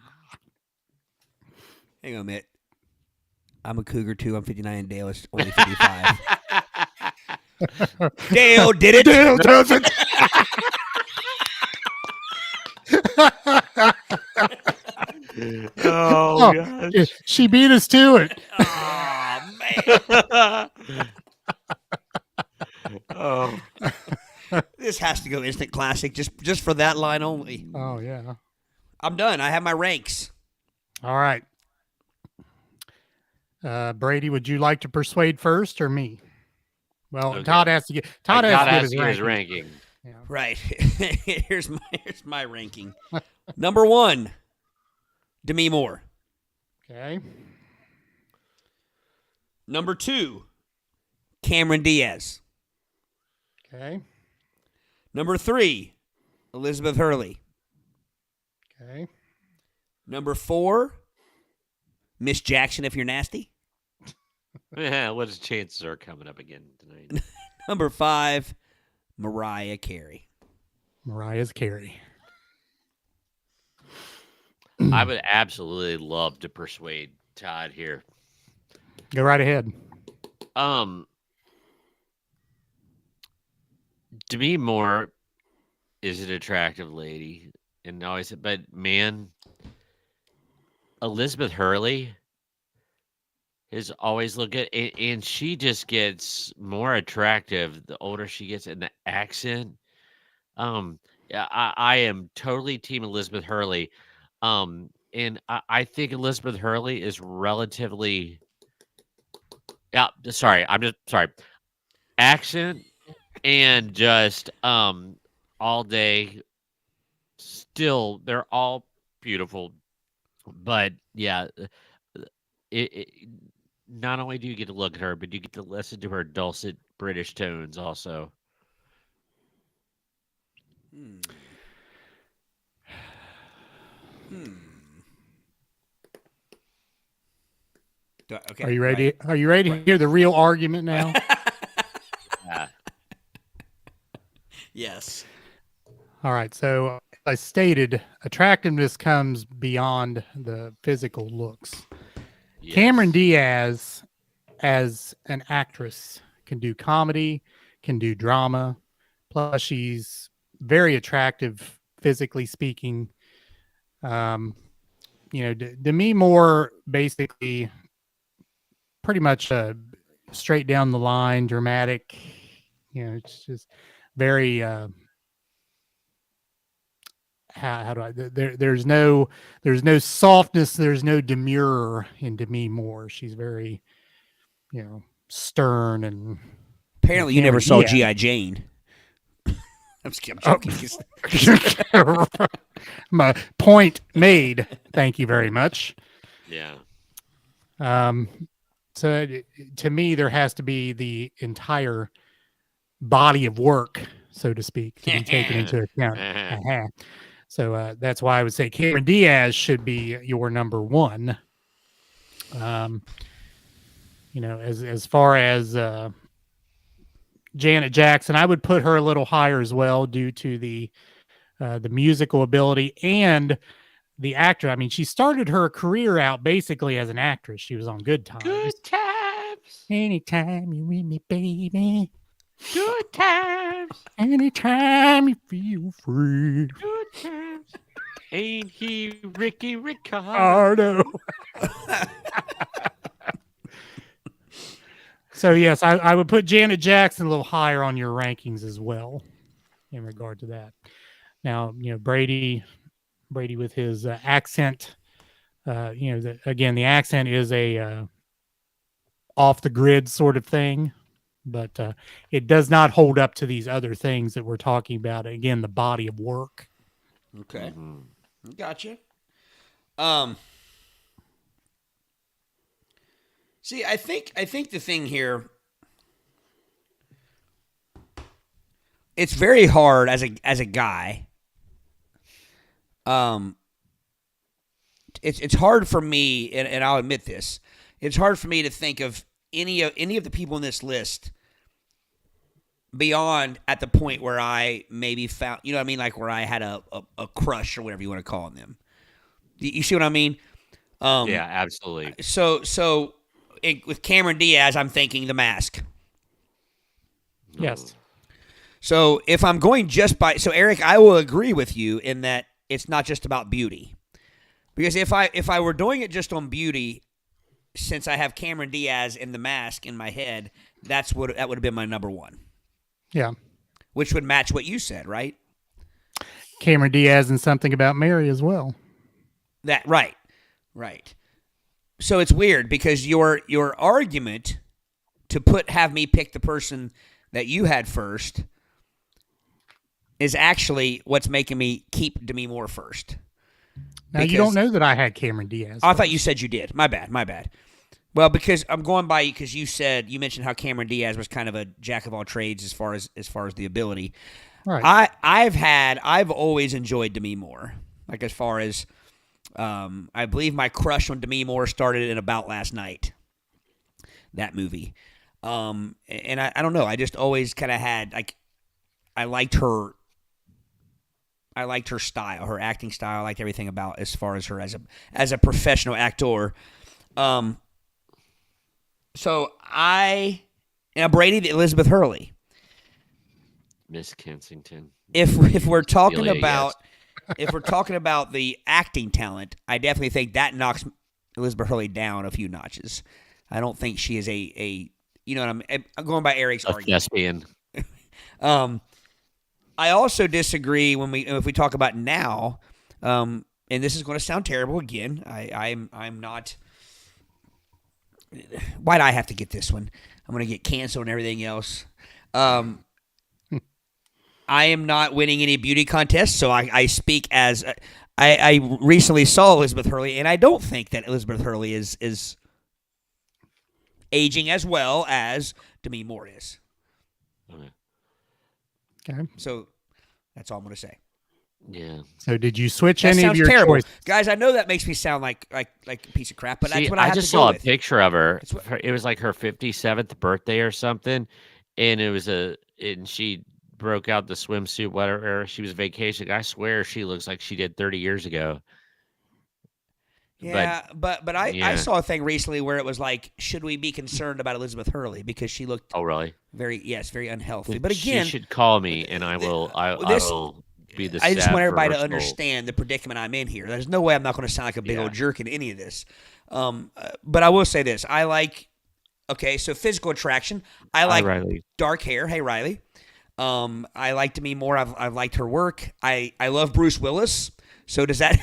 Speaker 3: Hang on a minute. I'm a cougar too. I'm 59 and Dale is only 55. Dale did it.
Speaker 2: Dale does it.
Speaker 4: Oh, gosh.
Speaker 2: She beat us to it.
Speaker 3: Oh, man.
Speaker 4: Oh.
Speaker 3: This has to go instant classic just for that line only.
Speaker 2: Oh, yeah.
Speaker 3: I'm done. I have my ranks.
Speaker 2: All right. Brady, would you like to persuade first or me? Well,
Speaker 4: Okay.
Speaker 2: Todd has to get his
Speaker 4: ranking.
Speaker 2: Yeah.
Speaker 3: Right. here's my ranking. Number 1, Demi Moore.
Speaker 2: Okay.
Speaker 3: Number 2, Cameron Diaz.
Speaker 2: Okay.
Speaker 3: Number 3, Elizabeth Hurley.
Speaker 2: Okay.
Speaker 3: Number 4, Miss Jackson, if you're nasty.
Speaker 4: Yeah, what his chances are coming up again tonight?
Speaker 3: Number 5, Mariah Carey.
Speaker 2: Mariah's Carey.
Speaker 4: I would absolutely love to persuade Todd here.
Speaker 2: Go right ahead.
Speaker 4: Demi Moore is an attractive lady, and always, but man, Elizabeth Hurley is always look good, and she just gets more attractive the older she gets, and the accent. Yeah, I am totally team Elizabeth Hurley. And I think Elizabeth Hurley is relatively. Yeah, sorry, I'm just sorry. Accent and just all day. Still, they're all beautiful, but yeah, not only do you get to look at her, but you get to listen to her dulcet British tones also.
Speaker 3: Okay.
Speaker 2: Are you ready? Right. Are you ready to hear the real argument now?
Speaker 4: Yeah.
Speaker 3: Yes.
Speaker 2: All right. So, as I stated, attractiveness comes beyond the physical looks. Yes. Cameron Diaz, as an actress, can do comedy, can do drama. Plus, she's very attractive, physically speaking. Demi Moore basically pretty much straight down the line, dramatic. It's just very. How do I? There's no softness. There's no demure in Demi Moore. She's very, stern and.
Speaker 3: Apparently, you never saw G.I. Jane. I'm joking.
Speaker 2: My point made. Thank you very much.
Speaker 4: Yeah.
Speaker 2: So to me, there has to be the entire body of work, so to speak, to be taken into account. So that's why I would say Cameron Diaz should be your number one. As far as Janet Jackson, I would put her a little higher as well due to the musical ability and the actor. I mean, she started her career out basically as an actress. She was on Good Times.
Speaker 4: Good times.
Speaker 2: Anytime you with me, baby.
Speaker 4: Good times.
Speaker 2: Anytime you feel free.
Speaker 4: Good times. Ain't he Ricky Ricardo?
Speaker 2: So, yes, I would put Janet Jackson a little higher on your rankings as well in regard to that. Now, Brady with his accent, the accent is a off the grid sort of thing, but it does not hold up to these other things that we're talking about. Again, the body of work.
Speaker 3: Okay. Gotcha. See, I think the thing here, it's very hard as a guy. It's hard for me, and I'll admit this. It's hard for me to think of any of the people in this list beyond at the point where I maybe found, like where I had a crush or whatever you want to call them. You see what I mean?
Speaker 4: Yeah, absolutely.
Speaker 3: So with Cameron Diaz, I'm thinking The Mask.
Speaker 2: Yes.
Speaker 3: So if I'm going so Eric, I will agree with you in that it's not just about beauty. Because if I were doing it just on beauty, since I have Cameron Diaz and The Mask in my head, that would have been my number one.
Speaker 2: Yeah.
Speaker 3: Which would match what you said, right?
Speaker 2: Cameron Diaz and Something About Mary as well.
Speaker 3: That right. So it's weird because your argument to have me pick the person that you had first is actually what's making me keep Demi Moore first.
Speaker 2: Now, you don't know that I had Cameron Diaz.
Speaker 3: I thought you said you did. My bad. Well, because I'm going by because you mentioned how Cameron Diaz was kind of a jack of all trades as far as the ability.
Speaker 2: Right.
Speaker 3: I've always enjoyed Demi Moore. Like as far as I believe my crush on Demi Moore started in About Last Night. That movie. And I don't know. I just always kind of had I liked her style, her acting style. I liked everything about as far as her as a professional actor. So Brady, Elizabeth Hurley.
Speaker 4: Miss Kensington.
Speaker 3: If we're talking
Speaker 4: Celia,
Speaker 3: about
Speaker 4: yes.
Speaker 3: if we're talking about the acting talent, I definitely think that knocks Elizabeth Hurley down a few notches. I don't think she is a you know what I'm going by Eric's argument.
Speaker 4: Thespian.
Speaker 3: I also disagree if we talk about now, and this is going to sound terrible again. I'm not. Why'd I have to get this one? I'm going to get canceled and everything else. I am not winning any beauty contests, so I speak as I recently saw Elizabeth Hurley, and I don't think that Elizabeth Hurley is aging as well as Demi Moore is.
Speaker 2: Okay.
Speaker 3: So that's all I'm going to say.
Speaker 4: Yeah.
Speaker 2: So did you switch
Speaker 3: That
Speaker 2: any
Speaker 3: sounds
Speaker 2: of your
Speaker 3: terrible.
Speaker 2: choices?
Speaker 3: Guys, I know that makes me sound like a piece of crap, but
Speaker 4: See,
Speaker 3: that's what I have
Speaker 4: just
Speaker 3: to go
Speaker 4: saw
Speaker 3: with.
Speaker 4: a picture of her. It was like her 57th birthday or something, and and she broke out the swimsuit, whatever. She was vacationing. I swear she looks like she did 30 years ago.
Speaker 3: Yeah, but I
Speaker 4: yeah.
Speaker 3: saw a thing recently where it was like, should we be concerned about Elizabeth Hurley because she looked
Speaker 4: Oh, really?
Speaker 3: very unhealthy. But again,
Speaker 4: she should call me, and I will. I will be the.
Speaker 3: I just
Speaker 4: staff
Speaker 3: want everybody
Speaker 4: for
Speaker 3: to
Speaker 4: her soul.
Speaker 3: understand the predicament I'm in here. There's no way I'm not going to sound like a big
Speaker 4: Yeah.
Speaker 3: old jerk in any of this. But I will say this: so physical attraction. I
Speaker 4: Hi,
Speaker 3: like
Speaker 4: Riley.
Speaker 3: dark hair. Hey, Riley. I like Demi Moore. I've liked her work. I love Bruce Willis. So does that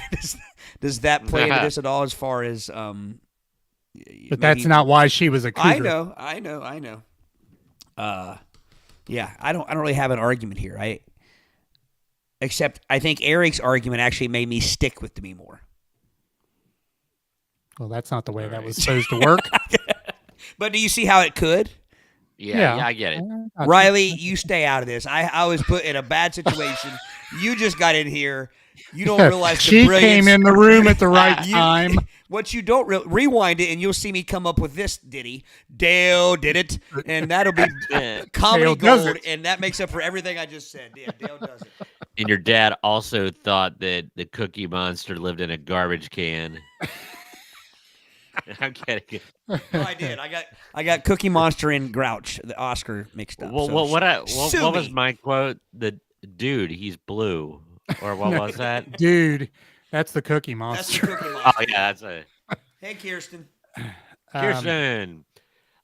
Speaker 3: play into this at all as far as
Speaker 2: But that's not why she was a cougar.
Speaker 3: I know. Yeah, I don't really have an argument here. Except I think Eric's argument actually made me stick with Demi Moore.
Speaker 2: Well, that's not the way that was supposed to work.
Speaker 3: But do you see how it could?
Speaker 4: Yeah, I get it.
Speaker 3: Riley, you stay out of this. I was put in a bad situation. You just got in here. You don't realize the
Speaker 2: she
Speaker 3: brilliance.
Speaker 2: came in the room at the right time.
Speaker 3: What you don't rewind it, and you'll see me come up with this ditty. Dale did it, and that'll be comedy gold, and that makes up for everything I just said. Yeah, Dale does it.
Speaker 4: And your dad also thought that the Cookie Monster lived in a garbage can. I'm kidding.
Speaker 3: No, I did. I got Cookie Monster and Grouch, the Oscar mixed up.
Speaker 4: Well,
Speaker 3: so
Speaker 4: what was my quote? The dude, he's blue, or what was that?
Speaker 2: Dude, that's the Cookie
Speaker 3: That's the
Speaker 2: Monster.
Speaker 3: Cookie Monster.
Speaker 4: Oh yeah, that's it.
Speaker 3: Hey, Kirsten.
Speaker 4: Kirsten.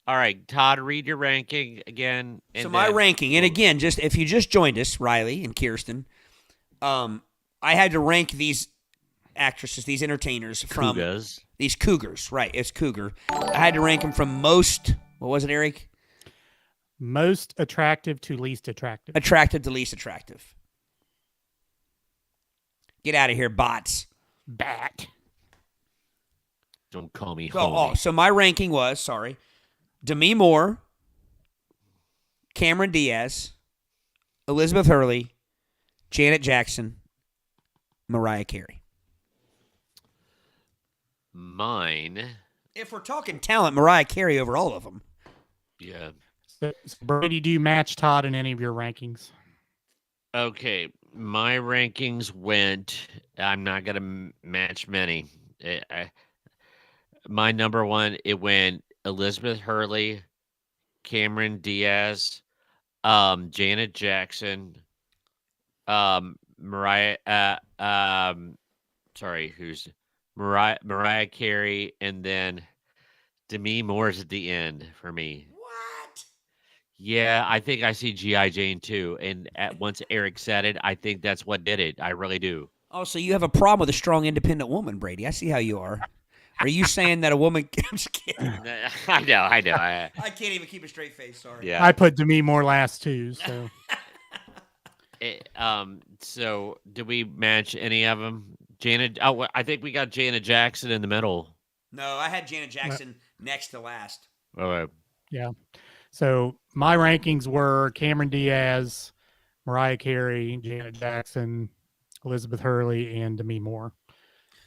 Speaker 4: All right, Todd, read your ranking again.
Speaker 3: So my ranking, and again, just if you just joined us, Riley and Kirsten, I had to rank these actresses, these entertainers from these cougars. Right, it's cougar. I had to rank them from most. What was it, Eric?
Speaker 2: Most attractive to least attractive.
Speaker 3: Attractive to least attractive. Get out of here, bots.
Speaker 2: Bat.
Speaker 4: Don't call me
Speaker 3: homie. So my ranking was, Demi Moore, Cameron Diaz, Elizabeth Hurley, Janet Jackson, Mariah Carey.
Speaker 4: Mine.
Speaker 3: If we're talking talent, Mariah Carey over all of them.
Speaker 4: Yeah.
Speaker 2: So Brady, do you match Todd in any of your rankings?
Speaker 4: Okay, my rankings went. I'm not gonna match many. My number one, it went Elizabeth Hurley, Cameron Diaz, Janet Jackson, Mariah. Who's Mariah Carey, and then Demi Moore's at the end for me.
Speaker 3: What?
Speaker 4: Yeah, I think I see G.I. Jane too. And once Eric said it, I think that's what did it. I really do.
Speaker 3: Oh, so you have a problem with a strong, independent woman, Brady. I see how you are. Are you saying that a woman... I'm just kidding.
Speaker 4: I know.
Speaker 3: I can't even keep a straight face, sorry.
Speaker 2: Yeah. I put Demi Moore last too, so...
Speaker 4: So, did we match any of them? Janet... Oh, I think we got Janet Jackson in the middle.
Speaker 3: No, I had Janet Jackson next to last.
Speaker 4: All right.
Speaker 2: Yeah. So, my rankings were Cameron Diaz, Mariah Carey, Janet Jackson, Elizabeth Hurley, and Demi Moore.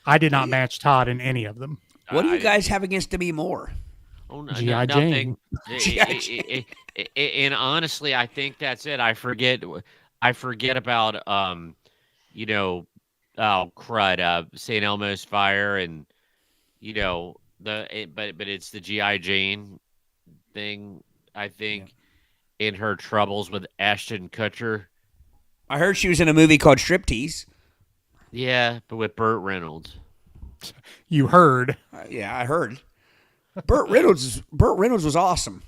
Speaker 2: I did not match Todd in any of them.
Speaker 3: What do you guys have against Demi Moore?
Speaker 4: Oh,
Speaker 2: G.I. Jane.
Speaker 4: And honestly, I think that's it. I forget about St. Elmo's Fire, and but it's the G.I. Jane thing. I think in her troubles with Ashton Kutcher.
Speaker 3: I heard she was in a movie called Striptease.
Speaker 4: Yeah, but with Burt Reynolds.
Speaker 2: You heard?
Speaker 3: Yeah, I heard. Burt Reynolds was awesome.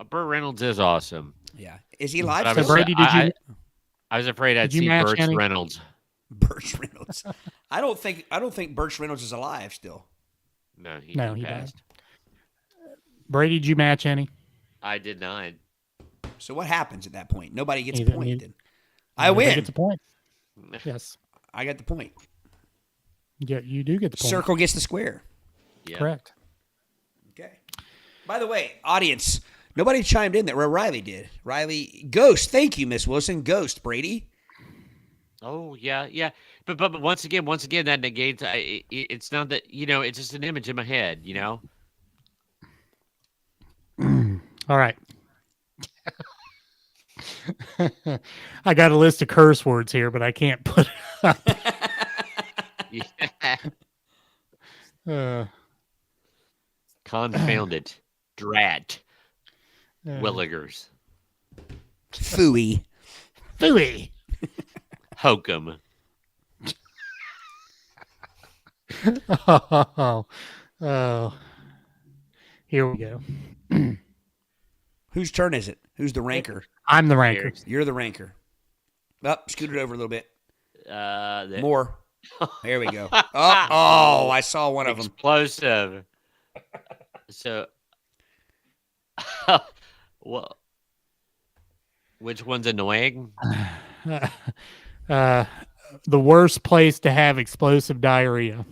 Speaker 4: Burt Reynolds is awesome.
Speaker 3: Yeah, is he alive?
Speaker 2: So Brady, I
Speaker 4: was afraid I'd see Burt Reynolds.
Speaker 3: Burt Reynolds. I don't think Burt Reynolds is alive still.
Speaker 4: No, he
Speaker 2: died.
Speaker 4: passed.
Speaker 2: Brady, did you match any?
Speaker 4: I did not.
Speaker 3: So what happens at that point? Nobody gets a point. Then I win.
Speaker 2: Gets a point. Yes.
Speaker 3: I got the point.
Speaker 2: Yeah, you do get the point.
Speaker 3: Circle gets the square.
Speaker 4: Yeah.
Speaker 2: Correct.
Speaker 3: Okay. By the way, audience, nobody chimed in that Riley did. Riley, Ghost. Thank you, Miss Wilson. Ghost, Brady.
Speaker 4: Oh, yeah. But once again, that negates. It's not that, it's just an image in my head,
Speaker 2: All right. I got a list of curse words here, but I can't put it up.
Speaker 4: Yeah. Confound it. Drat. Willigers.
Speaker 3: Phooey.
Speaker 4: Hokum.
Speaker 2: Oh. Here we go.
Speaker 3: Whose turn is it? Who's the ranker?
Speaker 2: I'm the ranker.
Speaker 3: You're the ranker. Scoot it over a little bit.
Speaker 4: More.
Speaker 3: More. There we go. Oh, I saw one of them.
Speaker 4: Explosive. So, well, which one's annoying?
Speaker 2: The worst place to have explosive diarrhea.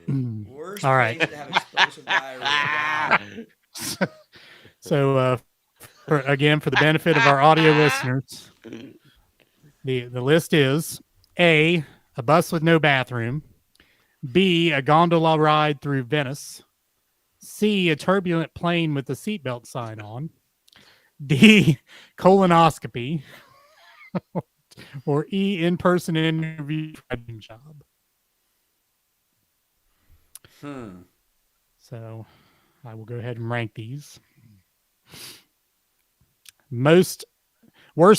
Speaker 3: Worst
Speaker 2: All right.
Speaker 3: place to have explosive diarrhea. Wow.
Speaker 2: So, for the benefit of our audio listeners, the list is A, a bus with no bathroom, B, a gondola ride through Venice, C, a turbulent plane with the seatbelt sign on, D, colonoscopy, or E, in-person interview for a dream job. So I will go ahead and rank these. Worst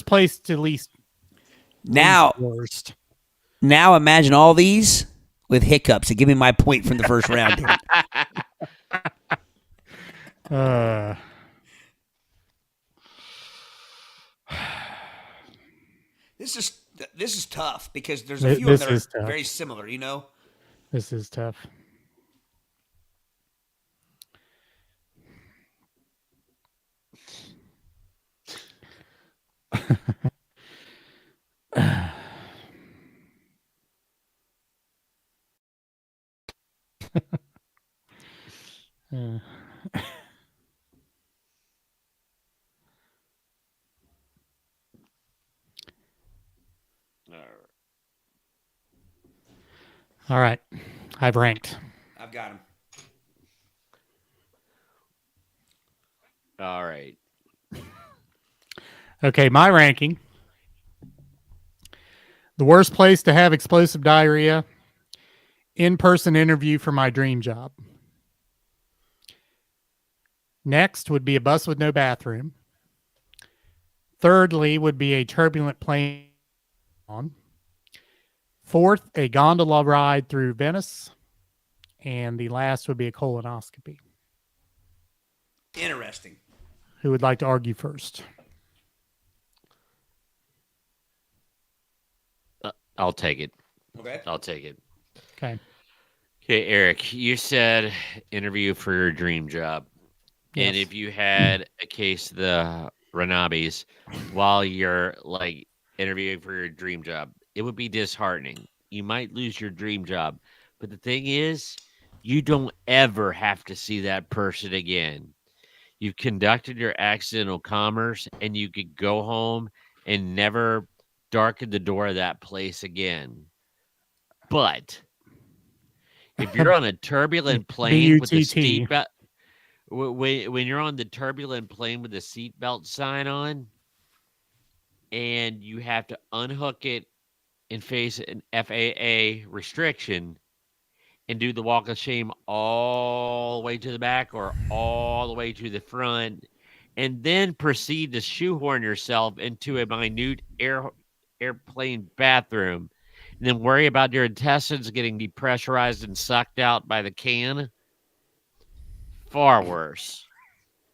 Speaker 2: place to least worst.
Speaker 3: Now imagine all these with hiccups and give me my point from the first round. This is tough because there's a few of them that are very similar, you know?
Speaker 2: This is tough. All right. I've ranked.
Speaker 3: I've got him.
Speaker 4: All right.
Speaker 2: Okay, my ranking. The worst place to have explosive diarrhea, in-person interview for my dream job. Next would be a bus with no bathroom. Thirdly would be a turbulent plane on. Fourth, a gondola ride through Venice. And the last would be a colonoscopy.
Speaker 3: Interesting.
Speaker 2: Who would like to argue first?
Speaker 4: I'll take it.
Speaker 3: Okay.
Speaker 4: I'll take it.
Speaker 2: Okay.
Speaker 4: Okay, Eric, you said interview for your dream job.
Speaker 2: Yes.
Speaker 4: And if you had a case of the Ranabis while you're like interviewing for your dream job, it would be disheartening. You might lose your dream job. But the thing is, you don't ever have to see that person again. You've conducted your accidental commerce and you could go home and never darken the door of that place again. But if you're on a turbulent plane with the seatbelt, when you're on the turbulent plane with the seatbelt sign on, and you have to unhook it and face an FAA restriction, and do the walk of shame all the way to the back or all the way to the front, and then proceed to shoehorn yourself into a minute airplane bathroom, and then worry about your intestines getting depressurized and sucked out by the can. Far worse.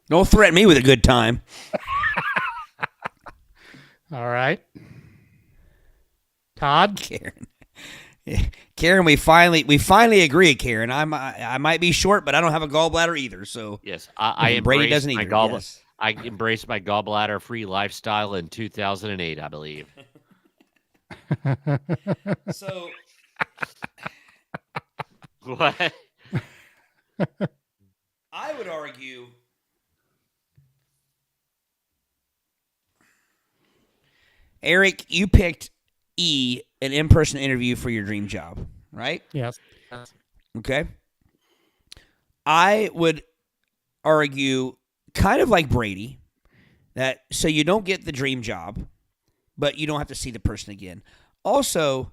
Speaker 3: Don't threaten me with a good time.
Speaker 2: All right. Todd?
Speaker 3: Karen, we finally agree, Karen. I might be short, but I don't have a gallbladder either. So
Speaker 4: yes, I
Speaker 3: Brady doesn't either.
Speaker 4: Yes. I embraced my gallbladder-free lifestyle in 2008, I believe.
Speaker 3: So
Speaker 4: What?
Speaker 3: I would argue Eric, you picked E, an in-person interview for your dream job, right?
Speaker 2: Yes.
Speaker 3: Okay. I would argue, kind of like Brady, that so you don't get the dream job, but you don't have to see the person again. Also,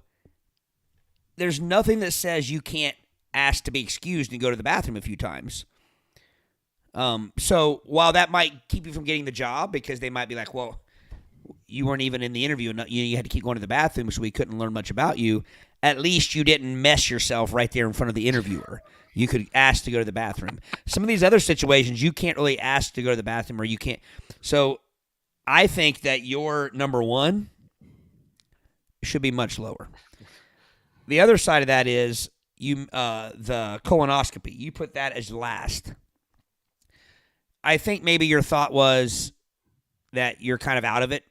Speaker 3: there's nothing that says you can't ask to be excused and go to the bathroom a few times. So while that might keep you from getting the job, because they might be like, well, you weren't even in the interview, and you had to keep going to the bathroom, so we couldn't learn much about you. At least you didn't mess yourself right there in front of the interviewer. You could ask to go to the bathroom. Some of these other situations, you can't really ask to go to the bathroom, or you can't. So I think that your number one should be much lower. The other side of that is the colonoscopy. You put that as last. I think maybe your thought was that you're kind of out of it.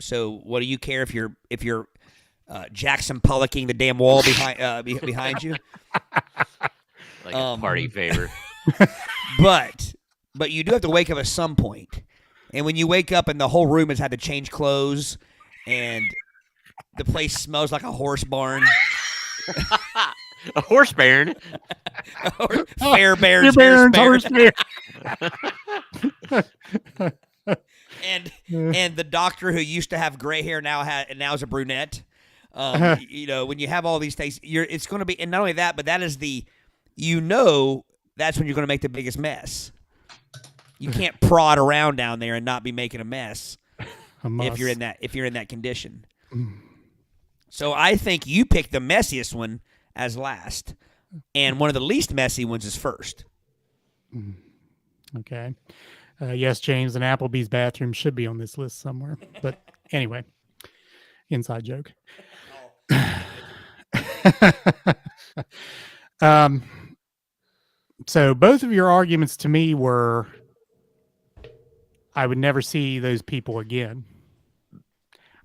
Speaker 3: So what do you care if you're Jackson Pollocking the damn wall behind you?
Speaker 4: Like a party favor.
Speaker 3: But you do have to wake up at some point. And when you wake up and the whole room has had to change clothes and the place smells like a horse barn.
Speaker 4: A horse baron.
Speaker 3: Fair Baron's
Speaker 2: horse bear.
Speaker 3: and the doctor who used to have gray hair now is a brunette. When you have all these things, it's going to be, and not only that, but that is that's when you're going to make the biggest mess. You can't prod around down there and not be making a mess if you're in that condition. So I think you pick the messiest one as last, and one of the least messy ones is first.
Speaker 2: Okay. Yes, James, an Applebee's bathroom should be on this list somewhere. But anyway, inside joke. So both of your arguments to me were, I would never see those people again.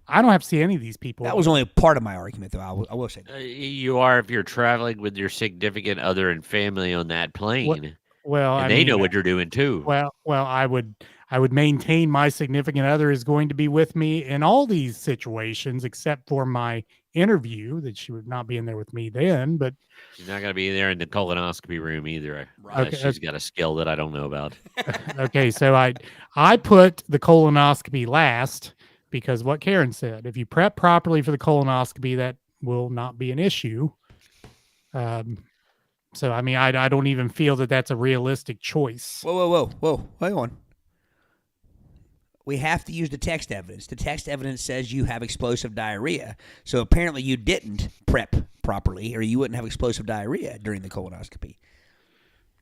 Speaker 2: I don't have to see any of these people.
Speaker 3: That was only a part of my argument, though. I will say that.
Speaker 4: You are if you're traveling with your significant other and family on that plane.
Speaker 2: Well,
Speaker 4: and they know what you're doing too.
Speaker 2: Well, I would maintain my significant other is going to be with me in all these situations, except for my interview, that she would not be in there with me then. But
Speaker 4: she's not going to be there in the colonoscopy room either.
Speaker 3: Right.
Speaker 4: She's got a skill that I don't know about.
Speaker 2: Okay, so I put the colonoscopy last because what Karen said, if you prep properly for the colonoscopy, that will not be an issue. So, I mean, I don't even feel that that's a realistic choice.
Speaker 3: Whoa. Hang on. We have to use the text evidence. The text evidence says you have explosive diarrhea. So apparently you didn't prep properly, or you wouldn't have explosive diarrhea during the colonoscopy.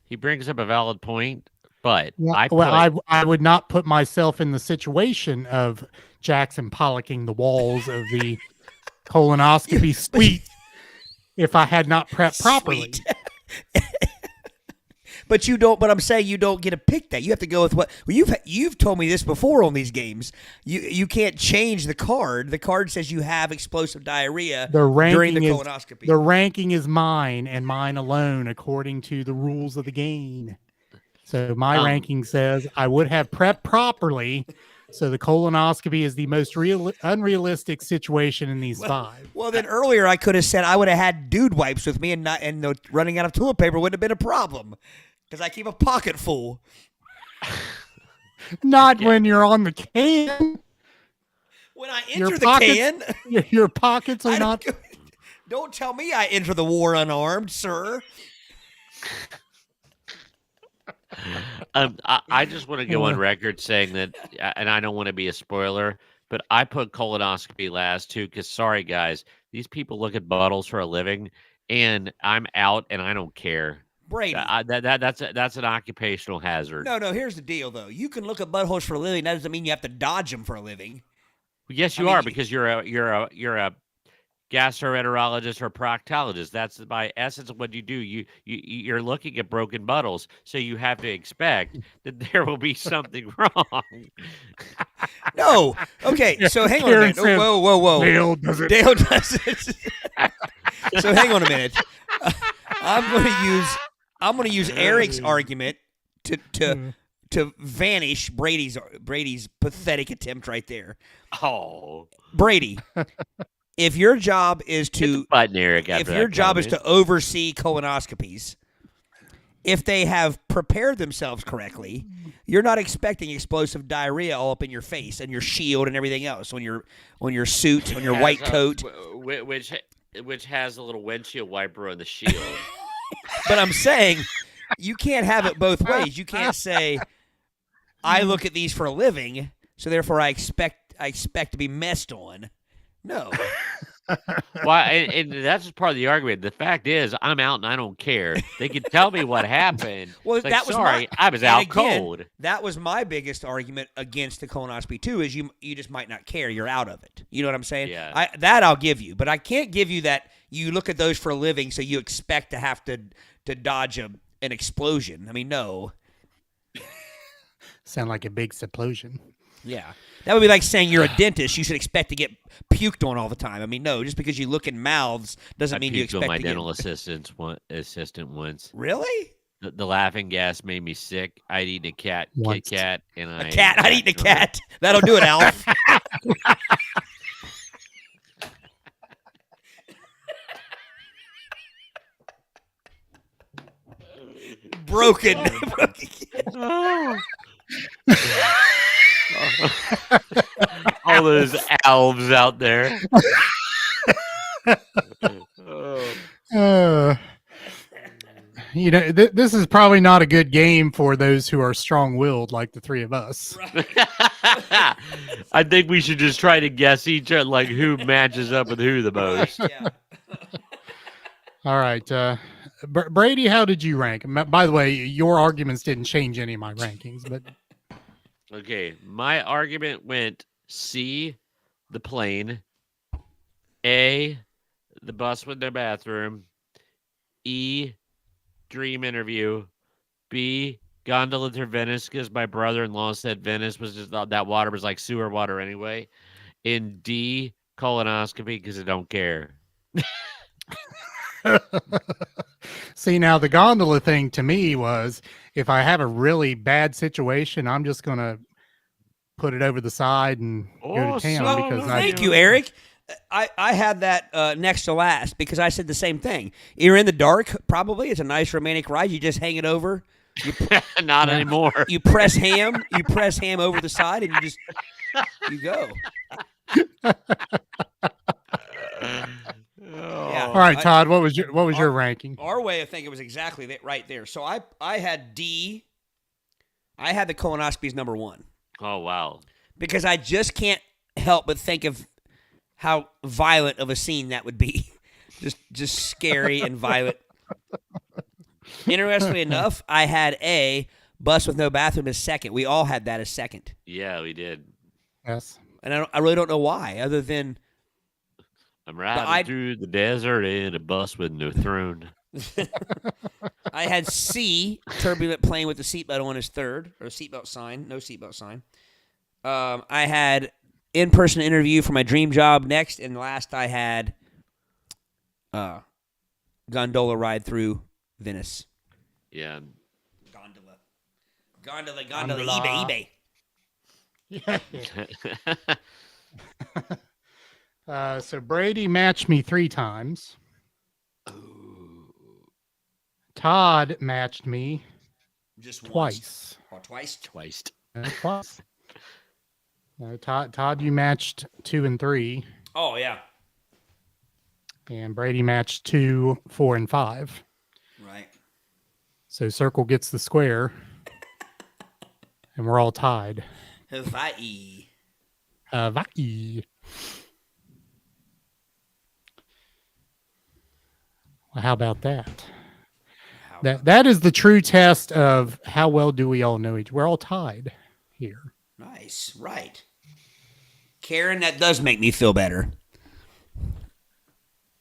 Speaker 4: He brings up a valid point, but
Speaker 2: I would not put myself in the situation of Jackson Pollocking the walls of the colonoscopy suite if I had not prepped properly.
Speaker 3: But you don't. But I'm saying you don't get to pick that. You have to go with what you've told me this before on these games. You can't change the card. The card says you have explosive diarrhea during the colonoscopy.
Speaker 2: The ranking is mine and mine alone, according to the rules of the game. So my ranking says I would have prepped properly. So the colonoscopy is the most unrealistic situation in these five.
Speaker 3: Well, then earlier I could have said I would have had dude wipes with me, and the running out of toilet paper wouldn't have been a problem because I keep a pocket full.
Speaker 2: Not when you're on the can.
Speaker 3: When I enter the can,
Speaker 2: your pockets are not.
Speaker 3: Don't tell me I enter the war unarmed, sir.
Speaker 4: I just want to go on record saying that, and I don't want to be a spoiler, but I put colonoscopy last too, because sorry guys, these people look at bottles for a living, and I'm out, and I don't care.
Speaker 3: Brady,
Speaker 4: that's an occupational hazard.
Speaker 3: No. Here's the deal, though. You can look at buttholes for a living. That doesn't mean you have to dodge them for a living.
Speaker 4: Yes, you are, because you're a gastroenterologist or proctologist. That's by essence of what you do. You're looking at broken bottles, so you have to expect that there will be something wrong.
Speaker 3: No. Okay, so hang on a minute. Whoa.
Speaker 2: Dale does it.
Speaker 3: So hang on a minute. I'm going to use Eric's argument to vanish Brady's pathetic attempt right there.
Speaker 4: Oh,
Speaker 3: Brady. If your job is to oversee colonoscopies, if they have prepared themselves correctly, you're not expecting explosive diarrhea all up in your face and your shield and everything else on your suit, on your white coat,
Speaker 4: which has a little windshield wiper on the shield.
Speaker 3: But I'm saying you can't have it both ways. You can't say I look at these for a living, so therefore I expect to be messed on. No.
Speaker 4: Well, and that's just part of the argument. The fact is, I'm out and I don't care. They can tell me what happened.
Speaker 3: Well,
Speaker 4: like, I was out cold.
Speaker 3: That was my biggest argument against the colonoscopy too. Is you just might not care. You're out of it. You know what I'm saying?
Speaker 4: Yeah.
Speaker 3: That I'll give you, but I can't give you that. You look at those for a living, so you expect to have to dodge an explosion. I mean, no.
Speaker 2: Sound like a big explosion.
Speaker 3: Yeah. That would be like saying you're a dentist. You should expect to get puked on all the time. I mean, no, just because you look in mouths doesn't mean you expect
Speaker 4: my
Speaker 3: to
Speaker 4: dental
Speaker 3: get...
Speaker 4: assistant once.
Speaker 3: Really?
Speaker 4: The laughing gas made me sick. I'd eat a cat,
Speaker 2: Once.
Speaker 4: Kit Kat, and
Speaker 3: A cat? I'd eat a
Speaker 4: from it.
Speaker 3: cat. That'll do it, Alf. Broken.
Speaker 4: Oh. All those elves out there. Oh.
Speaker 2: This is probably not a good game for those who are strong-willed like the three of us.
Speaker 4: I think we should just try to guess each other, like who matches up with who the most.
Speaker 3: Yeah.
Speaker 2: All right. Brady, how did you rank? By the way, your arguments didn't change any of my rankings, but
Speaker 4: Okay, my argument went C, the plane, A, the bus with no bathroom, E, dream interview, B, gondola through Venice because my brother-in-law said Venice was just that water was like sewer water anyway, and D, colonoscopy because I don't care.
Speaker 2: see, now the gondola thing to me was if I have a really bad situation, I'm just going to put it over the side and go to town because
Speaker 3: Thank you, Eric. I had that next to last because I said the same thing. You're in the dark, probably. It's a nice romantic ride. You just hang it over.
Speaker 4: Not anymore.
Speaker 3: You press ham. You press ham over the side, and you go. Yeah.
Speaker 2: All right, Todd, what was your ranking?
Speaker 3: Our way of thinking was exactly that right there. So I had D. I had the colonoscopies number 1.
Speaker 4: Oh, wow.
Speaker 3: Because I just can't help but think of how violent of a scene that would be. just scary and violent. Interestingly enough, I had A, bus with no bathroom, as second. We all had that as second.
Speaker 4: Yeah, we did.
Speaker 2: Yes.
Speaker 3: And I really don't know why, other than
Speaker 4: I'm riding through the desert in a bus with no throne.
Speaker 3: I had C, turbulent plane with the seatbelt on, as third, or seatbelt sign, no seatbelt sign. I had in-person interview for my dream job next, and last I had gondola ride through Venice.
Speaker 4: Yeah.
Speaker 3: Gondola,
Speaker 2: Gondola.
Speaker 3: eBay.
Speaker 2: So Brady matched me 3 times. Todd matched me
Speaker 3: Just
Speaker 2: twice.
Speaker 3: Once. Or twice?
Speaker 4: Twice.
Speaker 2: Twice. Todd, you matched 2 and 3,
Speaker 3: Oh, yeah.
Speaker 2: and Brady matched 2, 4, and 5.
Speaker 3: Right.
Speaker 2: So circle gets the square, and we're all tied.
Speaker 3: Hawaii.
Speaker 2: Hawaii. Well, how about that? That is the true test of how well do we all know each. We're all tied here.
Speaker 3: Nice. Right. Karen, that does make me feel better.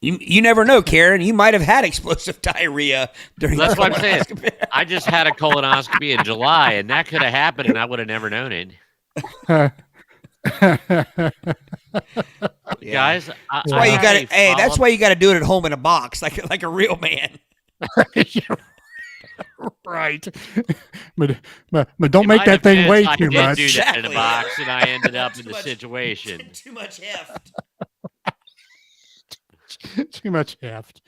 Speaker 3: You never know, Karen. You might have had explosive diarrhea during
Speaker 4: That's
Speaker 3: the
Speaker 4: what I'm saying.
Speaker 3: colonoscopy.
Speaker 4: I just had a colonoscopy in July, and that could have happened, and I would have never known it.
Speaker 3: Yeah.
Speaker 4: Guys,
Speaker 3: That's why you got to. Hey, that's why you got to do it at home in a box, like a real man.
Speaker 2: Right. But don't make that thing weigh too
Speaker 4: I
Speaker 2: much.
Speaker 4: did do that in a
Speaker 3: Exactly.
Speaker 4: box, and I ended up in the
Speaker 3: much-
Speaker 4: situation.
Speaker 3: Too much heft.
Speaker 2: Too much heft.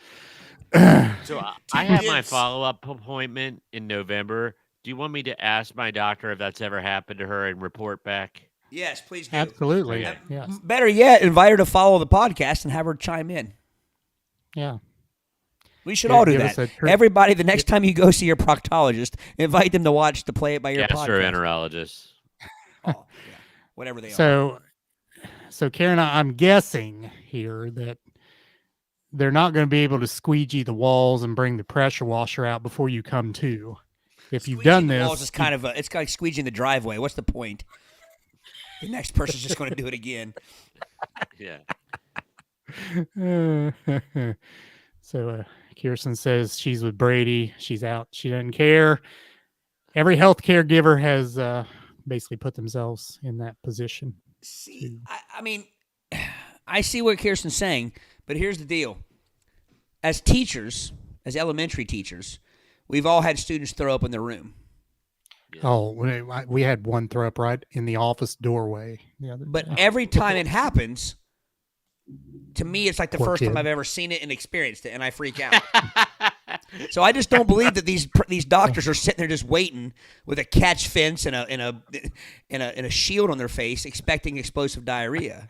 Speaker 4: So I have my follow-up appointment in November. Do you want me to ask my doctor if that's ever happened to her and report back?
Speaker 3: Yes, please do.
Speaker 2: Absolutely.
Speaker 4: Okay.
Speaker 2: Yes.
Speaker 3: Better yet, invite her to follow the podcast and have her chime in.
Speaker 2: Yeah.
Speaker 3: We should all do
Speaker 2: Give
Speaker 3: that.
Speaker 2: us a
Speaker 3: Everybody, the next time you go see your proctologist, invite them to watch the Play It By Your podcast.
Speaker 4: Gastroenterologist.
Speaker 3: Oh, yeah. Whatever they are.
Speaker 2: So Karen, I'm guessing here that they're not going to be able to squeegee the walls and bring the pressure washer out before you come to. If you've done
Speaker 3: Squeegeeing the walls
Speaker 2: this,
Speaker 3: is kind of it's like squeegeeing the driveway. What's the point? The next person's just going to do it again.
Speaker 4: Yeah.
Speaker 2: So Kirsten says she's with Brady. She's out. She doesn't care. Every healthcare giver has basically put themselves in that position.
Speaker 3: See, I mean, I see what Kirsten's saying, but here's the deal. As teachers, as elementary teachers, we've all had students throw up in their room.
Speaker 2: Oh, we had one throw up right in the office doorway the other
Speaker 3: But
Speaker 2: day.
Speaker 3: every time it happens, to me, it's like the
Speaker 2: Poor
Speaker 3: first
Speaker 2: kid.
Speaker 3: time I've ever seen it and experienced it, and I freak out. So I just don't believe that these doctors are sitting there just waiting with a catch fence and a shield on their face, expecting explosive diarrhea.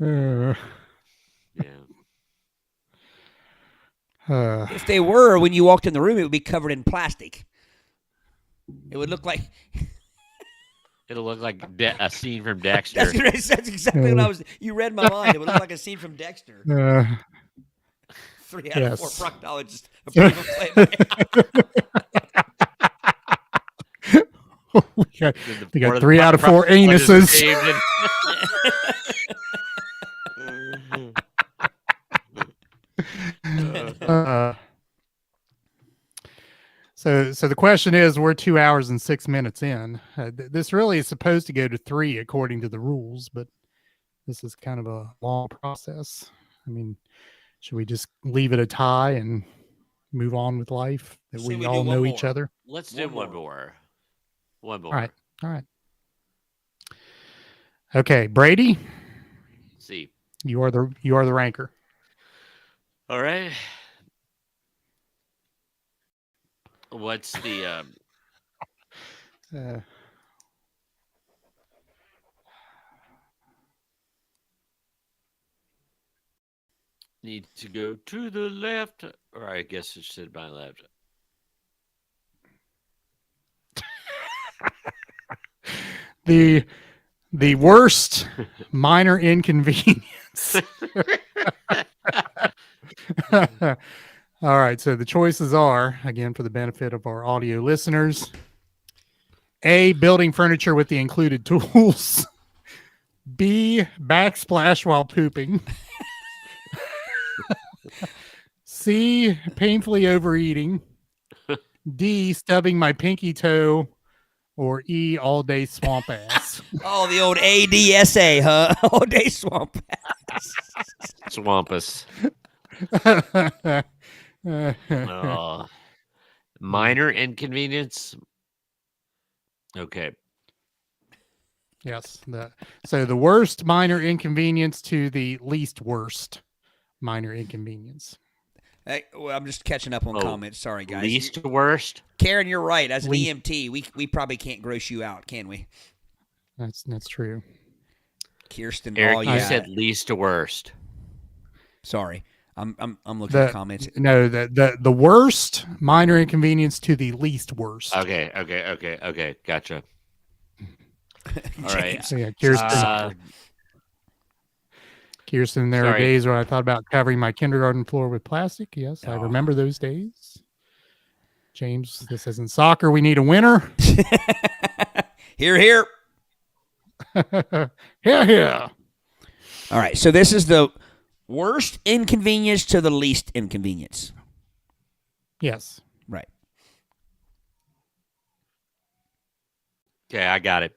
Speaker 2: Uh,
Speaker 4: Yeah.
Speaker 3: If they were, when you walked in the room, it would be covered in plastic. It would look like
Speaker 4: It'll look like a scene from Dexter.
Speaker 3: that's exactly what I was. You read my mind. It would look like a scene from Dexter. 3 out of 4
Speaker 2: yes.
Speaker 3: proctologists approve of play.
Speaker 2: we got 3 out of 4 anuses. So the question is, we're 2 hours and 6 minutes in. This really is supposed to go to 3 according to the rules, but this is kind of a long process. I mean, should we just leave it a tie and move on with life? That we all know each other.
Speaker 4: Let's do one more. One more.
Speaker 2: All right. Okay, Brady,
Speaker 4: See.
Speaker 2: you are the ranker.
Speaker 4: All right. What's the need to go to the left, or I guess it should my left.
Speaker 2: the worst minor inconvenience. All right, so the choices are, again, for the benefit of our audio listeners: A, building furniture with the included tools; B, backsplash while pooping; C, painfully overeating; D, stubbing my pinky toe; or E, all day swamp ass.
Speaker 3: Oh, the old ADSA, huh? All day swamp ass.
Speaker 4: Swampus. Minor inconvenience. Okay.
Speaker 2: Yes. So the worst minor inconvenience to the least worst minor inconvenience.
Speaker 3: Hey, well, I'm just catching up on comments. Sorry, guys.
Speaker 4: Least worst.
Speaker 3: Karen, you're right. As an EMT, we probably can't gross you out, can we?
Speaker 2: That's true.
Speaker 3: Kirsten,
Speaker 4: Eric, you said least to worst.
Speaker 3: Sorry, I'm looking at comments.
Speaker 2: No, the worst minor inconvenience to the least worst.
Speaker 4: Okay. Gotcha. All right.
Speaker 2: So yeah, Kirsten, there are days where I thought about covering my kindergarten floor with plastic. Yes, I remember those days. James, this isn't soccer. We need a winner.
Speaker 3: Hear, hear.
Speaker 2: Here.
Speaker 3: All right, so this is the worst inconvenience to the least inconvenience.
Speaker 2: Yes.
Speaker 3: Right.
Speaker 4: Okay, I got it.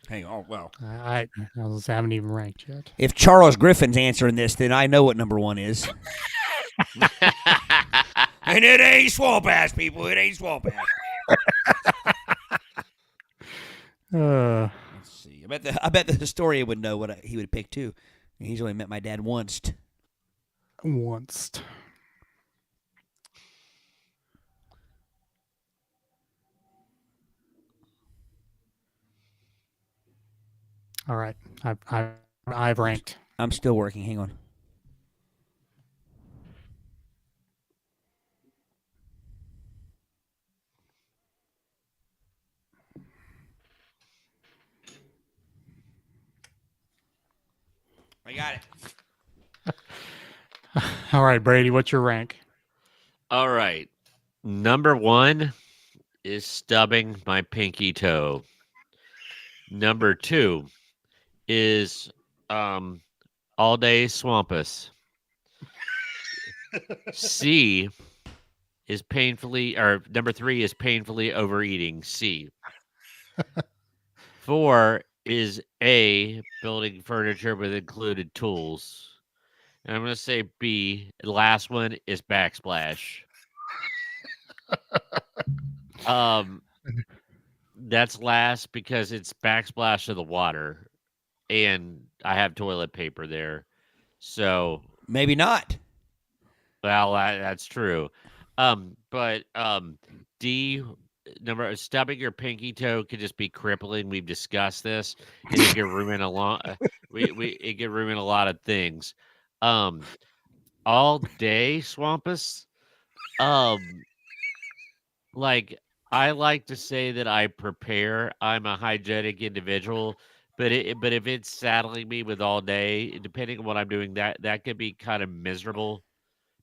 Speaker 3: Hang on. Well,
Speaker 2: I haven't even ranked yet.
Speaker 3: If Charles Griffin's answering this, then I know what number 1 is. And it ain't swamp ass, people. It ain't swamp ass. Let's see. I bet the historian would know what he would pick too. He's only met my dad once.
Speaker 2: All right, I've ranked.
Speaker 3: I'm still working. Hang on. I got it.
Speaker 2: All right, Brady, what's your rank?
Speaker 4: All right. Number 1 is stubbing my pinky toe. Number 2 is all day swampus. C is painfully, or number 3 is painfully overeating. C. 4 is A, building furniture with included tools. And I'm going to say B. The last one is backsplash. That's last because it's backsplash of the water, and I have toilet paper there. So
Speaker 3: Maybe not.
Speaker 4: well, that's true. But D, number stubbing your pinky toe could just be crippling. We've discussed this, and it could ruin a lot. It could ruin a lot of things. All day swampus. Like I like to say that I prepare. I'm a hygienic individual, but if it's saddling me with all day, depending on what I'm doing, that could be kind of miserable.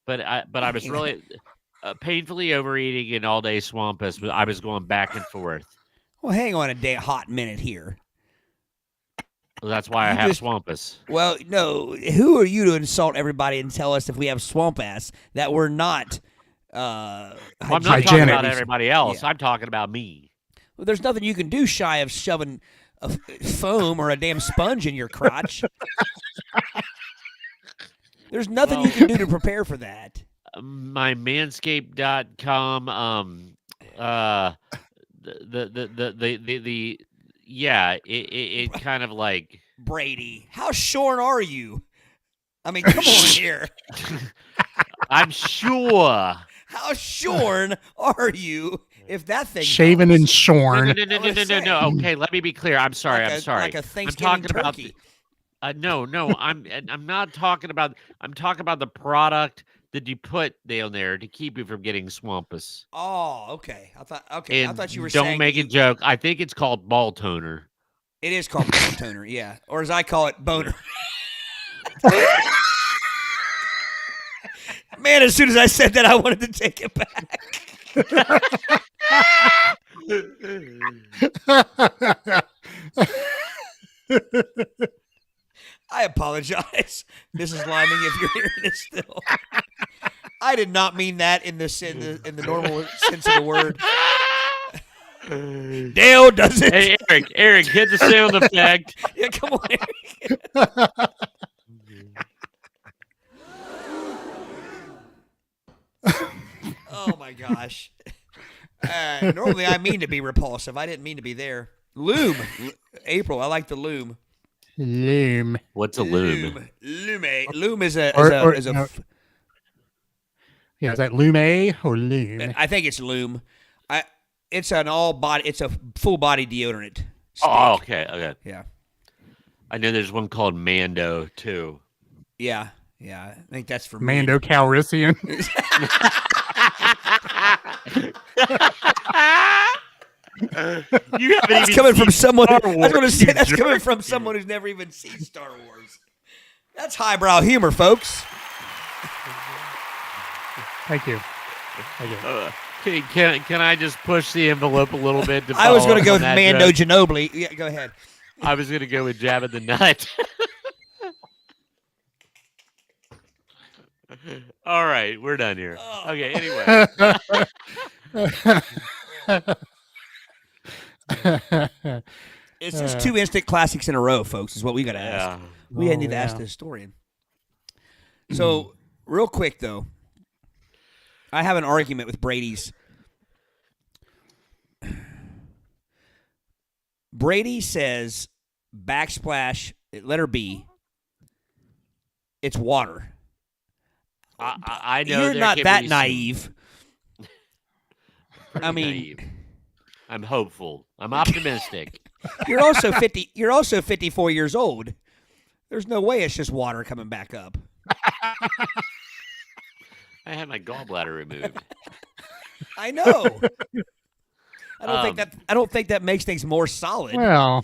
Speaker 4: But I was really painfully overeating and all day swampus. But I was going back and forth.
Speaker 3: Well, hang on a hot minute here.
Speaker 4: Well, that's why I have swampus.
Speaker 3: Well, no. Who are you to insult everybody and tell us if we have swamp ass that we're not?
Speaker 4: Well, I'm not talking about everybody else. Yeah. I'm talking about me.
Speaker 3: Well, there's nothing you can do shy of shoving a foam or a damn sponge in your crotch. There's nothing you can do to prepare for that.
Speaker 4: My manscaped.com it kind of like
Speaker 3: Brady, how shorn are you? I mean, come on here.
Speaker 4: I'm sure.
Speaker 3: How shorn are you if that thing
Speaker 2: shaven and shorn?
Speaker 4: No. Okay, let me be clear. I'm sorry.
Speaker 3: Like a Thanksgiving turkey.
Speaker 4: No. I'm not talking about. I'm talking about the product that you put down there to keep you from getting swampus.
Speaker 3: Oh, okay. I thought you were
Speaker 4: saying.
Speaker 3: Don't
Speaker 4: make a joke. I think it's called ball toner.
Speaker 3: It is called ball toner, yeah, or as I call it, boner. Man, as soon as I said that, I wanted to take it back. I apologize, Mrs. Liming, if you're hearing this still. I did not mean that in the normal sense of the word. Dale does it.
Speaker 4: Hey, Eric, hit the sound effect.
Speaker 3: Yeah, come on, Eric. Oh my gosh. Normally I mean to be repulsive. I didn't mean to be there. Loom. April, I like the loom.
Speaker 2: Loom.
Speaker 4: What's a loom?
Speaker 3: Loom is a
Speaker 2: yeah, is that lume or loom?
Speaker 3: I think it's loom. It's a full body deodorant. Stick.
Speaker 4: Oh, okay.
Speaker 3: Yeah.
Speaker 4: I know there's one called Mando too.
Speaker 3: Yeah. I think that's for
Speaker 2: Mando Calrissian.
Speaker 4: You haven't
Speaker 3: that's
Speaker 4: even
Speaker 3: coming from someone.
Speaker 4: I
Speaker 3: was going to say that's coming from someone who's never even seen Star Wars. That's highbrow humor, folks.
Speaker 2: Thank you.
Speaker 4: Can I just push the envelope a little bit?
Speaker 3: I was going to go with Mando Ginobili. Yeah, go ahead.
Speaker 4: I was going to go with Jabba the Nut. All right, we're done here.
Speaker 3: Oh.
Speaker 4: Okay, anyway.
Speaker 3: It's just 2 instant classics in a row, folks, is what we got to ask. We need to ask the historian. So, real quick, though, I have an argument with Brady's. Brady says backsplash, letter B, it's water.
Speaker 4: I know
Speaker 3: you're not that naive. I mean,
Speaker 4: naive. I'm hopeful. I'm optimistic.
Speaker 3: You're also 50. You're also 54 years old. There's no way it's just water coming back up.
Speaker 4: I had my gallbladder removed.
Speaker 3: I know. I don't think that makes things more solid.
Speaker 2: Well,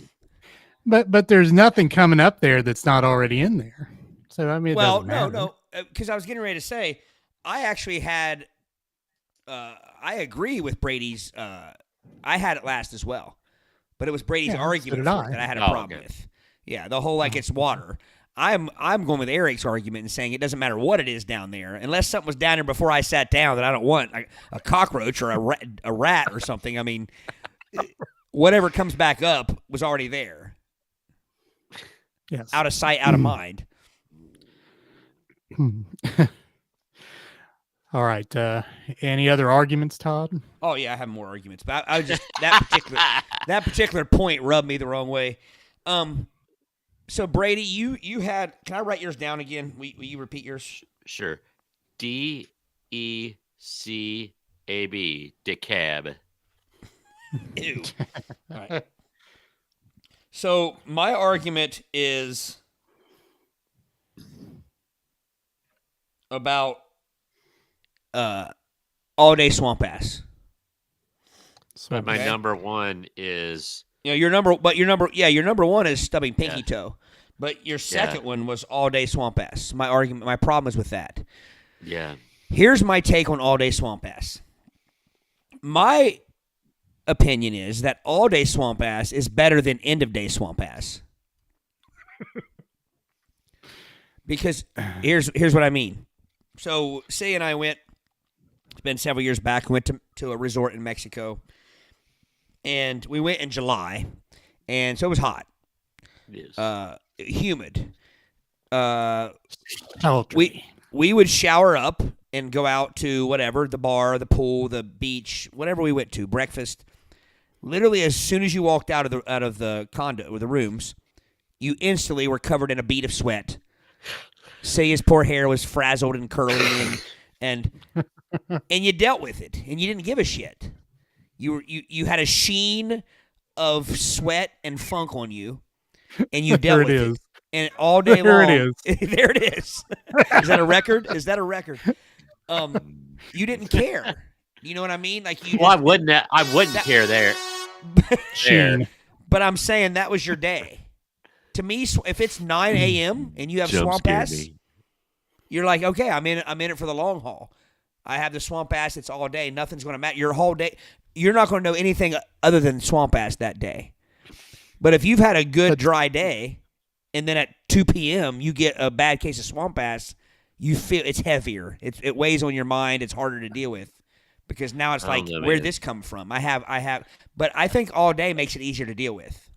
Speaker 2: but there's nothing coming up there that's not already in there. So I mean,
Speaker 3: no, because I was getting ready to say, I actually had. I agree with Brady's. I had it last as well, but it was Brady's argument that I had a problem with. Yeah, the whole it's water. I'm going with Eric's argument and saying it doesn't matter what it is down there, unless something was down there before I sat down that I don't want, like a cockroach or a rat or something. I mean, whatever comes back up was already there.
Speaker 2: Yes.
Speaker 3: Out of sight, out of mind.
Speaker 2: All right. Any other arguments, Todd?
Speaker 3: Oh yeah, I have more arguments, but I was just that particular point rubbed me the wrong way. So Brady, you had. Can I write yours down again? Will you repeat yours?
Speaker 4: Sure. DECAB. Decab.
Speaker 3: Ew. All right. So my argument is about all day swamp ass.
Speaker 4: But my number one is
Speaker 3: your number one is stubbing pinky toe. But your second one was all day swamp ass. My problem is with that.
Speaker 4: Yeah.
Speaker 3: Here's my take on all day swamp ass. My opinion is that all day swamp ass is better than end of day swamp ass. Because here's what I mean. So Say and I went, it's been several years back, went to a resort in Mexico. And we went in July, and so it was hot.
Speaker 4: It is.
Speaker 3: Humid. We would shower up and go out to whatever, the bar, the pool, the beach, whatever we went to, breakfast. Literally, as soon as you walked out of the condo or the rooms, you instantly were covered in a bead of sweat. Say's poor hair was frazzled and curly, and you dealt with it, and you didn't give a shit. You had a sheen of sweat and funk on you, and you dealt with it. And all day long,
Speaker 2: it is.
Speaker 3: There it is. Is that a record? You didn't care. You know what I mean? Like you.
Speaker 4: Well, I wouldn't care there.
Speaker 2: Sheen.
Speaker 3: But I'm saying that was your day. To me, if it's 9 a.m. and you have swamp ass, you're like, okay, I'm in it for the long haul. I have the swamp ass. It's all day. Nothing's going to matter. Your whole day, you're not going to know anything other than swamp ass that day. But if you've had a good dry day, and then at 2 p.m. you get a bad case of swamp ass, you feel it's heavier. It weighs on your mind. It's harder to deal with because now it's like, where'd this come from? But I think all day makes it easier to deal with.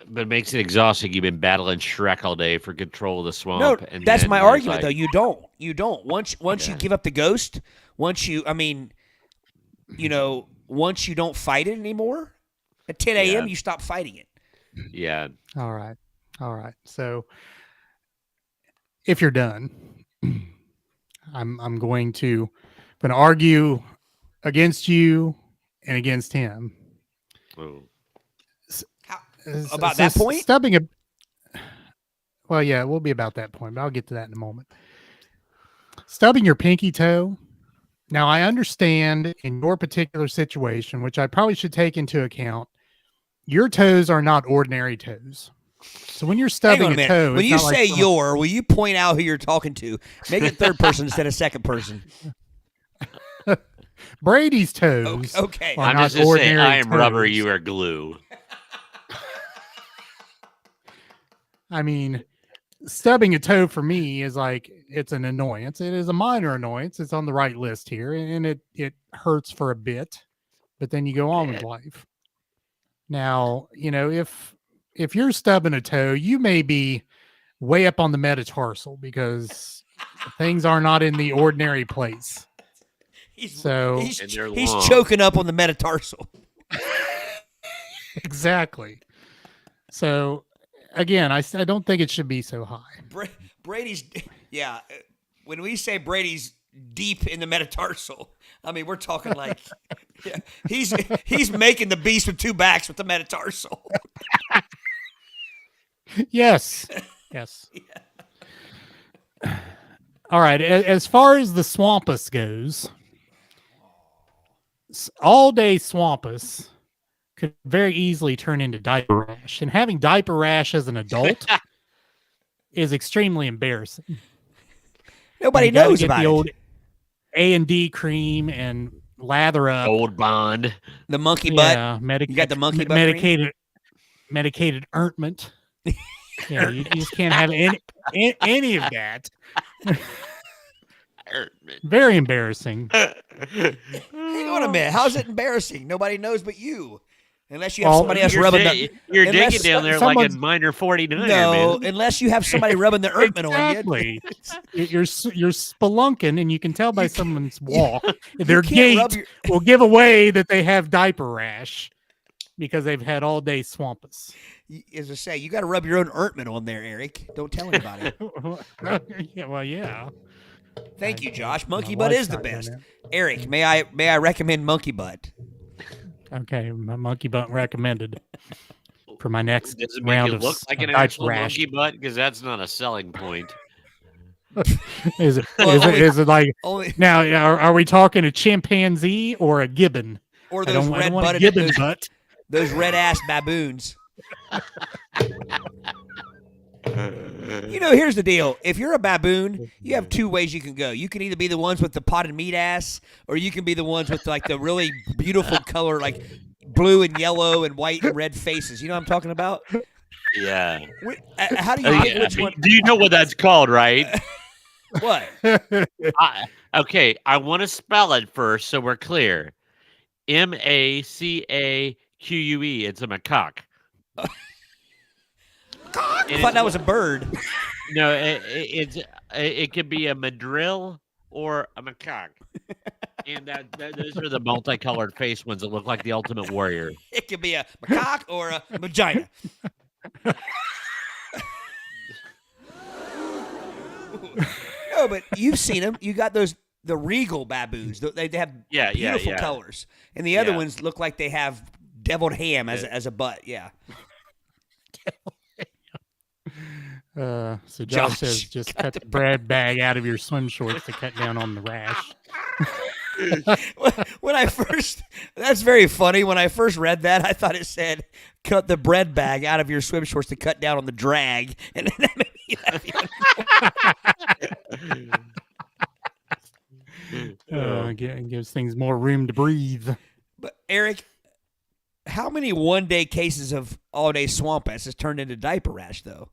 Speaker 4: But it makes it exhausting. You've been battling Shrek all day for control of the swamp.
Speaker 3: No,
Speaker 4: and
Speaker 3: that's my argument,
Speaker 4: like,
Speaker 3: though. You don't. Once you give up the ghost, once you don't fight it anymore, at 10 a.m. you stop fighting it.
Speaker 4: Yeah.
Speaker 2: All right. So if you're done, I'm going to argue against you and against him.
Speaker 4: Oh.
Speaker 3: About that point?
Speaker 2: Well, yeah, we'll be about that point, but I'll get to that in a moment. Stubbing your pinky toe. Now, I understand in your particular situation, which I probably should take into account, your toes are not ordinary toes. So when you're stubbing a toe,
Speaker 3: when you say will you point out who you're talking to? Make it third person instead of second person.
Speaker 2: Brady's toes.
Speaker 3: Okay.
Speaker 2: Are
Speaker 4: I'm
Speaker 2: not
Speaker 4: just going to say,
Speaker 2: ordinary
Speaker 4: I am rubber,
Speaker 2: toes.
Speaker 4: you are glue.
Speaker 2: I mean, stubbing a toe for me is like, it's an annoyance. It is a minor annoyance. It's on the right list here, and it hurts for a bit, but then you go on with life. Now, if you're stubbing a toe, you may be way up on the metatarsal because things are not in the ordinary place.
Speaker 3: He's choking up on the metatarsal.
Speaker 2: Exactly. So again, I don't think it should be so high.
Speaker 3: Brady's, when we say Brady's deep in the metatarsal, I mean, we're talking like he's making the beast with two backs with the metatarsal.
Speaker 2: Yes. Yeah. All right. As far as the swampus goes, all day swampus could very easily turn into diaper rash, and having diaper rash as an adult is extremely embarrassing.
Speaker 3: Nobody knows about
Speaker 2: the
Speaker 3: it.
Speaker 2: Old A&D cream and lather up.
Speaker 4: Old Bond.
Speaker 3: The monkey butt.
Speaker 2: Yeah,
Speaker 3: you got the monkey butt.
Speaker 2: Medicated ointment. Yeah, you just can't have any of that. Very embarrassing.
Speaker 3: Hang on a minute. How's it embarrassing? Nobody knows but you. Unless you have
Speaker 2: Well,
Speaker 3: somebody else
Speaker 4: You're,
Speaker 3: rubbing
Speaker 4: you're
Speaker 3: unless
Speaker 4: digging down there like a
Speaker 2: someone's-
Speaker 4: minor 49er,
Speaker 3: No,
Speaker 4: man.
Speaker 3: unless you have somebody rubbing the ointment on you.
Speaker 2: Exactly. You're spelunking, and you can tell by
Speaker 3: You can't-
Speaker 2: someone's walk. Their
Speaker 3: can't rub
Speaker 2: gait will give away that they have diaper rash because they've had all day swampus.
Speaker 3: As I say, you got to rub your own ointment on there, Eric. Don't tell anybody.
Speaker 2: Yeah, well, yeah.
Speaker 3: Thank you, Josh. Monkey
Speaker 2: My
Speaker 3: butt
Speaker 2: wife's
Speaker 3: is the
Speaker 2: not doing
Speaker 3: best.
Speaker 2: that.
Speaker 3: Eric, may I recommend monkey butt?
Speaker 2: Okay, my monkey butt recommended for my next
Speaker 4: Does it make
Speaker 2: round
Speaker 4: you
Speaker 2: of
Speaker 4: look like an
Speaker 2: diaper
Speaker 4: actual
Speaker 2: rash.
Speaker 4: monkey butt? Because that's not a selling point.
Speaker 2: Is it?
Speaker 3: Well,
Speaker 2: Is it?
Speaker 3: only-
Speaker 2: Is it like
Speaker 3: Only
Speaker 2: now? Are we talking a chimpanzee or a gibbon?
Speaker 3: or
Speaker 2: I
Speaker 3: those
Speaker 2: don't
Speaker 3: red
Speaker 2: want a
Speaker 3: butted
Speaker 2: gibbon butt.
Speaker 3: those red ass baboons. You know, here's the deal. If you're a baboon, you have two ways you can go. You can either be the ones with the potted meat ass, or you can be the ones with like the really beautiful color, like blue and yellow and white and red faces. You know what I'm talking about?
Speaker 4: Yeah.
Speaker 3: How do you pick
Speaker 4: Yeah,
Speaker 3: which one?
Speaker 4: do you know what that's called, right?
Speaker 3: What?
Speaker 4: I want to spell it first so we're clear. Macaque. It's a macaque.
Speaker 3: I thought that was a bird.
Speaker 4: No, it could be a madril or a macaque. And those are the multicolored face ones that look like the Ultimate Warrior.
Speaker 3: It could be a macaque or a vagina. No, but you've seen them. You got the regal baboons. They have beautiful colors, and the other ones look like they have deviled ham as a butt. Yeah.
Speaker 2: So Josh
Speaker 3: Josh,
Speaker 2: says just cut the bread bag out of your swim shorts to cut down on the rash.
Speaker 3: When I first, that's very funny. When I first read that, I thought it said, "Cut the bread bag out of your swim shorts to cut down on the drag," and then that made me laugh even.
Speaker 2: Gives things more room to breathe.
Speaker 3: But Eric, how many one-day cases of all-day swamp ass has turned into diaper rash, though?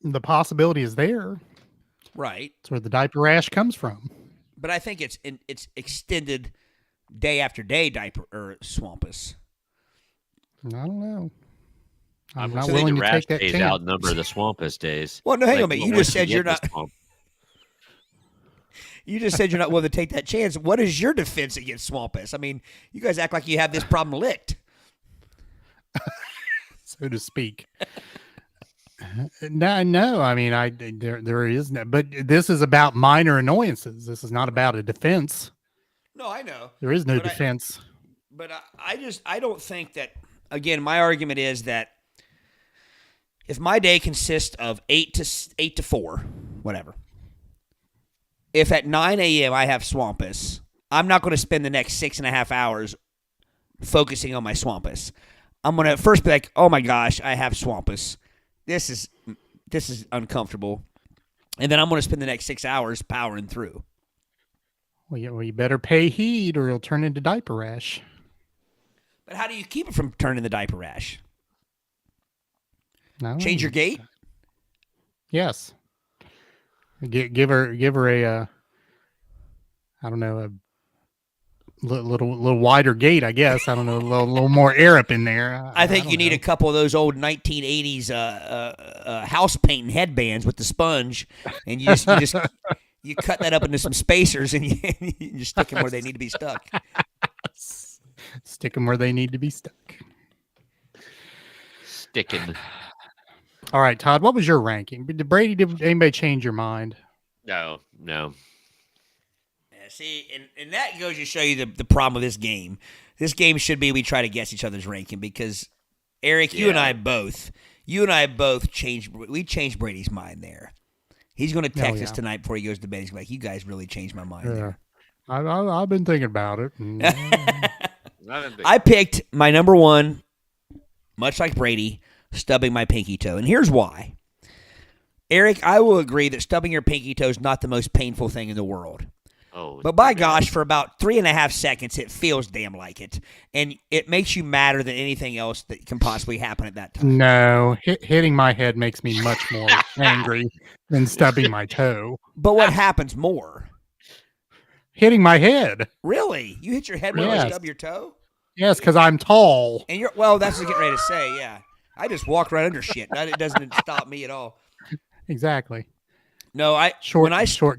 Speaker 2: The possibility is there.
Speaker 3: Right.
Speaker 2: That's where the diaper rash comes from.
Speaker 3: But I think it's extended day after day diaper or swampus.
Speaker 2: I don't know. I'm
Speaker 4: would
Speaker 2: not
Speaker 4: say
Speaker 2: willing
Speaker 4: the
Speaker 2: to
Speaker 4: rash
Speaker 2: take that
Speaker 4: days
Speaker 2: chance.
Speaker 4: outnumber the swampus days.
Speaker 3: Well, no, hang on a
Speaker 4: Like,
Speaker 3: minute. You
Speaker 4: once
Speaker 3: just said
Speaker 4: get
Speaker 3: you're
Speaker 4: in the
Speaker 3: not.
Speaker 4: swamp-
Speaker 3: You just said you're not willing to take that chance. What is your defense against swampus? I mean, you guys act like you have this problem licked.
Speaker 2: So to speak. No. I mean, there is no. But this is about minor annoyances. This is not about a defense.
Speaker 3: No, I know.
Speaker 2: There is no
Speaker 3: But
Speaker 2: defense.
Speaker 3: But I don't think that. Again, my argument is that if my day consists of 8 to 4, whatever. If at 9 a.m. I have swampus, I'm not going to spend the next 6.5 hours focusing on my swampus. I'm going to first be like, "Oh my gosh, I have swampus. This is uncomfortable," and then I'm going to spend the next 6 hours powering through.
Speaker 2: Well, you better pay heed, or it'll turn into diaper rash.
Speaker 3: But how do you keep it from turning the diaper rash?
Speaker 2: No.
Speaker 3: Change your gait?
Speaker 2: Yes. Give her a I don't know, a little wider gait, I guess. I don't know, a little more air up in there.
Speaker 3: I think
Speaker 2: don't
Speaker 3: you need
Speaker 2: know.
Speaker 3: a couple of those old 1980s house painting headbands with the sponge, and you cut that up into some spacers, and you stick them where they need to be stuck.
Speaker 2: Stick them where they need to be stuck.
Speaker 4: Sticking.
Speaker 2: All right, Todd, what was your ranking? Did anybody change your mind?
Speaker 4: No.
Speaker 3: Yeah, see, and that goes to show you the problem with this game. This game should be we try to guess each other's ranking because, Eric, you and I both changed Brady's mind there. He's going to text us tonight before he goes to bed. He's like, "You guys really changed my mind there."
Speaker 2: I've been thinking about it.
Speaker 3: I picked my number one, much like Brady, stubbing my pinky toe. And here's why. Eric, I will agree that stubbing your pinky toe is not the most painful thing in the world.
Speaker 4: Oh,
Speaker 3: But by gosh, for about 3.5 seconds, it feels damn like it. And it makes you madder than anything else that can possibly happen at that time.
Speaker 2: No, hitting my head makes me much more angry than stubbing my toe.
Speaker 3: But what happens more?
Speaker 2: Hitting my head.
Speaker 3: Really? You hit your head when you
Speaker 2: Yes.
Speaker 3: stub your toe?
Speaker 2: Yes, because I'm tall.
Speaker 3: And that's what I was getting ready to say, yeah. I just walk right under shit. It doesn't stop me at all.
Speaker 2: Exactly.
Speaker 3: No,
Speaker 2: Short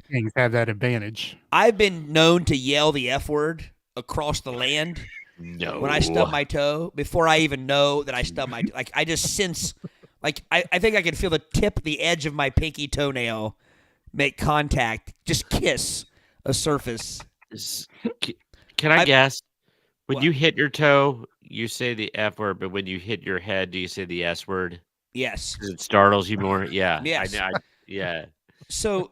Speaker 2: things have that advantage.
Speaker 3: I've been known to yell the F word across the land
Speaker 4: No.
Speaker 3: when I stub my toe before I even know that I stubbed my like I just sense like I think I can feel the edge of my pinky toenail make contact, just kiss a surface.
Speaker 4: Can I guess? When
Speaker 3: What?
Speaker 4: you hit your toe, you say the F word, but when you hit your head, do you say the S word?
Speaker 3: Yes.
Speaker 4: 'Cause it startles you more. Yeah.
Speaker 3: Yes.
Speaker 4: Yeah.
Speaker 3: So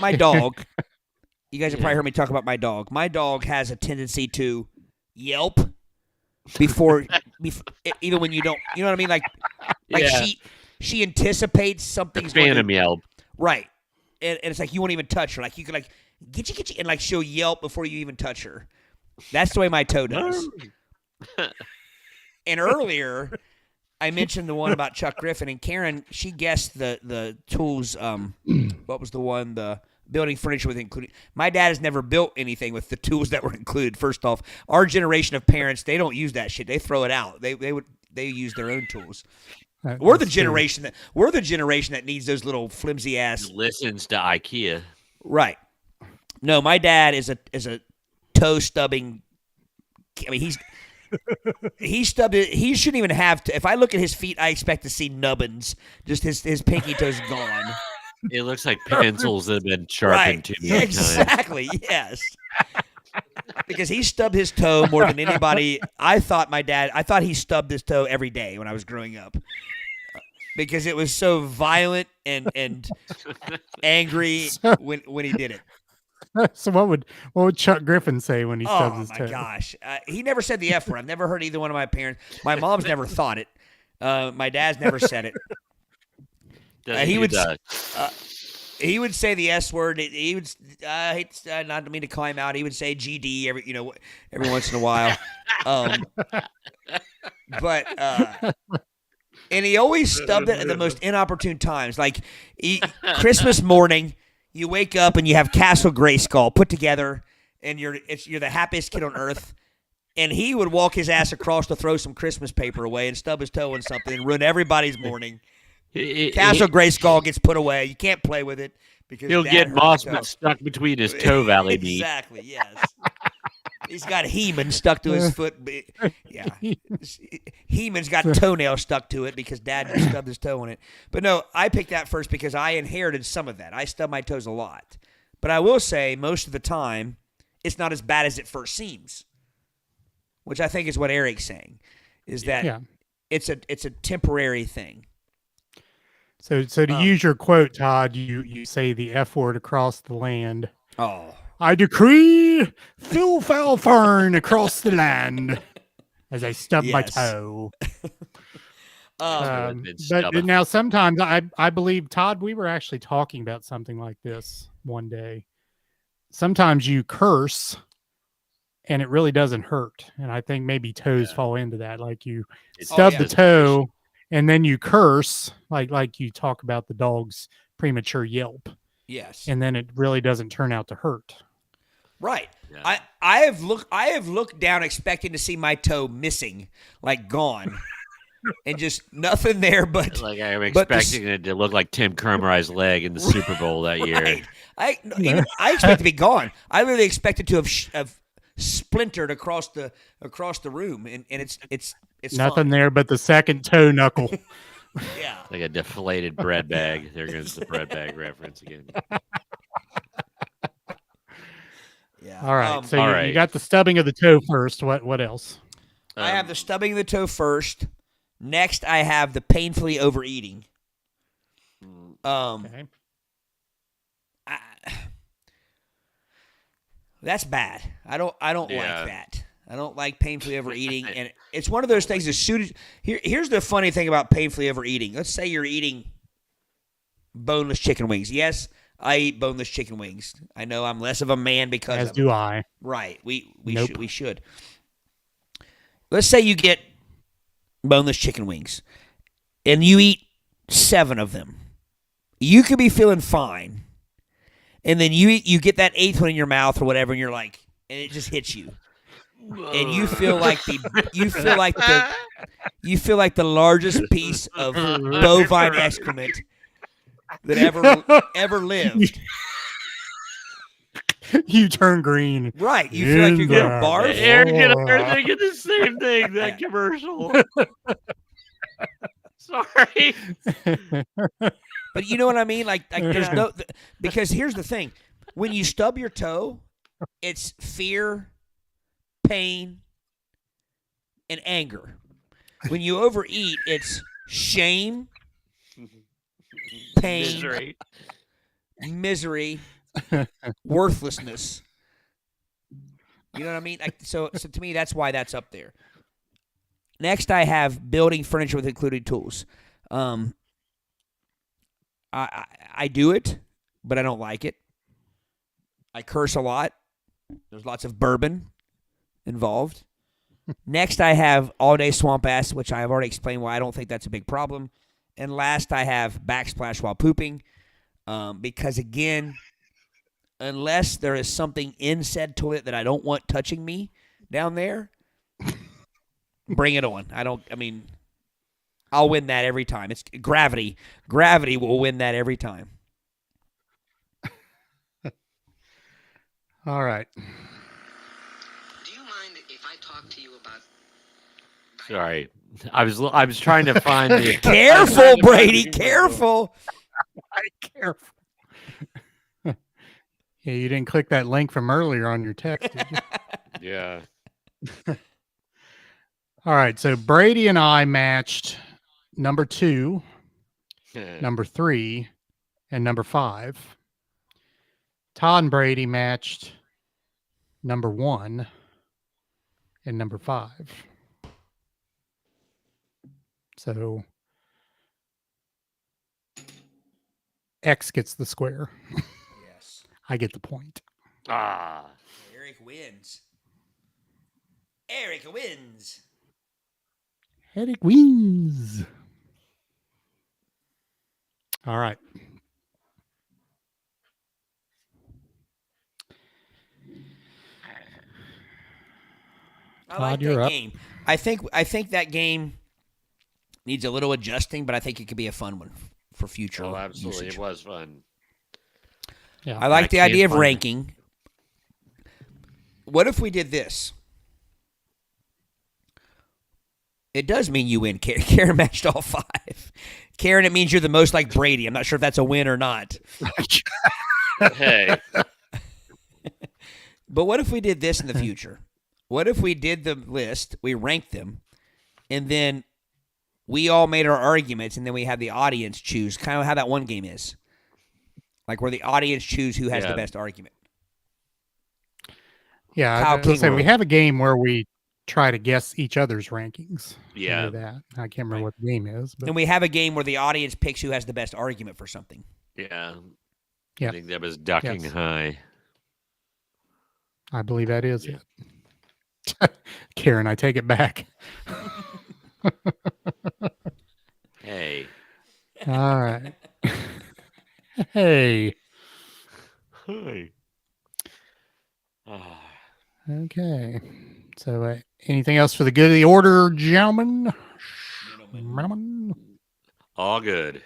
Speaker 3: my dog, you guys have probably heard me talk about my dog. My dog has a tendency to yelp before even when you don't, you know what I mean? Like
Speaker 4: Yeah.
Speaker 3: she anticipates
Speaker 4: The
Speaker 3: something's going
Speaker 4: phantom yelp.
Speaker 3: right. And it's like you won't even touch her. Like you could like get you, and like she'll yelp before you even touch her. That's the way my toe does. And earlier, I mentioned the one about Chuck Griffin, and Karen, she guessed the tools. What was the one? The building furniture with including. My dad has never built anything with the tools that were included. First off, our generation of parents, they don't use that shit. They throw it out. They use their own tools. We're the generation that needs those little flimsy ass.
Speaker 4: Listens to IKEA.
Speaker 3: Right. No, my dad is a toe stubbing. I mean, he stubbed it. He shouldn't even have to. If I look at his feet, I expect to see nubbins. Just his pinky toe's gone.
Speaker 4: It looks like pencils that have been sharpened
Speaker 3: Right.
Speaker 4: too many times.
Speaker 3: Exactly. Yes. Because he stubbed his toe more than anybody. I thought he stubbed his toe every day when I was growing up. Because it was so violent and angry when he did it.
Speaker 2: So what would Chuck Griffin say when he stubs his toe?
Speaker 3: Oh my gosh, he never said the F word. I've never heard either one of my parents. My mom's never thought it. My dad's never said it. He would say the S word. He would not to mean to call him out. He would say GD every once in a while. And he always stubbed it at the most inopportune times. Like Christmas morning, you wake up and you have Castle Grayskull put together, and you're the happiest kid on earth. And he would walk his ass across to throw some Christmas paper away and stub his toe on something and ruin everybody's morning. Castle Grayskull gets put away. You can't play with it because
Speaker 4: He'll
Speaker 3: Dad
Speaker 4: get
Speaker 3: hurt
Speaker 4: moss
Speaker 3: his toe.
Speaker 4: stuck between his toe valley meat.
Speaker 3: Exactly. Yes. He's got Heman stuck to his foot. Yeah. Heman's got toenail stuck to it because Dad just stubbed his toe on it. But no, I picked that first because I inherited some of that. I stub my toes a lot. But I will say most of the time, it's not as bad as it first seems, which I think is what Eric's saying, is that it's a temporary thing.
Speaker 2: So to use your quote, Todd, you say the F word across the land.
Speaker 3: Oh.
Speaker 2: I decree Phil Falfern across the land as I stub my toe. But now sometimes I believe, Todd, we were actually talking about something like this one day. Sometimes you curse and it really doesn't hurt. And I think maybe toes fall into that. Like you stub the toe and then you curse, like you talk about the dog's premature yelp.
Speaker 3: Yes.
Speaker 2: And then it really doesn't turn out to hurt.
Speaker 3: Right. Yeah. I have looked down expecting to see my toe missing, like gone. And just nothing there but
Speaker 4: like I'm expecting it to look like Tim Kermeri's leg in the Super Bowl that year.
Speaker 3: I expect it to be gone. I really expect it to have splintered across the room, and it's
Speaker 2: nothing
Speaker 3: fine.
Speaker 2: there but the second toe knuckle.
Speaker 3: Yeah,
Speaker 4: like a deflated bread bag. There goes the bread bag reference again.
Speaker 3: Yeah.
Speaker 2: All right. So you got the stubbing of the toe first. What else?
Speaker 3: I have the stubbing of the toe first. Next, I have the painfully overeating.
Speaker 2: Okay.
Speaker 3: That's bad. I don't like that. I don't like painfully overeating, and it's one of those things. As soon as here's the funny thing about painfully overeating. Let's say you're eating boneless chicken wings. Yes, I eat boneless chicken wings. I know I'm less of a man because
Speaker 2: As
Speaker 3: of
Speaker 2: do
Speaker 3: it.
Speaker 2: I.
Speaker 3: Right. We
Speaker 2: Nope.
Speaker 3: should. Let's say you get boneless chicken wings and you eat 7 of them. You could be feeling fine. And then you get that 8th one in your mouth or whatever, and you're like, and it just hits you. And you feel like the largest piece of bovine excrement that ever lived.
Speaker 2: You turn green.
Speaker 3: Right. You feel like you're going to barf.
Speaker 4: Eric and I are thinking the same thing, that commercial. Sorry.
Speaker 3: But you know what I mean? Like there's no, because here's the thing. When you stub your toe, it's fear, pain, and anger. When you overeat, it's shame, pain, misery, worthlessness. You know what I mean? So to me, that's why that's up there. Next, I have building furniture with included tools. I do it, but I don't like it. I curse a lot. There's lots of bourbon involved. Next, I have all-day swamp ass, which I have already explained why I don't think that's a big problem. And last, I have backsplash while pooping, because, again, unless there is something in said toilet that I don't want touching me down there, bring it on. I'll win that every time. It's gravity. Gravity will win that every time.
Speaker 2: All right.
Speaker 5: Do you mind if I talk to you about?
Speaker 4: Sorry, I was trying to find the.
Speaker 3: Careful, Brady. Careful.
Speaker 2: Careful. Yeah, you didn't click that link from earlier on your text, did you?
Speaker 4: Yeah.
Speaker 2: All right. So Brady and I matched number 2, number 3, and number 5. Todd and Brady matched number 1 and number 5. So X gets the square.
Speaker 3: Yes.
Speaker 2: I get the point.
Speaker 4: Ah.
Speaker 3: Eric wins. Eric wins.
Speaker 2: Eric wins. All right.
Speaker 3: I like
Speaker 2: you're
Speaker 3: that
Speaker 2: up.
Speaker 3: game. I think that game needs a little adjusting, but I think it could be a fun one for future.
Speaker 4: Oh, absolutely.
Speaker 3: usage.
Speaker 4: It was fun.
Speaker 2: Yeah.
Speaker 3: I like the
Speaker 4: can't
Speaker 3: idea of
Speaker 4: find it.
Speaker 3: ranking. What if we did this? It does mean you win. Karen matched all 5. Karen, it means you're the most like Brady. I'm not sure if that's a win or not.
Speaker 4: Hey.
Speaker 3: But what if we did this in the future? What if we did the list, we ranked them, and then we all made our arguments, and then we had the audience choose, kind of how that one game is. Like where the audience choose who has the best argument.
Speaker 2: Yeah,
Speaker 3: Kyle
Speaker 2: I was gonna say,
Speaker 3: King
Speaker 2: we
Speaker 3: rule.
Speaker 2: have a game where we try to guess each other's rankings.
Speaker 4: Yeah.
Speaker 2: I know that. I can't remember what the game is, but
Speaker 3: And we have a game where the audience picks who has the best argument for something.
Speaker 4: Yeah.
Speaker 2: Yeah.
Speaker 4: I think that was ducking
Speaker 2: Yes.
Speaker 4: high.
Speaker 2: I believe that is it. Karen, I take it back.
Speaker 4: Hey.
Speaker 2: All right. Hey.
Speaker 4: Hi. Ah.
Speaker 2: Okay. So, anything else for the good of the order, gentlemen? Gentlemen?
Speaker 4: All good.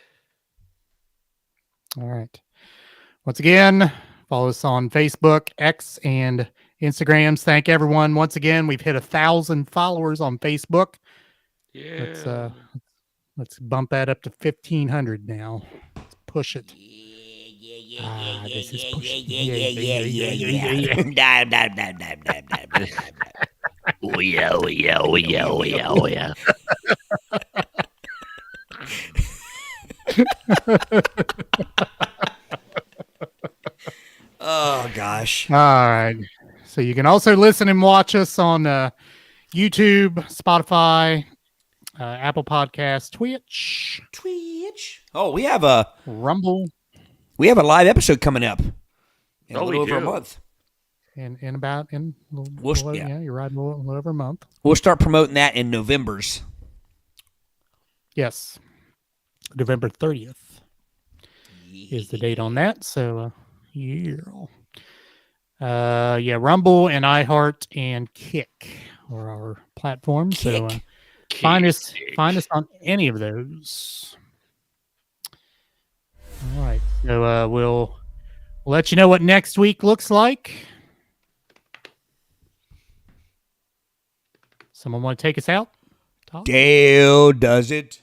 Speaker 2: All right. Once again, follow us on Facebook, X, and Instagrams. Thank everyone. Once again, we've hit 1,000 followers on Facebook.
Speaker 4: Yeah.
Speaker 2: Let's bump that up to 1,500 now. Let's push it. This is pushing.
Speaker 4: Oh yeah, oh yeah, oh yeah, oh yeah, oh yeah.
Speaker 3: Oh, gosh.
Speaker 2: All right. So you can also listen and watch us on YouTube, Spotify, Apple Podcasts, Twitch,
Speaker 3: Oh, we have a
Speaker 2: Rumble.
Speaker 3: We have a live episode coming up in a
Speaker 4: Oh,
Speaker 3: little
Speaker 4: we
Speaker 3: over a
Speaker 4: do.
Speaker 3: month.
Speaker 2: And about in a little,
Speaker 3: We'll-
Speaker 2: yeah.
Speaker 3: yeah.
Speaker 2: You're right, a little over a month.
Speaker 3: We'll start promoting that in November's.
Speaker 2: Yes, November 30th is the date on that. So yeah. Rumble and iHeart and Kick are our platforms. So find us on any of those. All right. So we'll let you know what next week looks like. Someone want to take us out? Todd?
Speaker 3: Dale does it.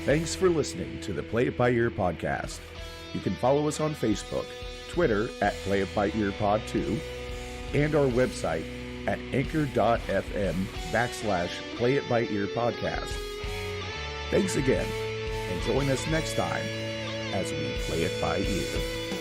Speaker 1: Thanks for listening to the Play It By Ear podcast. You can follow us on Facebook, Twitter at Play It By Ear Pod 2, and our website at anchor.fm/Play It By Ear podcast. Thanks again, and join us next time as we play it by ear.